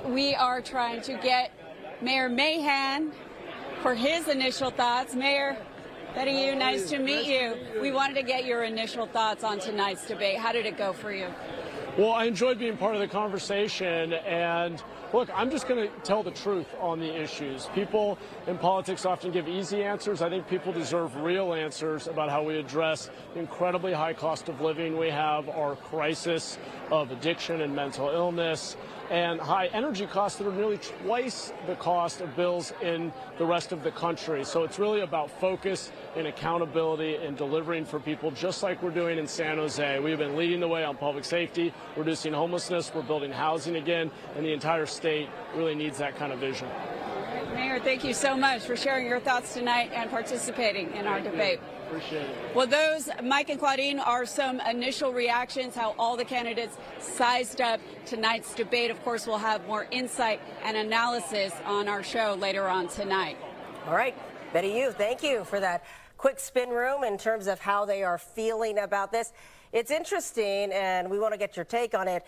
We are trying to get Mayor Mahan for his initial thoughts. Mayor, Betty Yu, nice to meet you. We wanted to get your initial thoughts on tonight's debate. How did it go for you? Well, I enjoyed being part of the conversation, and look, I'm just going to tell the truth on the issues. People in politics often give easy answers. I think people deserve real answers about how we address the incredibly high cost of living we have, our crisis of addiction and mental illness, and high energy costs that are nearly twice the cost of bills in the rest of the country. So it's really about focus and accountability and delivering for people, just like we're doing in San Jose. We've been leading the way on public safety, reducing homelessness, we're building housing again, and the entire state really needs that kind of vision. Mayor, thank you so much for sharing your thoughts tonight and participating in our debate. Appreciate it. Well, those, Mike and Claudine, are some initial reactions, how all the candidates sized up tonight's debate. Of course, we'll have more insight and analysis on our show later on tonight. All right, Betty Yu, thank you for that quick spin room in terms of how they are feeling about this. It's interesting, and we want to get your take on it.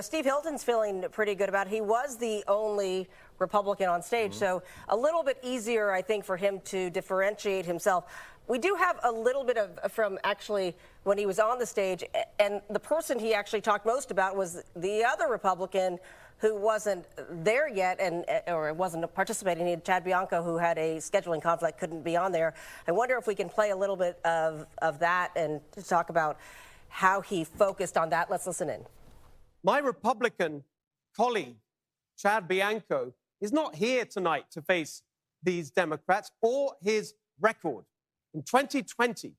Steve Hilton's feeling pretty good about it. He was the only Republican on stage, so a little bit easier, I think, for him to differentiate himself. We do have a little bit of from actually when he was on the stage, and the person he actually talked most about was the other Republican who wasn't there yet or wasn't participating, Chad Bianco, who had a scheduling conflict, couldn't be on there. I wonder if we can play a little bit of that and to talk about how he focused on that. Let's listen in. My Republican colleague, Chad Bianco, is not here tonight to face these Democrats or his record. In 2020,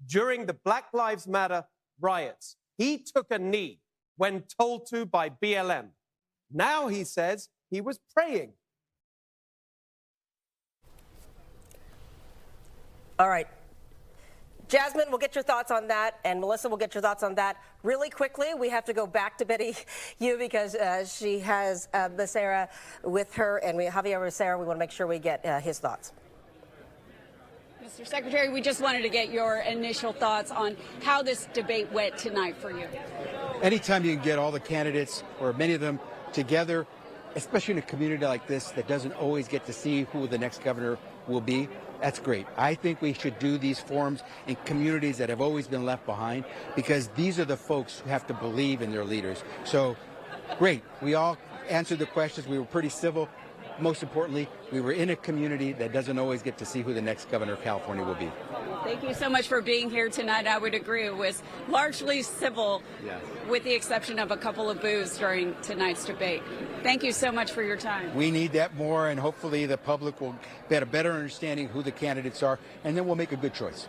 during the Black Lives Matter riots, he took a knee when told to by BLM. Now he says he was praying. All right. Jasmine, we'll get your thoughts on that, and Melissa will get your thoughts on that. Really quickly, we have to go back to Betty Yu because she has Becerra with her, and Javier Becerra, we want to make sure we get his thoughts. Mr. Secretary, we just wanted to get your initial thoughts on how this debate went tonight for you. Anytime you can get all the candidates, or many of them, together, especially in a community like this that doesn't always get to see who the next governor will be, that's great. I think we should do these forums in communities that have always been left behind, because these are the folks who have to believe in their leaders. So, great. We all answered the questions. We were pretty civil. Most importantly, we were in a community that doesn't always get to see who the next governor of California will be. Thank you so much for being here tonight. I would agree it was largely civil, with the exception of a couple of boos during tonight's debate. Thank you so much for your time. We need that more, and hopefully the public will get a better understanding who the candidates are, and then we'll make a good choice.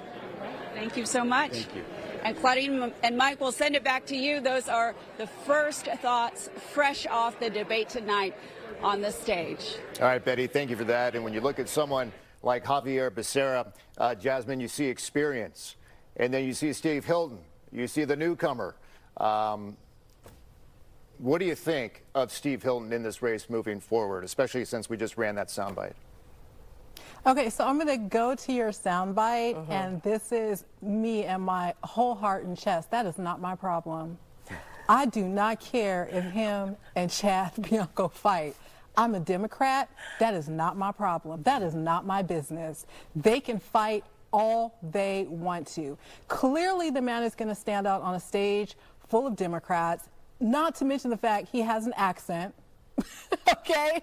Thank you so much. Thank you. And Claudine and Mike, we'll send it back to you. Those are the first thoughts fresh off the debate tonight on the stage. All right, Betty, thank you for that. And when you look at someone like Javier Becerra, Jasmine, you see experience. And then you see Steve Hilton. You see the newcomer. What do you think of Steve Hilton in this race moving forward, especially since we just ran that soundbite? Okay, so I'm going to go to your soundbite, and this is me and my whole heart and chest. That is not my problem. I do not care if him and Chad Bianco fight. I'm a Democrat. That is not my problem. That is not my business. They can fight all they want to. Clearly, the man is going to stand out on a stage full of Democrats, not to mention the fact he has an accent. Okay?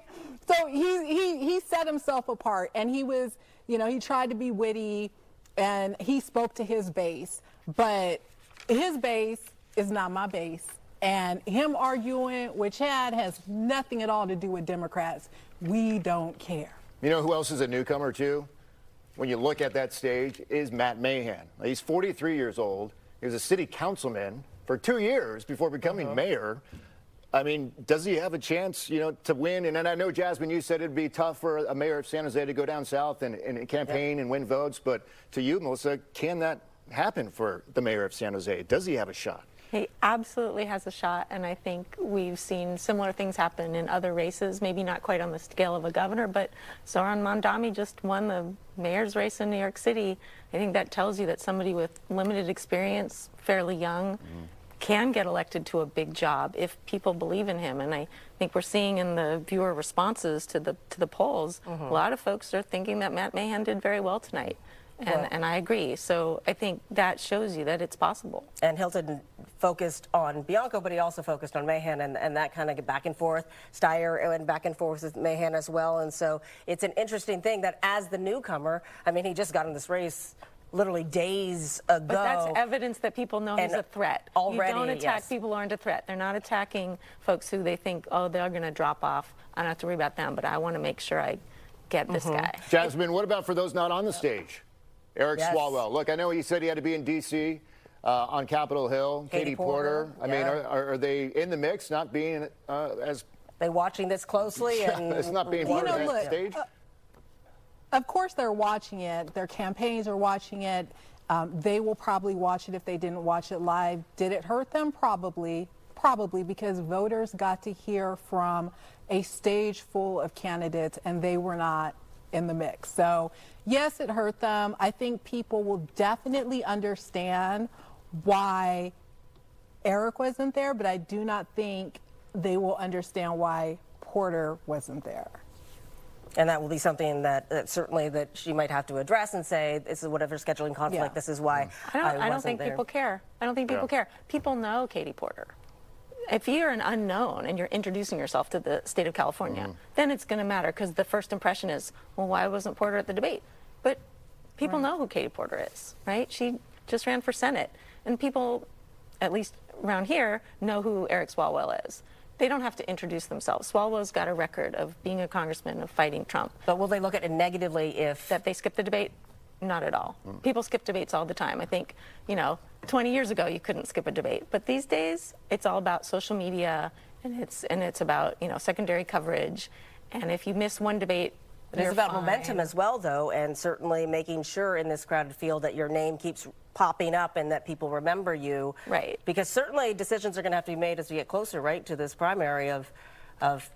So he set himself apart, and he was, you know, he tried to be witty, and he spoke to his base. But his base is not my base. And him arguing with Chad has nothing at all to do with Democrats. We don't care. You know who else is a newcomer, too? When you look at that stage, is Matt Mahan. He's 43 years old. He was a city councilman for 2 years before becoming mayor. I mean, does he have a chance, you know, to win? And I know, Jasmine, you said it'd be tough for a mayor of San Jose to go down south and campaign and win votes. But to you, Melissa, can that happen for the mayor of San Jose? Does he have a shot? He absolutely has a shot, and I think we've seen similar things happen in other races, maybe not quite on the scale of a governor, but Zohran Mamdani just won the mayor's race in New York City. I think that tells you that somebody with limited experience, fairly young, can get elected to a big job if people believe in him. And I think we're seeing in the viewer responses to the polls, a lot of folks are thinking that Matt Mahan did very well tonight. And I agree. So I think that shows you that it's possible. And Hilton focused on Bianco, but he also focused on Mahan, and that kind of back and forth. Steyer went back and forth with Mahan as well. And so it's an interesting thing that as the newcomer, I mean, he just got in this race literally days ago. But that's evidence that people know he's a threat. Already, you don't attack people who aren't a threat. They're not attacking folks who they think, oh, they're going to drop off. I don't have to worry about them, but I want to make sure I get this guy. Jasmine, what about for those not on the stage? Eric Swalwell. Look, I know he said he had to be in D.C. On Capitol Hill. Katie Porter. I mean, are they in the mix, not being as... They watching this closely? And it's not being part of that stage? Of course they're watching it. Their campaigns are watching it. They will probably watch it if they didn't watch it live. Did it hurt them? Probably. Probably, because voters got to hear from a stage full of candidates, and they were not in the mix. So yes, it hurt them. I think people will definitely understand why Eric wasn't there, but I do not think they will understand why Porter wasn't there. And that will be something that certainly that she might have to address and say, this is whatever scheduling conflict, this is why I don't think people care. I don't think people care. People know Katie Porter. If you're an unknown and you're introducing yourself to the state of California, then it's going to matter, because the first impression is, well, why wasn't Porter at the debate? But people know who Katie Porter is, right? She just ran for Senate. And people, at least around here, know who Eric Swalwell is. They don't have to introduce themselves. Swalwell's got a record of being a congressman, of fighting Trump. But will they look at it negatively if... That they skip the debate? Not at all. People skip debates all the time. I think, you know, 20 years ago you couldn't skip a debate, but these days it's all about social media, and it's about, you know, secondary coverage. And if you miss one debate, it's about momentum as well, though, and certainly making sure in this crowded field that your name keeps popping up and that people remember you. Right. Because certainly decisions are going to have to be made as we get closer, right, to this primary of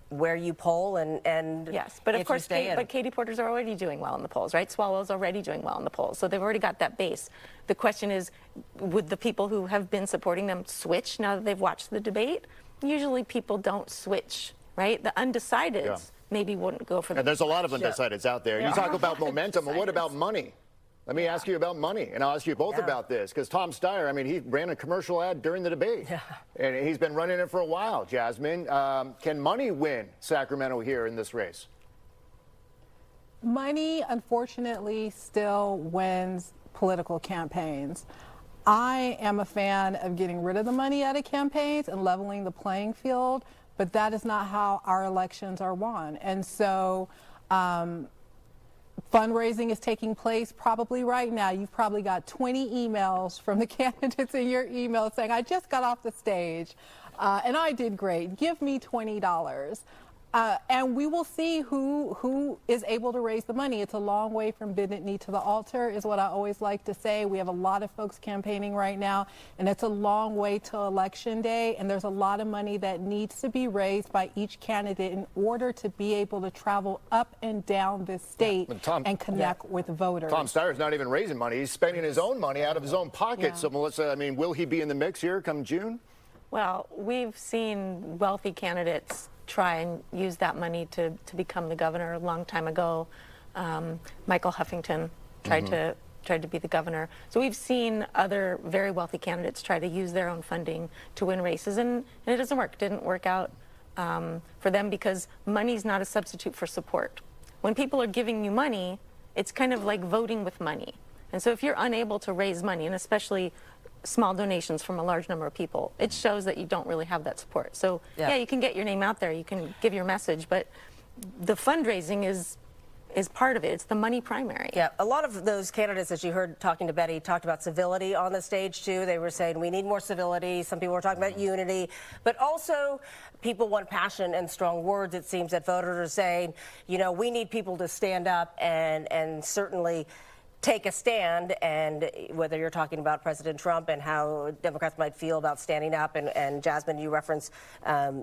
where you poll and yes, but of course, Katie Porter's already doing well in the polls, right? Swalwell's already doing well in the polls, so they've already got that base. The question is, would the people who have been supporting them switch now that they've watched the debate? Usually, people don't switch, right? The undecideds maybe wouldn't go for the. And there's a lot of undecideds out there. You talk about momentum, and what about money? Let me ask you about money, and I'll ask you both about this, because Tom Steyer, I mean, he ran a commercial ad during the debate, and he's been running it for a while. Jasmine, can money win Sacramento here in this race? Money, unfortunately, still wins political campaigns. I am a fan of getting rid of the money out of campaigns and leveling the playing field, but that is not how our elections are won. And so, fundraising is taking place probably right now. You've probably got 20 emails from the candidates in your email saying, I just got off the stage and I did great. Give me $20. And we will see who is able to raise the money. It's a long way from bended knee to the altar, is what I always like to say. We have a lot of folks campaigning right now, and it's a long way to Election Day, and there's a lot of money that needs to be raised by each candidate in order to be able to travel up and down this state and connect with voters. Tom Steyer's not even raising money. He's spending his own money out of his own pocket. So, Melissa, I mean, will he be in the mix here come June? Well, we've seen wealthy candidates try and use that money to become the governor a long time ago. Michael Huffington tried to be the governor. So we've seen other very wealthy candidates try to use their own funding to win races, and it doesn't work. It didn't work out for them because money's not a substitute for support. When people are giving you money, it's kind of like voting with money. And so if you're unable to raise money, and especially small donations from a large number of people, it shows that you don't really have that support. So yeah, you can get your name out there, you can give your message, but the fundraising is part of it. It's the money primary. Yeah, a lot of those candidates, as you heard talking to Betty, talked about civility on the stage too. They were saying we need more civility. Some people were talking about unity, but also people want passion and strong words. It seems that voters are saying, you know, we need people to stand up and certainly take a stand, and whether you're talking about President Trump and how Democrats might feel about standing up, and Jasmine, you referenced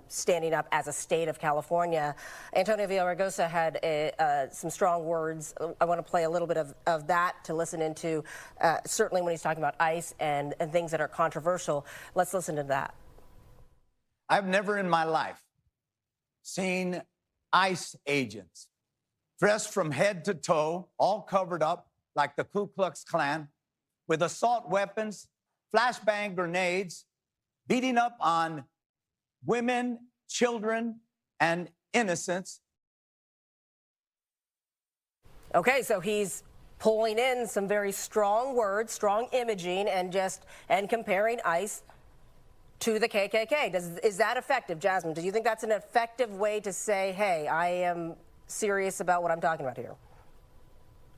standing up as a state of California. Antonio Villaraigosa had some strong words. I want to play a little bit of that to listen into, certainly when he's talking about ICE and things that are controversial. Let's listen to that. I've never in my life seen ICE agents dressed from head to toe, all covered up, like the Ku Klux Klan, with assault weapons, flashbang grenades, beating up on women, children, and innocents. Okay, so he's pulling in some very strong words, strong imaging, and comparing ICE to the KKK. Is that effective, Jasmine? Do you think that's an effective way to say, hey, I am serious about what I'm talking about here?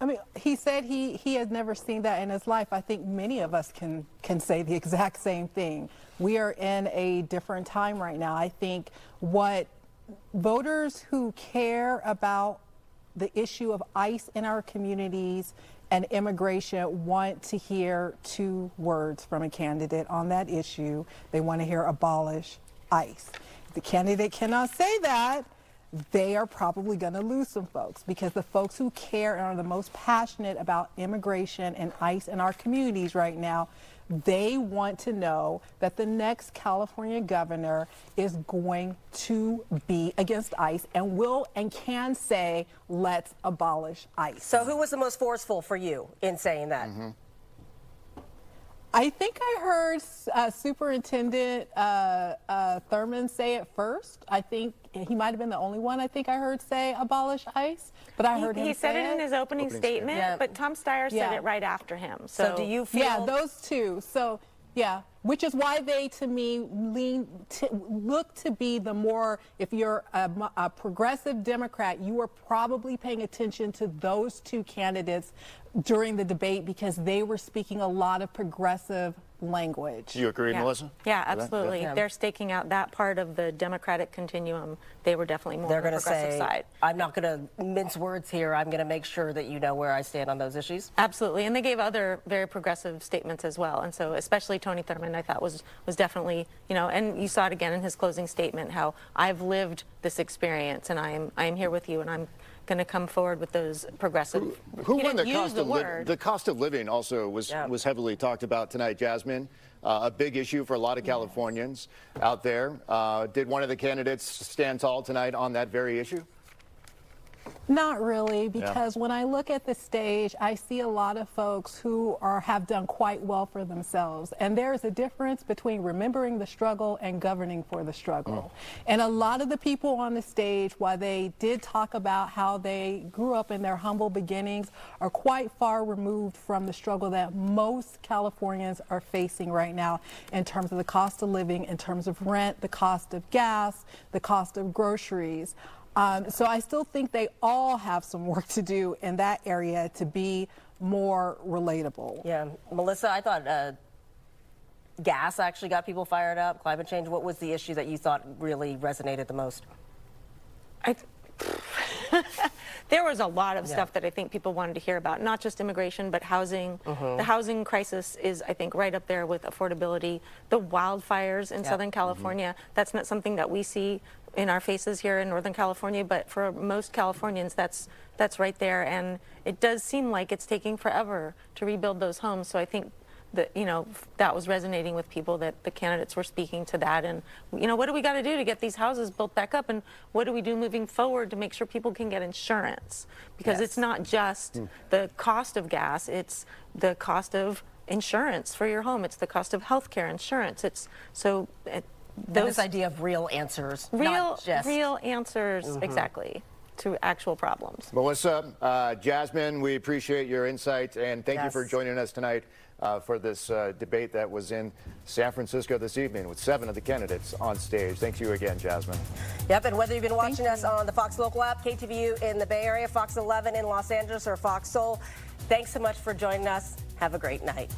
I mean, he said he has never seen that in his life. I think many of us can say the exact same thing. We are in a different time right now. I think what voters who care about the issue of ICE in our communities and immigration want to hear two words from a candidate on that issue. They want to hear abolish ICE. If the candidate cannot say that, they are probably going to lose some folks, because the folks who care and are the most passionate about immigration and ICE in our communities right now, they want to know that the next California governor is going to be against ICE and will and can say, let's abolish ICE. So who was the most forceful for you in saying that? I think I heard Superintendent Thurman say it first. I think he might have been the only one I think I heard say abolish ICE, but I heard him say it. He said it in his opening statement, but Tom Steyer said it right after him. So do you feel? Yeah, those two. So yeah, which is why they, to me, look to be the more, if you're a progressive Democrat, you are probably paying attention to those two candidates during the debate, because they were speaking a lot of progressive language. Do you agree, Melissa? Yeah, absolutely. Yeah. They're staking out that part of the Democratic continuum. They were definitely more on the progressive side. I'm not going to mince words here. I'm going to make sure that you know where I stand on those issues. Absolutely. And they gave other very progressive statements as well. And so especially Tony Thurman, I thought was definitely, you know, and you saw it again in his closing statement, how I've lived this experience and I am here with you, and I'm going to come forward with those progressive. Who won the cost of living? The cost of living also was heavily talked about tonight, Jasmine. A big issue for a lot of Californians out there. Did one of the candidates stand tall tonight on that very issue? Not really, because when I look at the stage, I see a lot of folks who have done quite well for themselves. And there is a difference between remembering the struggle and governing for the struggle. And a lot of the people on the stage, while they did talk about how they grew up in their humble beginnings, are quite far removed from the struggle that most Californians are facing right now in terms of the cost of living, in terms of rent, the cost of gas, the cost of groceries. So I still think they all have some work to do in that area to be more relatable. Yeah. Melissa, I thought gas actually got people fired up, climate change. What was the issue that you thought really resonated the most? There was a lot of stuff that I think people wanted to hear about, not just immigration, but housing. The housing crisis is, I think, right up there with affordability. The wildfires in Southern California, that's not something that we see in our faces here in Northern California, but for most Californians, that's right there. And it does seem like it's taking forever to rebuild those homes. So I think that was resonating with people, that the candidates were speaking to that. And, what do we got to do to get these houses built back up? And what do we do moving forward to make sure people can get insurance? Because it's not just the cost of gas, it's the cost of insurance for your home. It's the cost of healthcare insurance. This idea of real answers, not just real answers, exactly, to actual problems. Melissa, Jasmine, we appreciate your insight, and thank you for joining us tonight for this debate that was in San Francisco this evening with 7 of the candidates on stage. Thank you again, Jasmine. Yep, and whether you've been watching us on the Fox Local app, KTVU in the Bay Area, Fox 11 in Los Angeles, or Fox Soul, thanks so much for joining us. Have a great night.